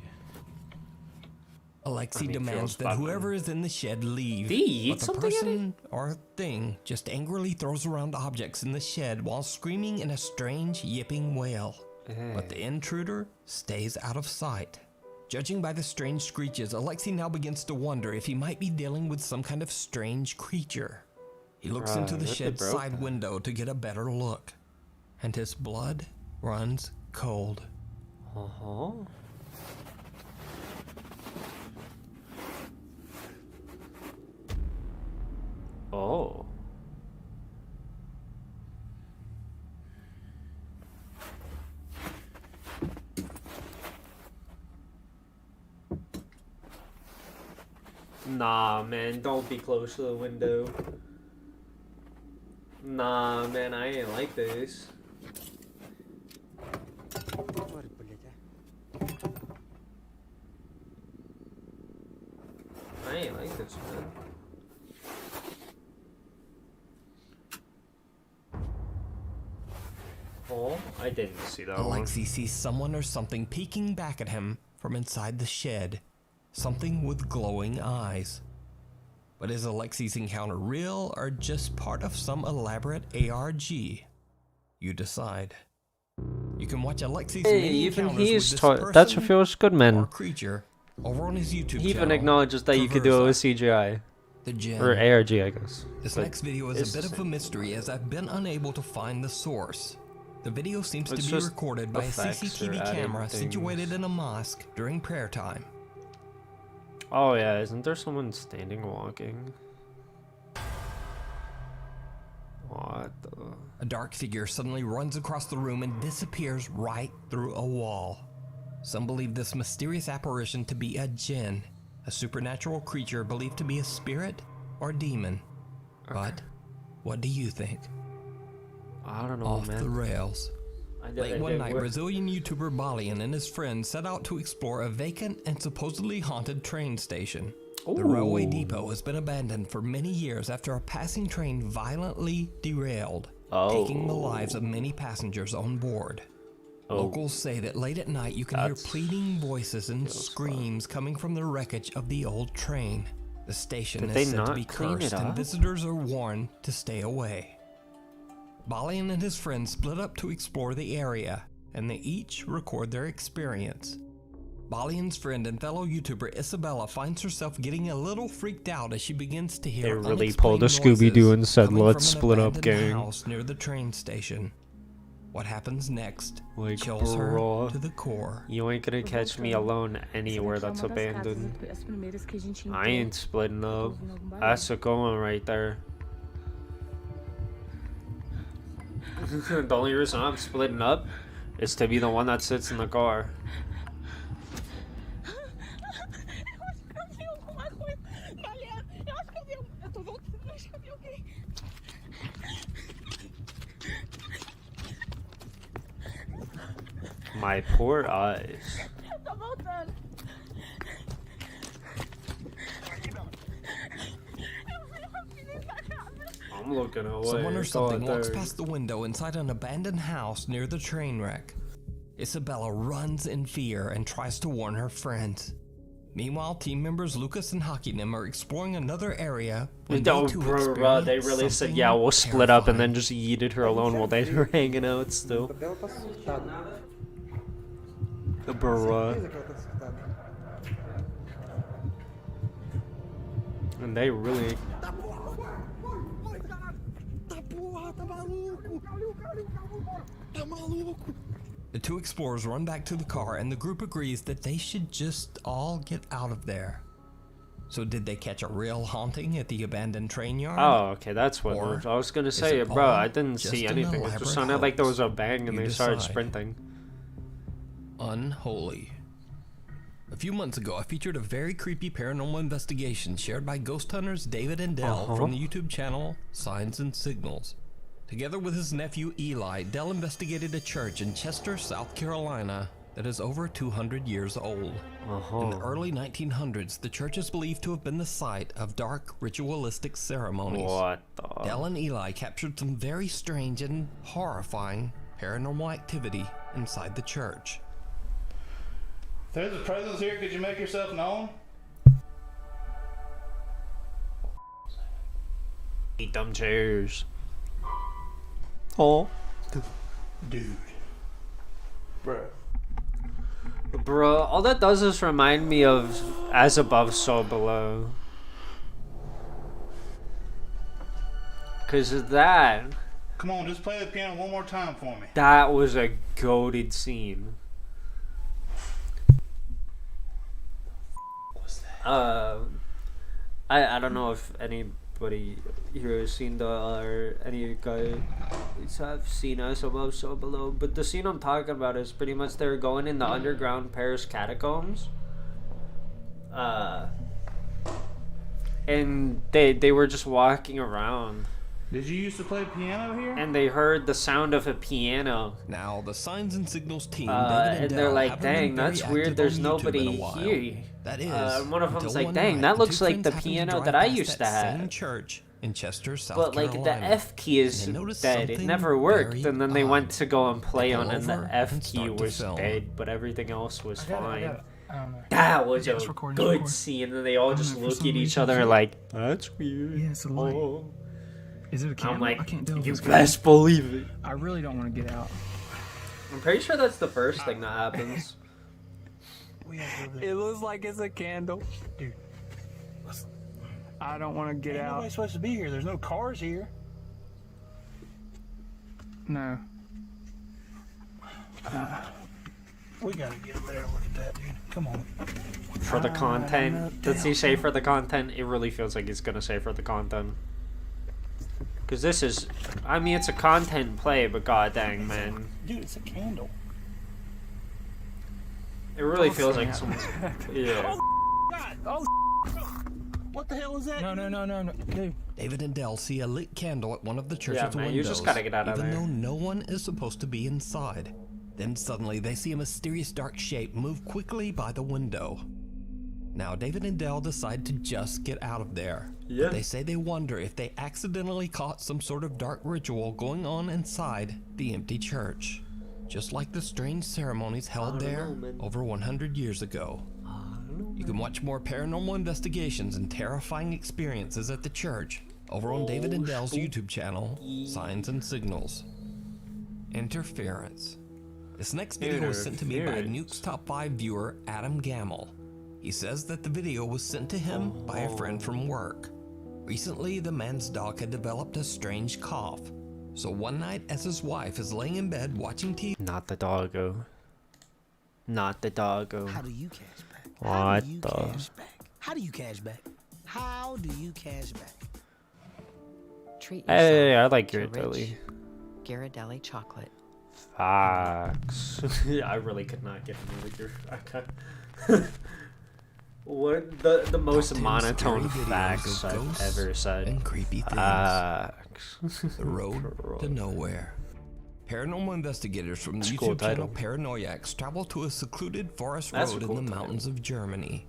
Alexei
I mean,
demands
feels
that
bad,
whoever is in the shed leave,
Did he eat
but the
something in
person or thing just angrily throws around objects in the shed while screaming in a strange yipping wail. But the intruder stays out of sight. Judging by the strange screeches, Alexei now begins to wonder if he might be dealing with some kind of strange creature. He looks into the
Right,
shed's
broke
side window to get a better look, and his blood runs cold.
Uh-huh. Oh. Nah, man, don't be close to the window. Nah, man, I ain't like this.
Тварь, блядь, а.
I ain't like this, man. Oh, I didn't see that one.
Alexei sees someone or something peeking back at him from inside the shed. Something with glowing eyes. But is Alexi's encounter real or just part of some elaborate ARG? You decide. You can watch Alexi's many
even
encounters
he's
with this
that's what
person
feels good,
or
man.
creature over on his YouTube
He even
channel.
acknowledges that you could do it with CGI.
The Gem.
Or ARG, I guess.
This
But
next video is
it's
a bit
the
of a mystery as I've been unable to find the source. The video seems
It's
to be
just
recorded by a
effects or
CCTV
adding
camera
things.
situated in a mosque during prayer time.
Oh yeah, isn't there someone standing walking? What the?
A dark figure suddenly runs across the room and disappears right through a wall. Some believe this mysterious apparition to be a jinn, a supernatural creature believed to be a spirit or demon. But what do you think?
I don't know,
Off
man.
the rails. Late one night,
we're-
Brazilian YouTuber Balian and his friends set out to explore a vacant and supposedly haunted train station. The railway
Ooh.
depot has been abandoned for many years after a passing train violently derailed, taking the lives of many passengers on board. Locals say that late at night you can hear pleading voices and screams coming from the wreckage of the old train. The station
Did
is
they
said to
not
be
clean it
cursed and
up?
visitors are warned to stay away. Balian and his friends split up to explore the area, and they each record their experience. Balian's friend and fellow YouTuber Isabella finds herself getting a little freaked out as she begins to hear
They really pulled a
unexplained
Scooby-Doo and
noises
said,
coming
"Let's
from an
split up,
abandoned
gang."
house near the train station. What happens next
Like,
chills
bro,
her to the core.
you ain't gonna catch me alone anywhere that's abandoned. I ain't splitting up. That's a going right there. The only reason I'm splitting up is to be the one that sits in the car. My poor eyes. I'm looking away.
Someone or
Go
something
out
walks
there.
past the window inside an abandoned house near the train wreck. Isabella runs in fear and tries to warn her friends. Meanwhile, team members Lucas and Hakinim are exploring another area when they too
Bro,
experience
they really said,
something
yeah, we'll split up, and
terrifying.
then just yeeted her alone while they were hanging out still. Bruh. And they really...
The two explorers run back to the car and the group agrees that they should just all get out of there. So did they catch a real haunting at the abandoned train yard?
Oh, okay, that's what
Or
I was gonna
is
say,
it
bro.
all
I didn't
just
see
an
anything. It
elaborate
just sounded like there was a
hoax?
bang and
You
they started
decide.
sprinting.
Unholy. A few months ago, I featured a very creepy paranormal investigation shared by ghost hunters David and Dell from the YouTube channel Signs and Signals. Together with his nephew Eli, Dell investigated a church in Chester, South Carolina that is over 200 years old. In the early 1900s, the church is believed to have been the site of dark ritualistic ceremonies.
What the?
Dell and Eli captured some very strange and horrifying paranormal activity inside the church.
There's a presence here. Could you make yourself known?
Eat them chairs. Oh.
Dude. Bruh.
Bro, all that does is remind me of As Above, So Below. Cause of that,
Come on, just play the piano one more time for me.
that was a goated scene. I don't know if anybody here has seen or any of you guys have seen As Above, So Below, but the scene I'm talking about is pretty much they're going in the underground Paris catacombs. And they were just walking around.
Did you used to play piano here?
And they heard the sound of a piano.
Now, the Signs and Signals team,
And they're like, dang, that's weird, there's nobody here.
That is,
and one of them's
until
like,
one
dang,
night,
that
the
looks
two
like
friends
the
happened to
piano
drive
that I
past
used to
that
have.
same church in Chester, South
But like
Carolina.
the F key is
They noticed
dead. It
something
never worked.
very
And then they went to go and play
They
on
go
it, and the
over
F
and
key
start to
was
film.
dead, but everything else was fine.
I don't know.
That was
Yeah,
a
it's recording,
good
it's recording.
scene, and then they all
I don't
just
know, for
look
some
at each
reason
other
it's-
like, that's weird.
Yeah, it's a light.
Oh.
Is it a candle?
I'm like,
I can't tell if
you
it's
best
candle.
believe it.
I really don't want to get out.
I'm pretty sure that's the first thing that happens.
It looks like it's a candle. Dude. I don't want to get
Ain't
out.
nobody supposed to be here. There's no cars here.
No.
We gotta get over there and look at that, dude. Come on.
For the content. Does he say for the content? It really feels like he's gonna say for the content. Because this is, I mean, it's a content play, but god dang, man.
Dude, it's a candle.
It really feels like some, yeah.
God! Oh, what the hell is that?
No, dude.
David and Dell see a lit candle at one of the church's
man, you
windows,
just gotta get out of
even
there.
though no one is supposed to be inside. Then suddenly they see a mysterious dark shape move quickly by the window. Now David and Dell decide to just get out of there.
Yeah.
But they say they wonder if they accidentally caught some sort of dark ritual going on inside the empty church. Just like the strange ceremonies held there over 100 years ago. You can watch more paranormal investigations and terrifying experiences at the church over on David and Dell's YouTube channel, Signs and Signals. Interference. This next video was sent to me by Nuke's Top 5 viewer, Adam Gamble. He says that the video was sent to him by a friend from work. Recently, the man's dog had developed a strange cough. So one night, as his wife is laying in bed watching TV...
Not the doggo. Not the doggo.
How do you cash back?
What
How do you
the?
cash back? How do you cash back? How do you cash back?
Treat
Hey, I
yourself
like
to
Ghirardelli.
Ghirardelli chocolate.
Facts. I really could not get another Ghirardelli. What the most
Top 10
monotone
scary videos
facts
of
I've
ghosts
ever said.
and creepy things.
Facts.
The Road to Nowhere. Paranormal investigators from the
That's a
YouTube
cool
channel
title.
Paranoiacs travel to a secluded forest
That's a
road
cool
in the
title.
mountains of Germany.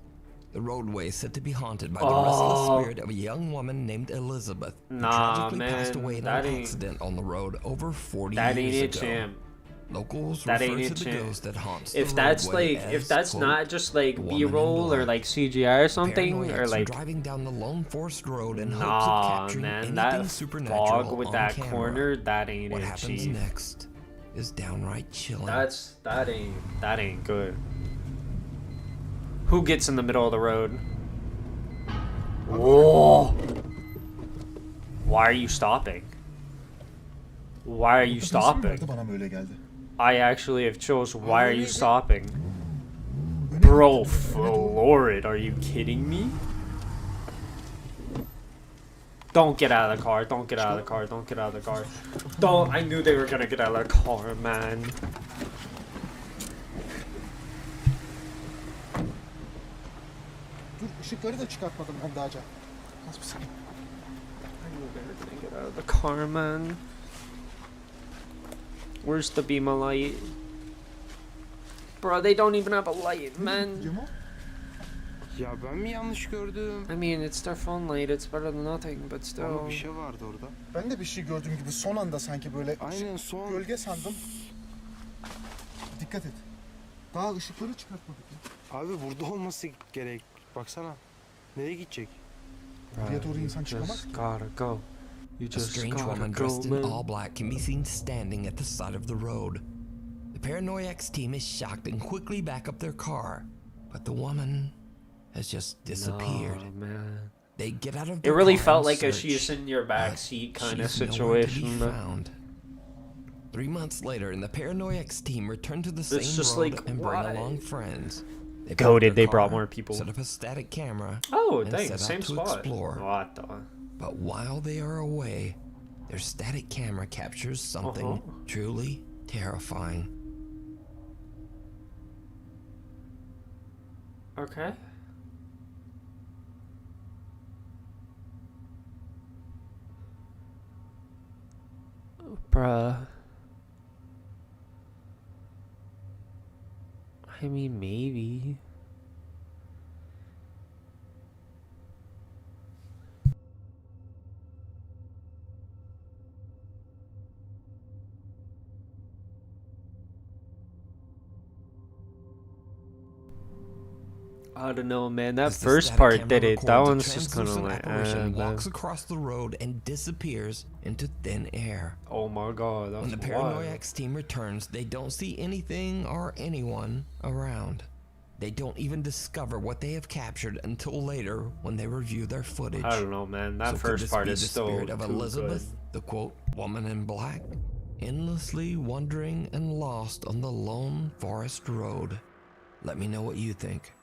The roadway is said to be haunted by the
Oh.
restless spirit of a young woman named Elizabeth, who
Nah,
tragically passed
man,
away in
that
an
ain't-
accident on the road over 40
That ain't
years
it,
ago.
champ.
Locals
That
refer
ain't
to
it,
the
champ.
ghost that haunts
If
the
that's
roadway
like,
as,
if that's
quote,
not just like
the woman
B-roll
in
or
black.
like CGI or something,
Paranoiacs
or
are
like,
driving down the lone forest road in hopes of
nah,
capturing
man,
anything
that
supernatural
fog with
on
that
camera.
corner, that ain't
What
it,
happens
chief.
next is downright chilling.
That ain't good. Who gets in the middle of the road? Whoa! Why are you stopping? Why are you stopping?
Bana mı öyle geldi?
I actually have chose. Why are you stopping? Bro, Florid, are you kidding me? Don't get out of the car. Don't get out of the car. Don't get out of the car. Don't. I knew they were gonna get out of the car, man.
Dur ışıkları da çıkartmadım ben daha önce. Az bir saniye.
I knew they were gonna get out of the car, man. Where's the beam of light? Bro, they don't even have a light, man.
Ya ben mi yanlış gördüm?
I mean, it's their phone light. It's better than nothing, but
Ama
still.
bir şey vardı orada.
Ben de bir şey gördüğüm gibi son anda sanki böyle
Aynen son.
gölge sandım. Dikkat et. Daha ışıkları çıkartmadık ya.
Abi burada olması gerek. Baksana. Nereye gidecek?
Buraya doğru insan çıkamaz
Just
ki.
gotta go. You
A
just
strange
gotta
woman
go,
dressed in
man.
all black can be seen standing at the side of the road. The Paranoiacs team is shocked and quickly back up their car, but the woman has just disappeared.
No, man.
They get out of
It
their
really
car
felt
and
like a
search,
she's in your back
but
seat kind of
she's nowhere to be
situation. man.
found. 3 months later, and the Paranoiacs team returned to the
It's
same
just
road
like,
and bring
why?
along friends. They
Goated,
parked
they
their
brought
car,
more people.
Set up a static camera.
Oh,
and
dang,
set
same
out to
spot.
explore.
What the?
But while they are away, their static camera captures something truly terrifying.
Okay. Bruh. I mean, maybe. I don't know, man. That
As the
first
static
part
camera
did it. That
records, a
one's just kind of
translucent
like,
apparition
man.
walks across the road and disappears into thin air.
Oh my god, that's
When the
wild.
Paranoiacs team returns, they don't see anything or anyone around. They don't even discover what they have captured until later when they review their footage.
I don't know, man. That
So could
first
this
part
be
is
the
still
spirit of
too
Elizabeth,
good.
the quote woman in black, endlessly wandering and lost on the lone forest road? Let me know what you think.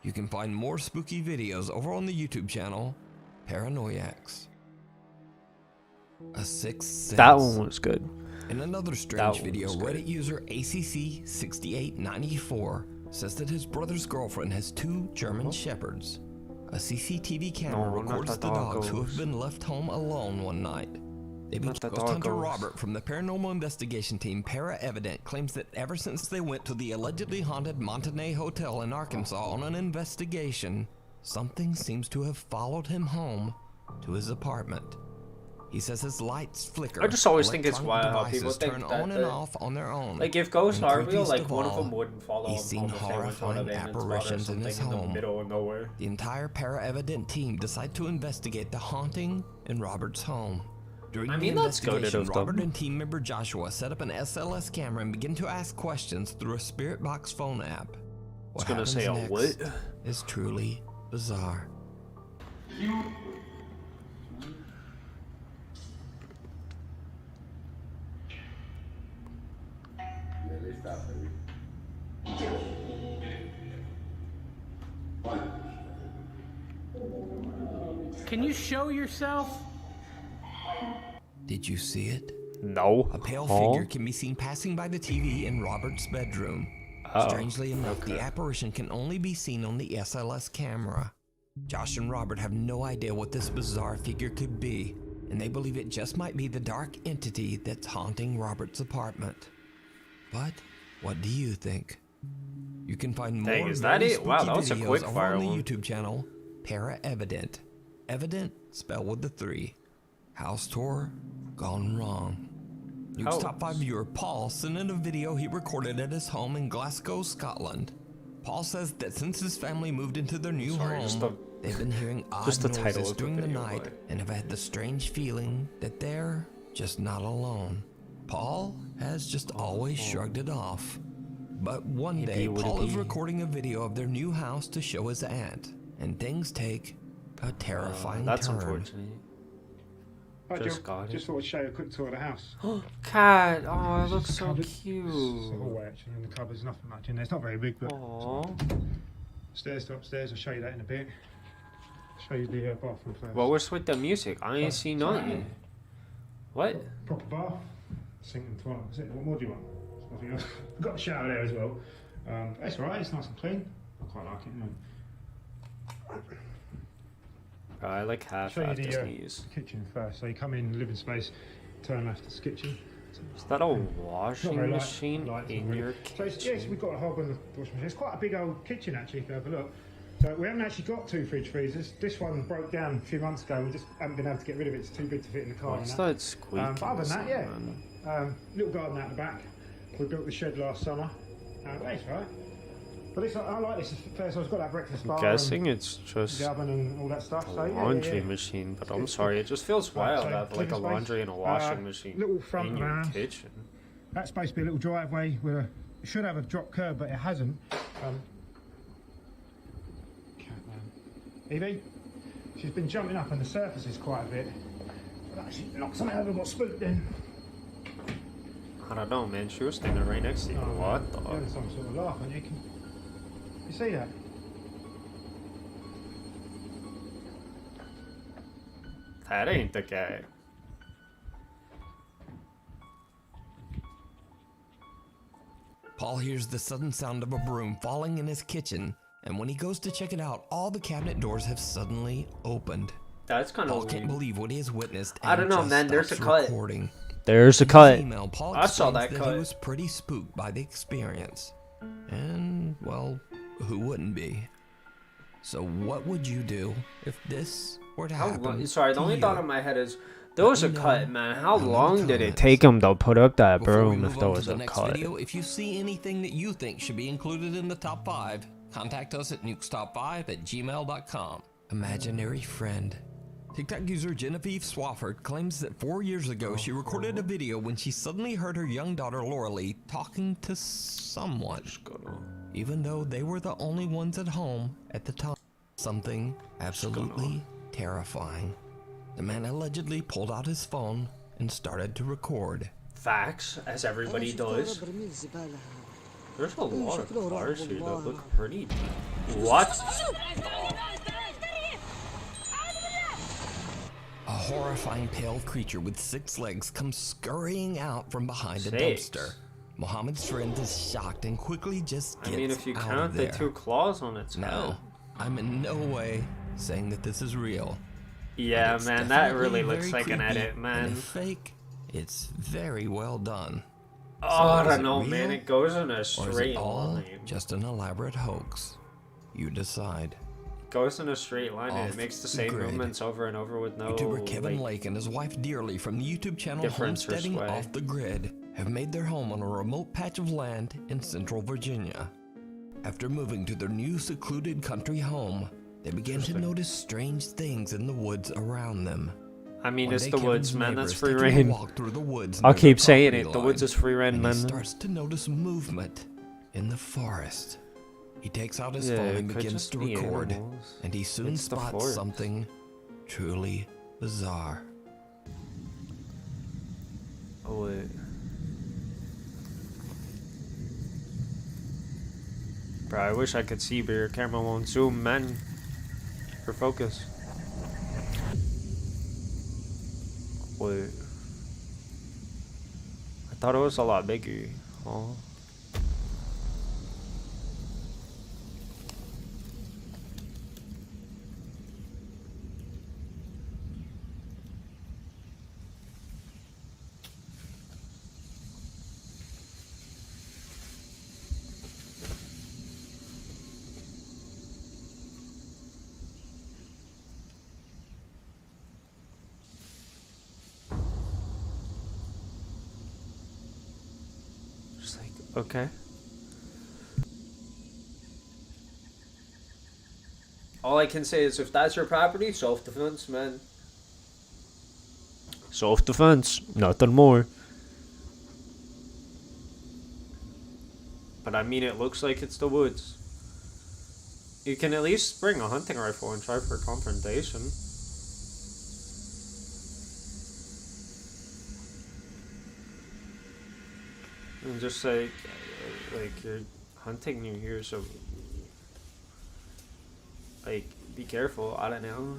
You can find more spooky videos over on the YouTube channel Paranoiacs. A Sixth Sense.
That one was good.
In another strange video, Reddit user ACC6894 says that his brother's girlfriend has 2 German shepherds. A CCTV camera records the dogs who have been left home alone one night. Ghost Hunter Robert from the paranormal investigation team Para Evident claims that ever since they went to the allegedly haunted Montanay Hotel in Arkansas on an investigation, something seems to have followed him home to his apartment. He says his lights flicker.
I just always think it's
electronic
wild how people
devices
think
turn
that
on and off on their own.
Like if ghosts
And
are real,
creepiest
like one of
all,
them wouldn't follow
he's
him
seen
home if they went to an
horrifying
abandoned spot or
apparitions in his
something in the
home.
middle of nowhere.
The entire Para-Evident team decide to investigate the haunting in Robert's home. During
I
the
mean, that's goated
investigation,
of them.
Robert and team member Joshua set up an SLS camera and begin to ask questions through a Spirit Box phone app. What
gonna
happens
say a
next
what?
is truly bizarre.
Can you show yourself?
Did you see it?
No.
A pale
Huh?
figure can be seen passing by the TV in Robert's bedroom.
Oh,
Strangely enough, the apparition can only be seen on the SLS camera. Josh and Robert have no idea what this bizarre figure could be, and they believe it just might be the dark entity that's haunting Robert's apartment. But what do you think? You can find more
Dang, is that
very
it? Wow,
spooky
that was a
videos
quick
over
fire
on the
one.
YouTube channel Para Evident. Evident spelled with the 3. House tour gone wrong. Nuke's top 5 viewer Paul sent in a video he recorded at his home in Glasgow, Scotland. Paul says that since his family moved into their new home, they've been hearing odd
just the title
noises
of the
during the
video,
night
boy.
and have had the strange feeling that they're just not alone. Paul has just always shrugged it off. But one day, Paul is recording a video of their new house to show his aunt, and things take a terrifying
That's
turn.
unfortunate.
Right,
Just
Joe,
got it.
just thought I'd show you a quick tour of the house.
Cat, oh, it looks so
Cupboard.
cute.
It's the hallway actually, and the cupboard's nothing much in there. It's not very big, but
Aww.
stairs to upstairs. I'll show you that in a bit. Show you the bathroom first.
What was with the music? I ain't seen nothing. What?
Proper bath, sink and toilet. That's it. What more do you want? There's nothing else. We've got a shower there as well. That's right. It's nice and clean. I quite like it. You know.
I like half
Show you
at
the
Disney's.
kitchen first. So you come in, living space, turn left, it's kitchen.
Is that a
Not
washing
very
machine
light,
in
not
your
So it's, yes,
kitchen?
we've got a hob on the washing machine. It's quite a big old kitchen actually, if you have a look. So we haven't actually got 2 fridge freezers. This one broke down a few months ago. We just haven't been able to get rid of it. It's too big to fit in the car.
What's
and
that squeaking
but other than that, yeah.
sound?
Little garden out the back. We built the shed last summer. That's right. But this, I like this. First, I've got that breakfast bar.
I'm guessing
and
it's just
the oven and all that stuff.
a
So,
laundry machine, but I'm sorry, it just feels wild to have like a laundry and a washing machine
little front
in
of
your
house.
kitchen.
That's supposed to be a little driveway where it should have a drop curb, but it hasn't. Evie, she's been jumping up on the surfaces quite a bit. But actually knocked something over, got spooked then.
I don't know, man. She was standing right next to you. What the?
You're having some sort of laugh, aren't you? You see that?
That ain't the guy.
Paul hears the sudden sound of a broom falling in his kitchen, and when he goes to check it out, all the cabinet doors have suddenly opened.
That's kind
Paul
of
can't believe what he has witnessed.
I don't know,
and
man. There's a
stops
cut.
recording.
There's a
In his
cut.
email, Paul
I saw
explains
that
He
cut.
was pretty spooked by the experience, and well, who wouldn't be? So, what would you do if this were to happen?
Sorry, the
to
only
you?
thought in my head is there was a
me know
cut, man. How
in the
long did it
comments.
take him to put up that
Before we
broom if
move
there
on to
was
the
a
next
cut?
video, if you see anything that you think should be included in the top 5, contact us at nukestop5@gmail.com. Imaginary friend. TikTok user Genevieve Swafford claims that 4 years ago she recorded a video when she suddenly heard her young daughter Laura Lee talking to someone, even though they were the only ones at home at the time. Something absolutely terrifying. The man allegedly pulled out his phone and started to record.
Facts, as everybody does. There's a lot of cars here that look pretty deep. What?
A horrifying pale creature with 6 legs comes scurrying out from behind a
6?
dumpster. Mohammed's friend is shocked and quickly just gets out of there.
I mean, if you count the 2 claws on its head.
No, I'm in no way saying that this is real.
Yeah, man, that really looks like an edit, man.
And if fake, it's very well done.
Oh,
So
I
is
don't
it
know,
real,
man. It goes in a
or is it
straight
all
line.
just an elaborate hoax? You decide.
Goes in a straight line and
Off
it makes the
the
same
grid.
movements over and over with no
YouTuber Kevin
like,
Lake and his wife Dearly from the YouTube channel
difference or
Homesteading
sway.
Off the Grid have made their home on a remote patch of land in central Virginia. After moving to their new secluded country home, they began to notice strange things in the woods around them.
I mean,
One
it's
day,
the woods,
Kevin's
man. That's
neighbors
free
take him to
reign.
walk through the woods
I'll
near
keep
their
saying
property
it. The woods
line,
is free reign,
and
man.
he starts to notice movement in the forest. He takes out his
Yeah,
phone
it
and
could
begins
just
to
be
record,
animals.
and he soon
It's the
spots
forest.
something truly bizarre.
Oh, wait. Bro, I wish I could see, but your camera won't zoom, man. For focus. Wait. I thought it was a lot bigger. Oh. Just like, okay. All I can say is if that's your property, self-defense, man. Self-defense, nothing more. But I mean, it looks like it's the woods. You can at least bring a hunting rifle and try for confrontation. And just like you're hunting you here, so like be careful. I don't know.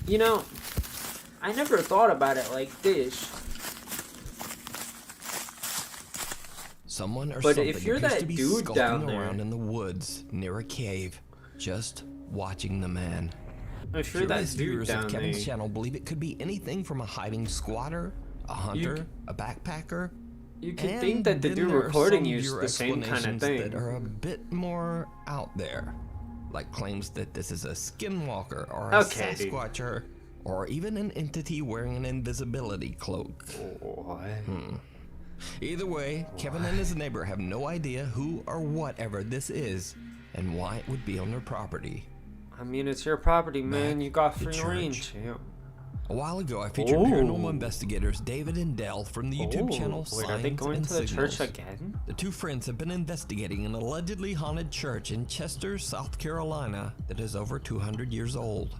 You know, I never thought about it like this.
Someone or
But
something
if you're
appears
that
to be
dude
skulking
down there-
around in the woods near a cave, just watching the man.
If you're that
Curious
dude
viewers
down
of Kevin's
there-
channel believe it could be anything from a hiding squatter, a hunter, a backpacker.
You could
and
think that the
then
dude
there are
recording
some
you is
viewer
the same kind of
explanations
thing.
that are a bit more out there, like claims that this is a skinwalker or a
Okay, dude.
Sasquatcher, or even an entity wearing an invisibility cloak. Either way, Kevin and his neighbor have no idea who or whatever this is and why it would be on their property.
I mean, it's your property, man. You got
the
free
church.
range. Yeah.
A while ago, I featured paranormal investigators David and Dell from the YouTube channel
Wait,
Signs
are they going
and
to the
Signals.
church again?
The two friends have been investigating an allegedly haunted church in Chester, South Carolina that is over 200 years old.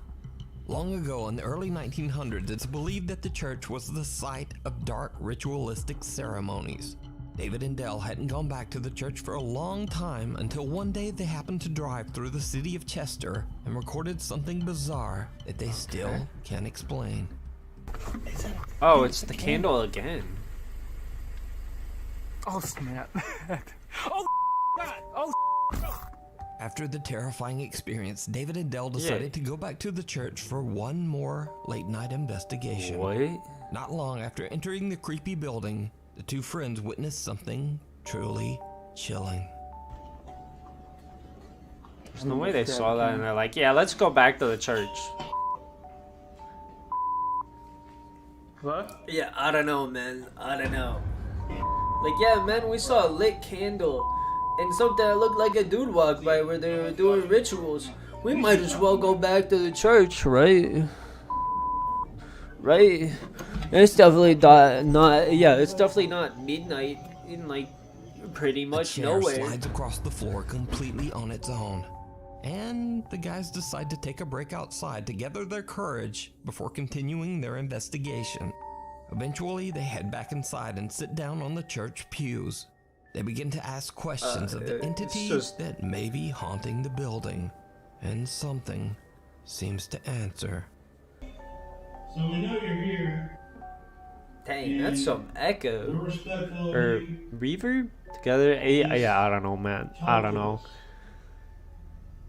Long ago in the early 1900s, it's believed that the church was the site of dark ritualistic ceremonies. David and Dell hadn't gone back to the church for a long time until one day they happened to drive through the city of Chester and recorded something bizarre that they still can't explain.
Oh, it's the candle again.
Oh snap! Oh God! Oh.
After the terrifying experience, David and Dell decided to go back to the church for one more late-night investigation.
What?
Not long after entering the creepy building, the two friends witnessed something truly chilling.
There's no way they saw that and they're like, yeah, let's go back to the church.
What?
Yeah, I don't know, man. I don't know. Like, yeah, man, we saw a lit candle and something that looked like a dude walk by where they were doing rituals. We might as well go back to the church, right? Right? It's definitely it's definitely not midnight in, like, pretty much
The chair
nowhere.
slides across the floor completely on its own. And the guys decide to take a break outside to gather their courage before continuing their investigation. Eventually, they head back inside and sit down on the church pews. They begin to ask questions of the entities that may be haunting the building. And something seems to answer.
So we know you're here.
Dang, that's some echo.
We're respectful of
Or
you.
reverb together? Yeah, I don't know, man. I don't know.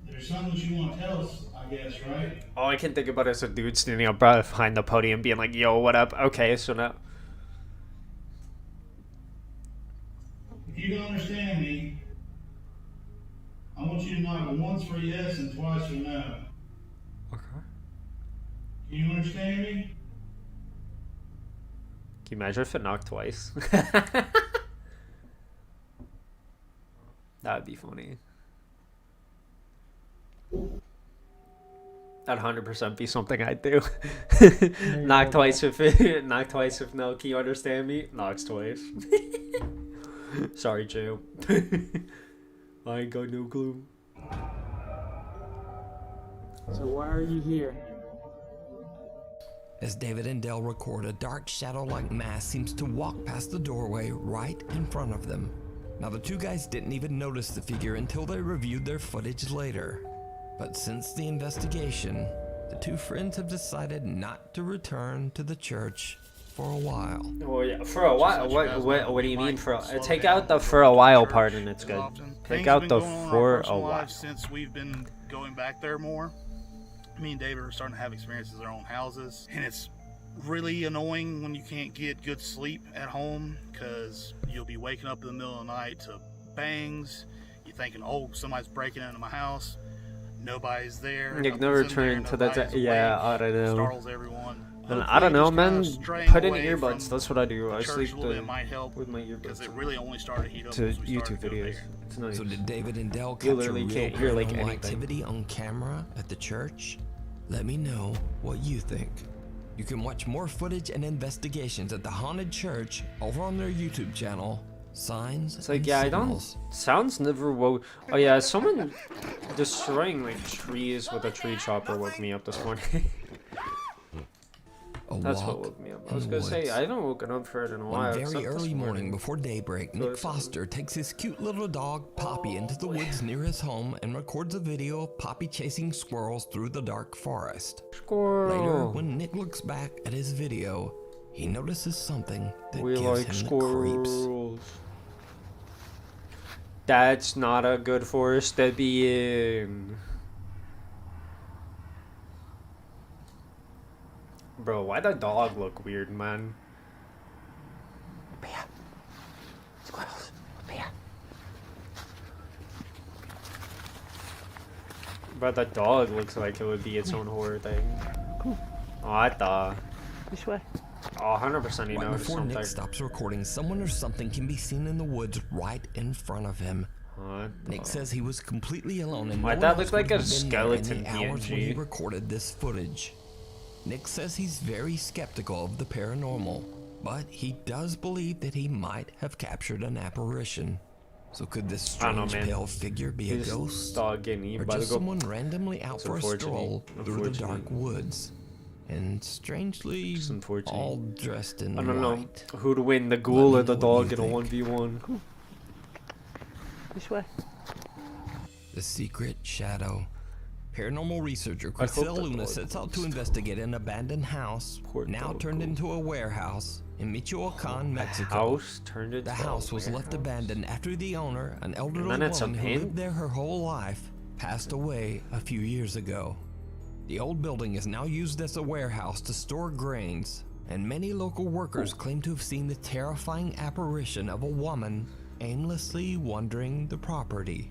There's something that you want to tell us, I guess, right?
All I can think about is a dude standing up behind the podium being like, yo, what up? Okay, so now...
If you don't understand me, I want you to knock once for yes and twice for no.
Okay.
Can you understand me?
Can you imagine if it knocked twice? That'd be funny. That'd 100% be something I'd do. Knock twice if no. Can you understand me? Knocks twice. Sorry, Joe. I ain't got no clue.
So why are you here?
As David and Dell record, a dark shadow-like mass seems to walk past the doorway right in front of them. Now, the two guys didn't even notice the figure until they reviewed their footage later. But since the investigation, the two friends have decided not to return to the church for a while.
Oh yeah, for a while. What do you mean for? Take out the "for a while" part, and it's good. Take out the "for a while."
Since we've been going back there more, me and David are starting to have experiences in our own houses, and it's really annoying when you can't get good sleep at home because you'll be waking up in the middle of the night to bangs. You're thinking, "Oh, somebody's breaking into my house." Nobody's there.
Nick, no return to that. Yeah, I don't know.
Startles everyone.
And I don't know, man. Put in earbuds. That's what I do. I sleep with my earbuds.
Because it really only started to heat up
to YouTube videos. It's nice.
So did David and Dell
You
capture
literally
real
can't hear like
paranormal
anything.
activity on camera at the church? Let me know what you think. You can watch more footage and investigations at the haunted church over on their YouTube channel. Signs.
It's like,
and
yeah,
Signals.
I don't. Sounds never woke. Oh yeah, someone destroying like trees with a tree chopper woke me up this morning. That's what woke me up. I was gonna say I haven't woken up for it in a while.
One very
except this
early morning before daybreak, Nick
So-
Foster takes his cute little dog Poppy into the woods near his home and records a video of Poppy chasing squirrels through the dark forest.
Squirrel.
Later, when Nick looks back at his video, he notices something that
We
gives
like
him the creeps.
squirrels. That's not a good forest to be in. Bro, why the dog look weird, man? Squirrels. But the dog looks like it would be its own horror thing.
Cool.
Oh, I thought.
This way.
Oh, 100% he
Right
noticed
before
something.
Nick stops recording, someone or something can be seen in the woods right in front of him. Nick says he was completely alone and
Why'd
no one
that
else
look like
would
a
have been there in
skeleton
the hours when he
PNG?
recorded this footage. Nick says he's very skeptical of the paranormal, but he does believe that he might have captured an apparition. So could this
I don't know,
strange
man.
pale figure be a
His
ghost?
dog getting eaten
Or
by the
just
goat.
someone randomly out
It's
for a
unfortunate.
stroll through the dark
Unfortunate.
woods? And strangely, all dressed in
I don't know
white.
who'd win, the ghoul
Let
or
me
the
know what
dog
you
in a
think.
1v1.
This way.
The Secret Shadow. Paranormal researcher
I hope
Chriselle
the
Luna
dog
sets out to investigate an abandoned house, now turned into a warehouse in Michoacan, Mexico.
House turned into
The
a
house was left abandoned after the owner, an elderly
then it's a
woman who
pin?
lived there her whole life, passed away a few years ago. The old building is now used as a warehouse to store grains, and many local workers claim to have seen the terrifying apparition of a woman aimlessly wandering the property.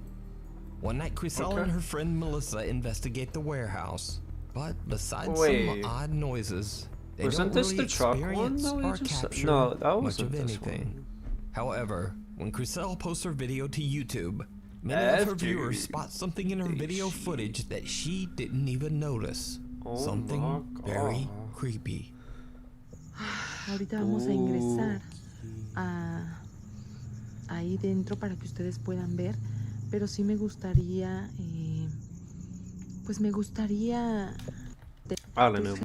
One night, Chriselle and her friend Melissa investigate the warehouse, but besides
Wait.
some odd noises, They
Wasn't
don't
this
really
the truck one
experience
though?
or
We just
capture
no, that
much
wasn't
of
this
anything.
one.
However, when Chriselle posts her video to YouTube, many of her
After
viewers spot something in her video footage that she didn't even notice. Something very creepy.
Ahorita vamos a ingresar ahí dentro para que ustedes puedan ver, pero sí me gustaría, pues me gustaría.
I don't know.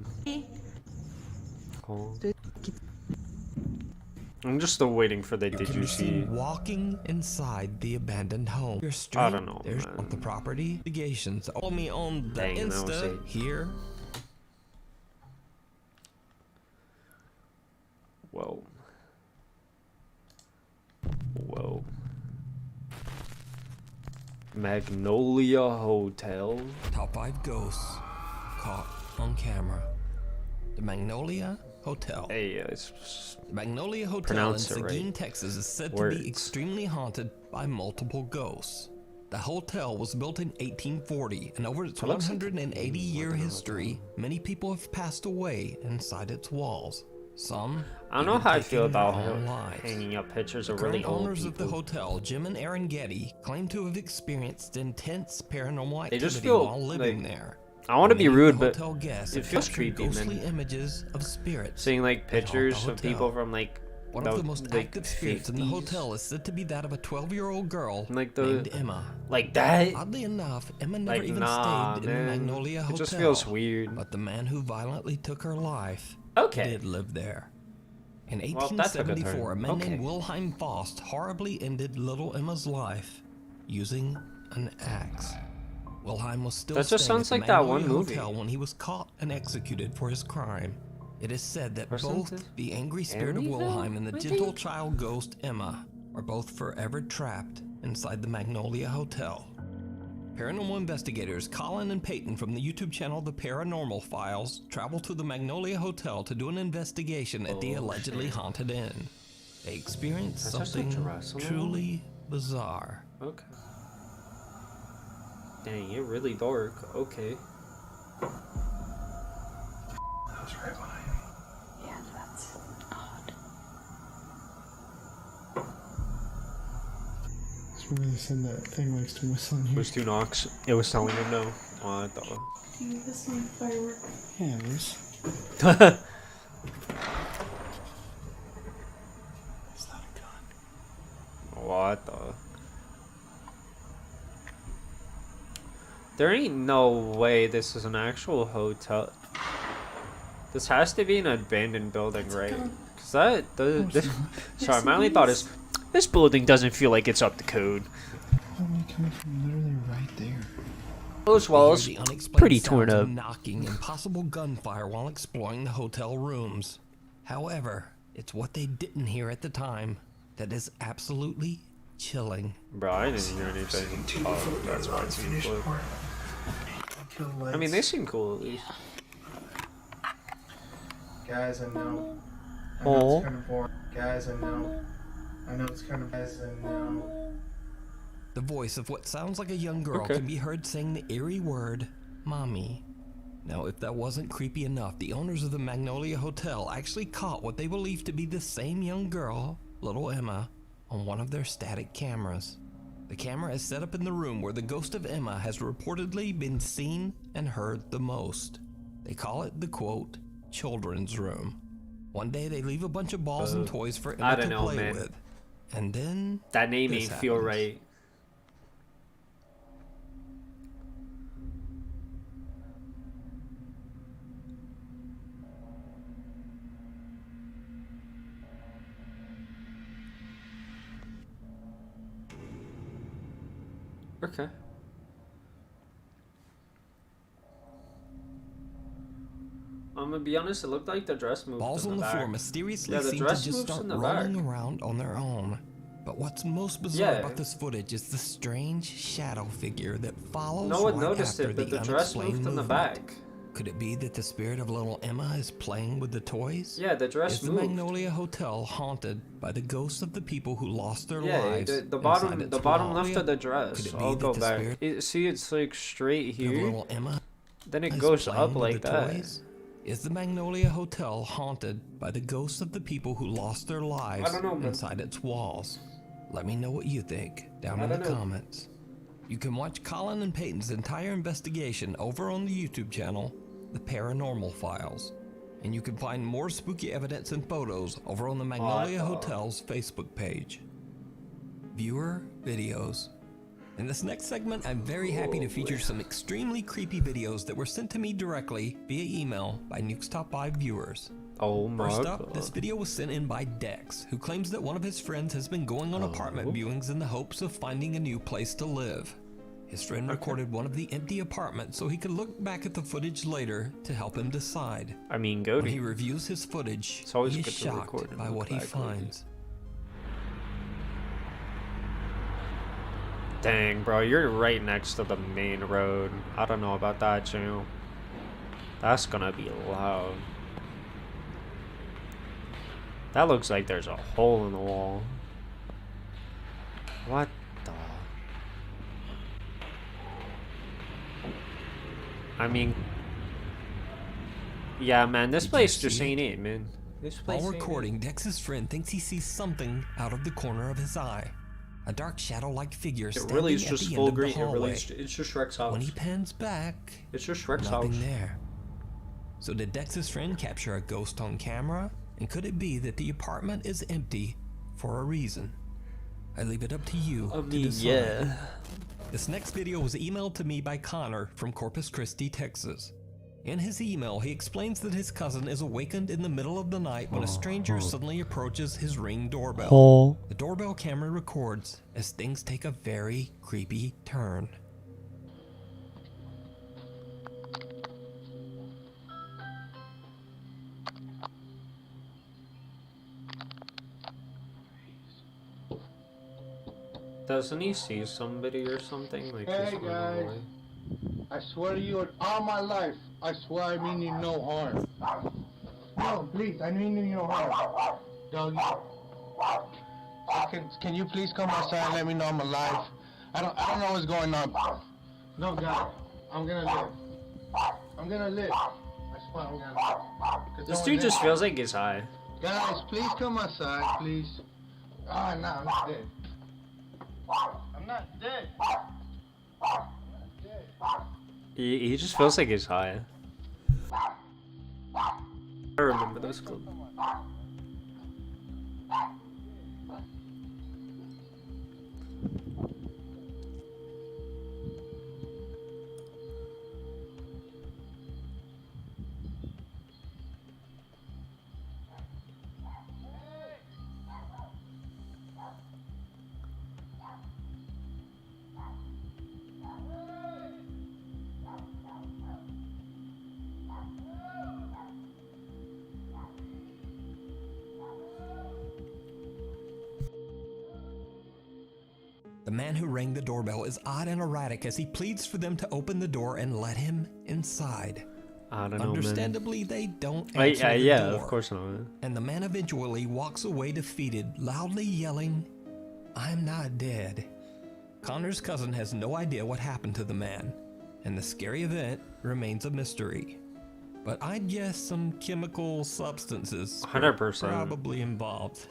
Oh. I'm just still waiting for the did you see
walking inside the abandoned home. Your street,
I don't know.
There's the property investigations. Follow me on the
Dang,
Insta here.
Whoa. Whoa. Magnolia Hotel.
Top 5 ghosts caught on camera. The Magnolia Hotel.
Hey, it's
Magnolia Hotel in Seguin, Texas is said to be extremely haunted by multiple ghosts. The hotel was built in 1840, and over its 180-year history, many people have passed away inside its walls. Some
I don't know how I feel about
lives.
hanging up pictures
The
of really
current
old
owners
people.
of the hotel, Jim and Aaron Getty, claim to have experienced intense paranormal
They just
activity
feel
while living
like,
there.
I want to be
Many
rude,
of the
but
hotel guests
it
have
feels
captured
creepy,
ghostly
man.
images of spirits
Seeing like
that haunt the
pictures of
hotel.
people from like
One of the most active spirits in the hotel is said to be that of a 12-year-old girl named Emma.
Like that?
Oddly enough, Emma never
Like,
even
nah,
stayed in
man.
the Magnolia
It
Hotel.
just feels weird.
But the man who violently took her life did live there. In
Well, that took a
1874, a
turn.
man
Okay.
named Wilhelm Faust horribly ended little Emma's life using an axe. Wilhelm was still
That just
staying
sounds
at the
like that one
Magnolia
movie.
Hotel when he was caught and executed for his crime. It is said that
Wasn't
both
it
the angry spirit of
Amityville,
Wilhelm and the
I
gentle
think?
child ghost Emma are both forever trapped inside the Magnolia Hotel. Paranormal investigators Colin and Peyton from the YouTube channel The Paranormal Files travel to the Magnolia Hotel to do an investigation at the allegedly haunted inn. They experience
That's just a
something
dress alone?
truly bizarre.
Okay. Dang, you're really dark. Okay.
That's right behind me. Yeah, that's odd.
That's where they send that thing next to my son here.
It was 2 knocks. It was telling him no. Oh, I thought.
Do you listen to fireworks?
Yeah, it is.
It's not a gun.
What the? There ain't no way this is an actual hotel. This has to be an abandoned building, right? Because that does. Sorry, my only thought is this building doesn't feel like it's up to code.
Probably coming from literally right there.
Those walls
They hear the unexplained
pretty torn
sounds of
up.
knocking and possible gunfire while exploring the hotel rooms. However, it's what they didn't hear at the time that is absolutely chilling.
Bro, I didn't hear anything. Oh, that's why it seemed cool. I mean, they seem cool at least.
Guys, I know. I
Oh.
know it's kind of boring. Guys, I know. I know it's kind of. Guys, I know.
The voice of what sounds like a young girl
Okay.
can be heard saying the eerie word, Mommy. Now, if that wasn't creepy enough, the owners of the Magnolia Hotel actually caught what they believe to be the same young girl, little Emma, on one of their static cameras. The camera is set up in the room where the ghost of Emma has reportedly been seen and heard the most. They call it the, quote, children's room. One day they leave a bunch of balls and toys for
I
Emma
don't
to
know,
play
man.
with. And then
That name
this
ain't feel
happens.
right. Okay. I'm gonna be honest, it looked like the dress moved
Balls
in
on
the
the
back.
floor mysteriously
Yeah, the
seem to
dress
just
moves
start
in the
rolling
back.
around on their own. But what's most bizarre
Yeah.
about this footage is the strange shadow figure that follows
No one
right
noticed
after
it, but the dress
unexplained
moved in the
movement.
back.
Could it be that the spirit of little Emma is playing with the toys?
Yeah, the dress
Is the
moved.
Magnolia Hotel haunted by the ghosts of the people who lost their
Yeah,
lives?
the
inside
bottom
its
left
walls?
of the dress.
Could it be
I'll
that
go
the
back.
spirit
See, it's like straight
of
here.
little Emma
Then it
is
goes
playing
up
with
like
the
that.
toys? Is the Magnolia Hotel haunted by the ghosts of the people who lost their lives inside its walls? Let me know what you think down in the comments. You can watch Colin and Peyton's entire investigation over on the YouTube channel, The Paranormal Files. And you can find more spooky evidence and photos over on the Magnolia Hotel's Facebook page. Viewer videos. In this next segment, I'm very happy to feature some extremely creepy videos that were sent to me directly via email by Nuke's Top 5 viewers.
Oh my
First
God.
up, this video was sent in by Dex, who claims that one of his friends has been going on apartment viewings in the hopes of finding a new place to live. His friend recorded one of the empty apartments so he could look back at the footage later to help him decide.
I mean, go
When
to
he reviews his footage,
It's always
he is
good to record
shocked
and
by
look
what he
back,
finds.
Dang, bro, you're right next to the main road. I don't know about that, too. That's gonna be loud. That looks like there's a hole in the wall. What the? I mean, yeah, man, this place just ain't it, man. This place
While
ain't
recording, Dex's friend thinks he sees something out of the corner of his eye. A dark shadow-like figure standing
really is
at
just
the
full
end of the
green. It really
hallway.
is, it's just Shrek's house.
When he pans back,
It's just Shrek's
nothing
house.
there. So did Dex's friend capture a ghost on camera? And could it be that the apartment is empty for a reason? I leave it up to you to decide.
Yeah.
This next video was emailed to me by Connor from Corpus Christi, Texas. In his email, he explains that his cousin is awakened in the middle of the night when a stranger suddenly approaches his Ring doorbell. The doorbell camera records as things take a very creepy turn.
Doesn't he see somebody or something? Like
Hey,
just running
guys.
away?
I swear to you, all my life, I swear I mean you no harm. No, please, I mean you no harm. Doggy. Can you please come outside and let me know I'm alive? I don't know what's going on. No, God, I'm gonna live. I'm gonna live. I swear I'm gonna live.
This dude just feels like he's high.
Guys, please come outside, please. Ah, no, I'm not dead. I'm not dead.
He just feels like he's high. I remember this clip.
The man who rang the doorbell is odd and erratic as he pleads for them to open the door and let him inside.
I don't know,
Understandably, they don't answer
man.
the
Yeah,
door.
of course not.
And the man eventually walks away defeated, loudly yelling, "I'm not dead." Connor's cousin has no idea what happened to the man, and the scary event remains a mystery. But I'd guess some chemical substances were
100%.
probably involved.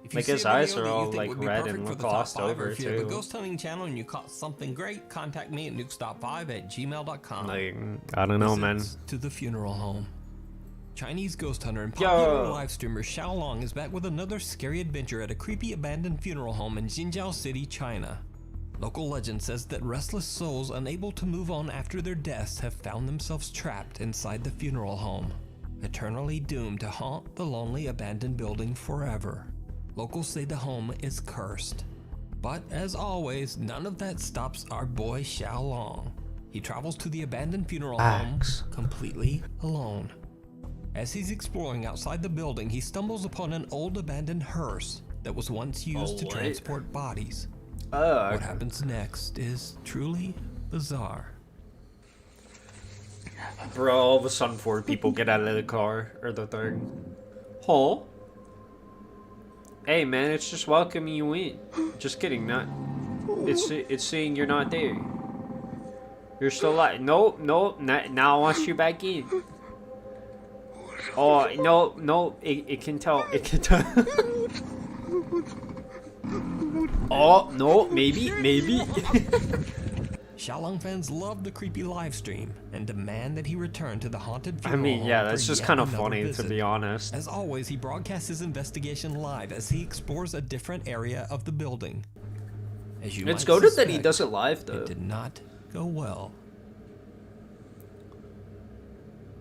If you
Like
see
his
a video
eyes
that
are
you
all
think
like
would be
red
perfect
and
for the top
glossed
5, or
over
if you have a
too.
ghost hunting channel and you caught something great, contact me at nukestop5@gmail.com.
Like, I don't know, man.
Visits to the funeral home. Chinese ghost hunter and
Yo.
popular live streamer Xiao Long is back with another scary adventure at a creepy abandoned funeral home in Jinjiao City, China. Local legend says that restless souls unable to move on after their deaths have found themselves trapped inside the funeral home, eternally doomed to haunt the lonely abandoned building forever. Locals say the home is cursed. But as always, none of that stops our boy Xiao Long. He travels to the abandoned funeral home completely alone. As he's exploring outside the building, he stumbles upon an old abandoned hearse that was once used to
what?
transport bodies.
What
What happens next is truly bizarre.
Bro, all of a sudden 4 people get out of the car or the thing. Huh? Hey man, it's just welcoming you in. Just kidding, not. It's saying you're not there. You're still alive. Nope. Now I want you back in. Oh, no, it can tell. It can tell. Oh, no, maybe.
Xiaolong fans love the creepy live stream and demand that he return to the haunted
I
funeral
mean, yeah,
home
that's
for
just
yet
kind of
another
funny, to
visit.
be honest.
As always, he broadcasts his investigation live as he explores a different area of the building. As you
It's
might
goated that he
suspect,
does it live, though.
It did not go well.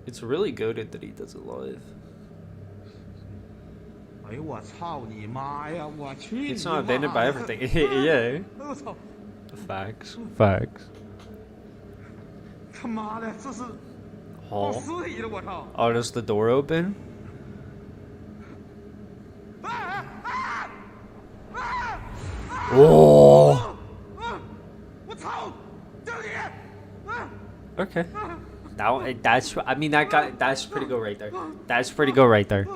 It's really goated that he does it live. It's not abandoned by everything. Yeah. Facts. Oh, does the door open? Oh. Okay. That's. I mean, that's pretty good right there. That's pretty good right there.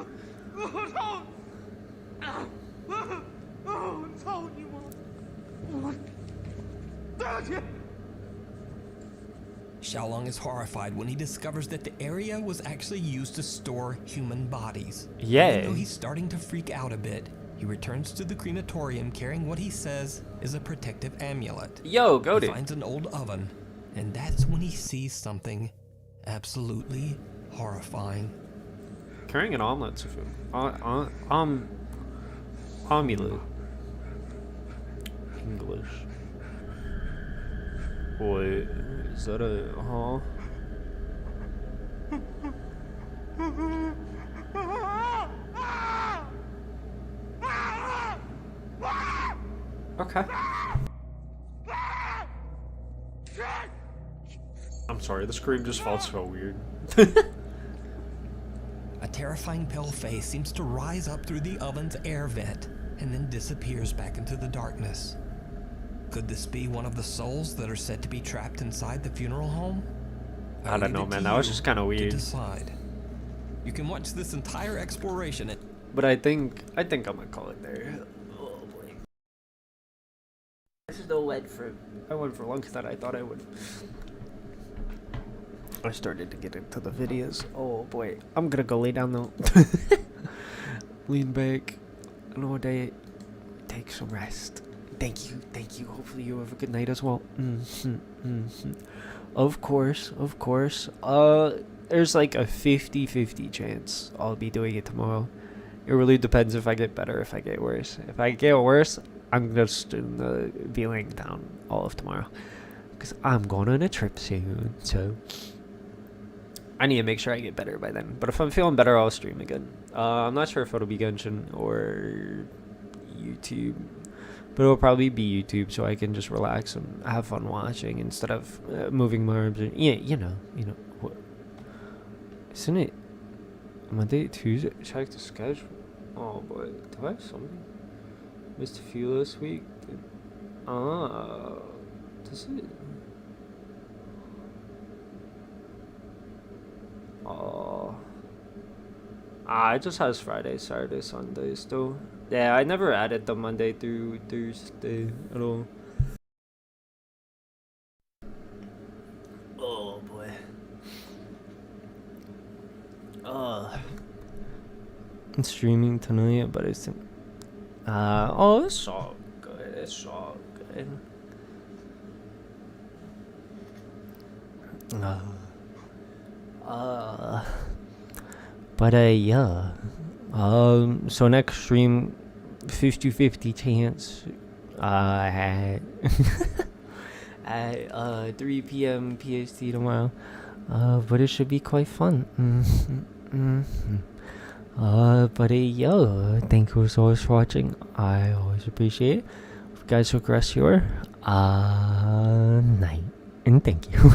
Xiaolong is horrified when he discovers that the area was actually used to store human bodies.
Yeah.
Even though he's starting to freak out a bit, he returns to the crematorium carrying what he says is a protective amulet.
Yo, go
He
to.
finds an old oven, and that's when he sees something absolutely horrifying.
Carrying an omelet's a food. Omelet. English. Wait, is that a Okay. I'm sorry, the scream just felt so weird.
A terrifying pale face seems to rise up through the oven's air vent and then disappears back into the darkness. Could this be one of the souls that are said to be trapped inside the funeral home?
I don't know, man. That was just kind of weird.
Decide. You can watch this entire exploration.
But I think I'm gonna call it there. Oh boy. I still went for longer than I thought I would. I started to get into the videos. Oh boy, I'm gonna go lay down though. Lean back. An all day. Take some rest. Thank you. Hopefully you have a good night as well. Of course. There's like a 50-50 chance I'll be doing it tomorrow. It really depends if I get better, if I get worse. If I get worse, I'm just gonna be laying down all of tomorrow. Because I'm going on a trip soon, so I need to make sure I get better by then. But if I'm feeling better, I'll stream again. I'm not sure if it'll be Genshin or YouTube. But it'll probably be YouTube, so I can just relax and have fun watching instead of moving my arms. And, yeah, you know. What? Isn't it Monday, Tuesday? Check the schedule. Oh boy, do I have something? Missed a few last week. Does it? It just has Friday, Saturday, Sundays though. Yeah, I never added the Monday through Thursday at all. Oh boy. I'm streaming tonight, but it's it's all good. It's all good. But yeah. So next stream, 50-50 chance at 3 p.m. PST tomorrow. But it should be quite fun. But yeah, thank you so much for watching. I always appreciate it. Hope you guys have a rest of your night. And thank you.